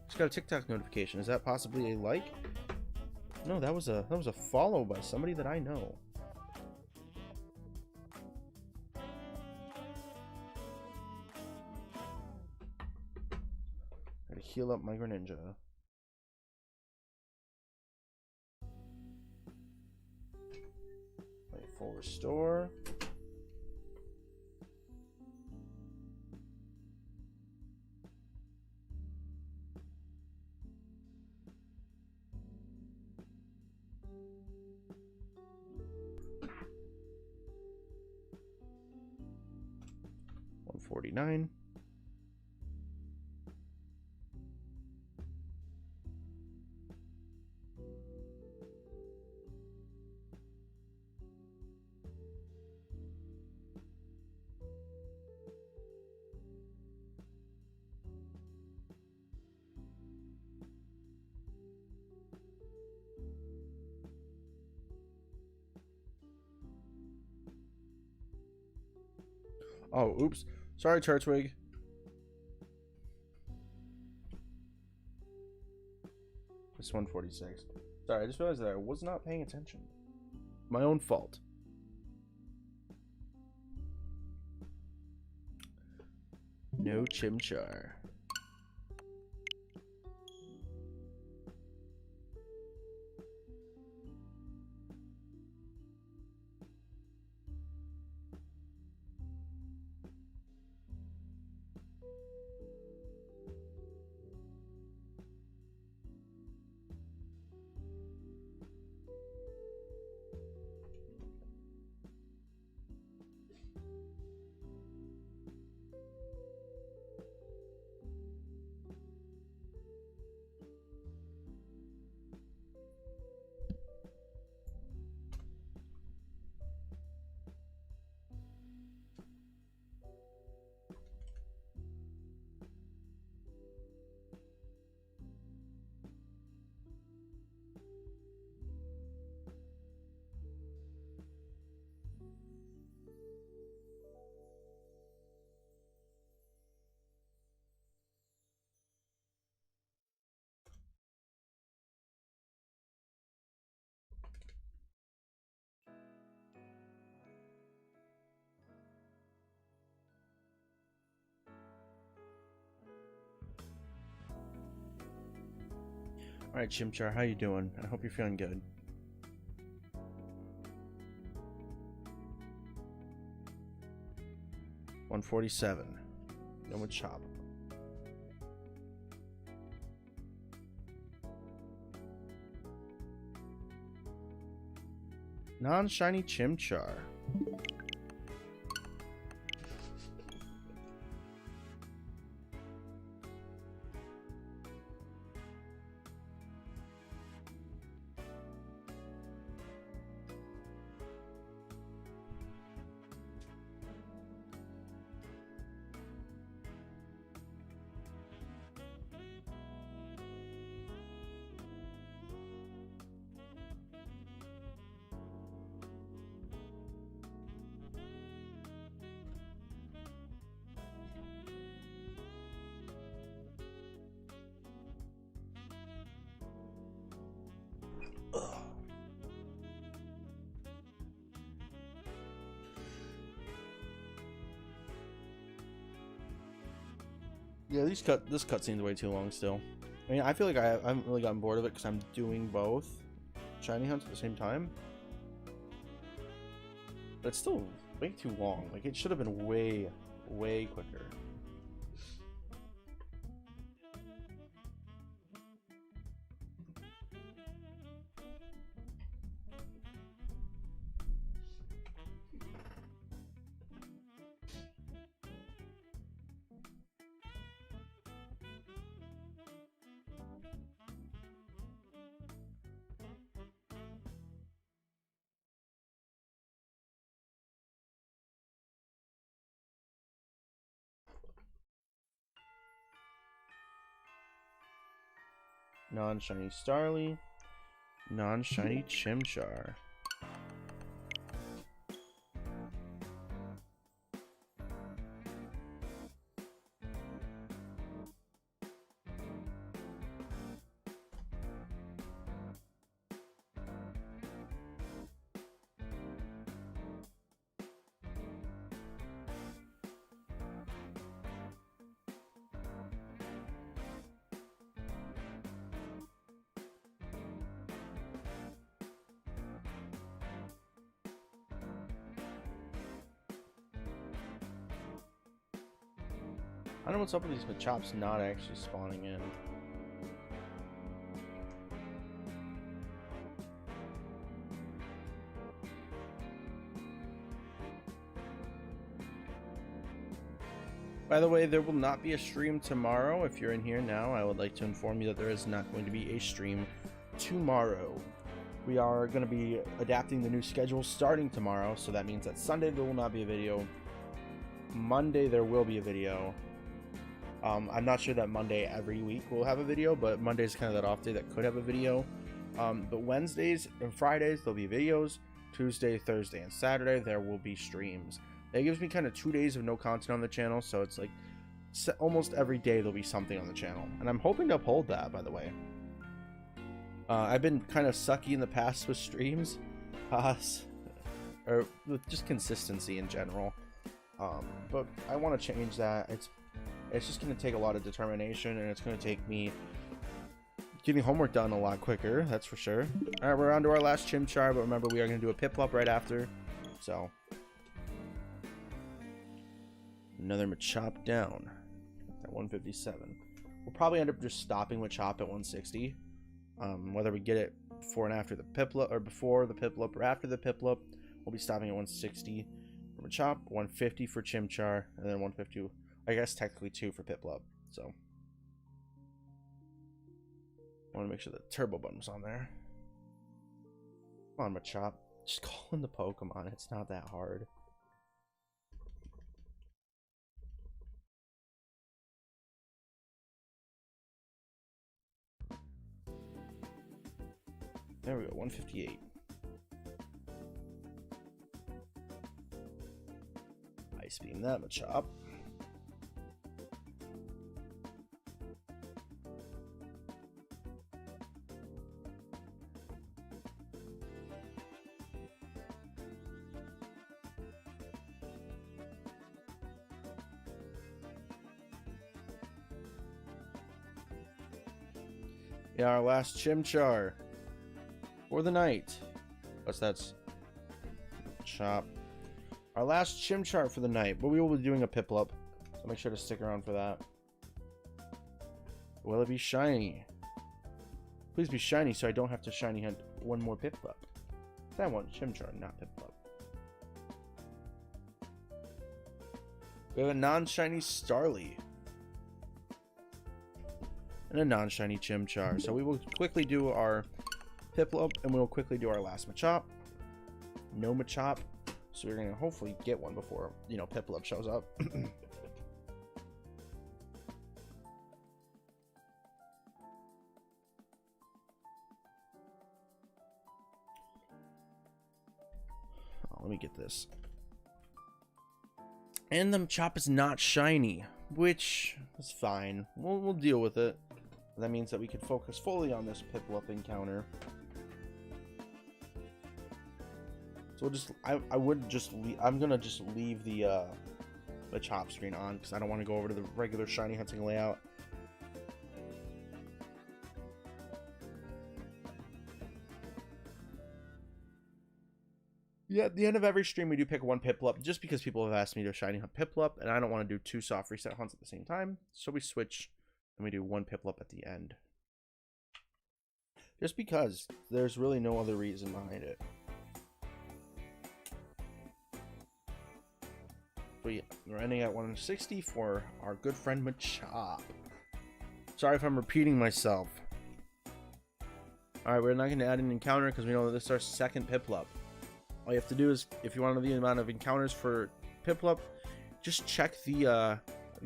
Just got a TikTok notification. Is that possibly a like? No, that was a follow by somebody that I know. Gotta heal up my Greninja. Wait, full restore. $149. Oh, oops. Sorry, Chartswig. It's 146. Sorry, I just realized that I was not paying attention. My own fault. No Chimchar. Alright, Chimchar, how you doing? I hope you're feeling good. $147. No more chop. Non-shiny Chimchar. Yeah, this cutscene's way too long still. I mean, I feel like I haven't really gotten bored of it because I'm doing both shiny hunts at the same time. But it's still way too long. Like, it should have been way, way quicker. Non-shiny Starly. Non-shiny Chimchar. I don't know what's up with these Machops not actually spawning in. By the way, there will not be a stream tomorrow. If you're in here now, I would like to inform you that there is not going to be a stream tomorrow. We are going to be adapting the new schedule starting tomorrow, so that means that Sunday there will not be a video. Monday there will be a video. I'm not sure that Monday every week will have a video, but Monday's kind of that off day that could have a video. But Wednesdays and Fridays there'll be videos. Tuesday, Thursday, and Saturday there will be streams. That gives me kind of 2 days of no content on the channel, so it's like almost every day there'll be something on the channel, and I'm hoping to uphold that, by the way. I've been kind of sucky in the past with streams, or with just consistency in general, but I want to change that. It's just going to take a lot of determination, and it's going to take me getting homework done a lot quicker, that's for sure. Alright, we're on to our last Chimchar, but remember, we are going to do a Piplup right after, so. Another Machop down at 157. We'll probably end up just stopping Machop at 160. Whether we get it before and after the Piplup, or before the Piplup, or after the Piplup, we'll be stopping at 160 for Machop, 150 for Chimchar, and then 150, I guess technically 2 for Piplup. So I want to make sure the turbo button's on there. Come on, Machop. Just call in the Pokemon. It's not that hard. There we go, 158. Ice beam that Machop. Yeah, our last Chimchar for the night. That's chop. Our last Chimchar for the night, but we will be doing a Piplup, so make sure to stick around for that. Will it be shiny? Please be shiny so I don't have to shiny hunt one more Piplup. I want Chimchar, not Piplup. We have a non-shiny Starly. And a non-shiny Chimchar. So we will quickly do our Piplup, and we will quickly do our last Machop. No Machop. So we're going to hopefully get one before, you know, Piplup shows up. Let me get this. And the Machop is not shiny, which is fine. We'll deal with it. That means that we can focus fully on this Piplup encounter. So we'll just, I'm gonna just leave the Machop screen on because I don't want to go over to the regular shiny hunting layout. Yeah, at the end of every stream, we do pick one Piplup, just because people have asked me to shiny hunt Piplup, and I don't want to do 2 soft reset hunts at the same time. So we switch, and we do one Piplup at the end. Just because there's really no other reason behind it. But yeah, we're ending at 160 for our good friend Machop. Sorry if I'm repeating myself. Alright, we're not going to add an encounter because we know that this is our second Piplup. All you have to do is, if you want to know the amount of encounters for Piplup, just check the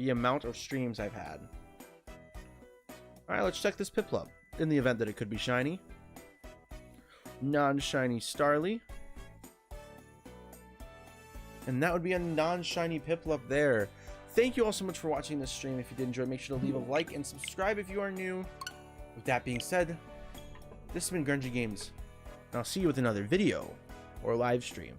amount of streams I've had. Alright, let's check this Piplup. In the event that it could be shiny. Non-shiny Starly. And that would be a non-shiny Piplup there. Thank you all so much for watching this stream. If you did enjoy, make sure to leave a like and subscribe if you are new. With that being said, this has been GrenjiGames. And I'll see you with another video or live stream.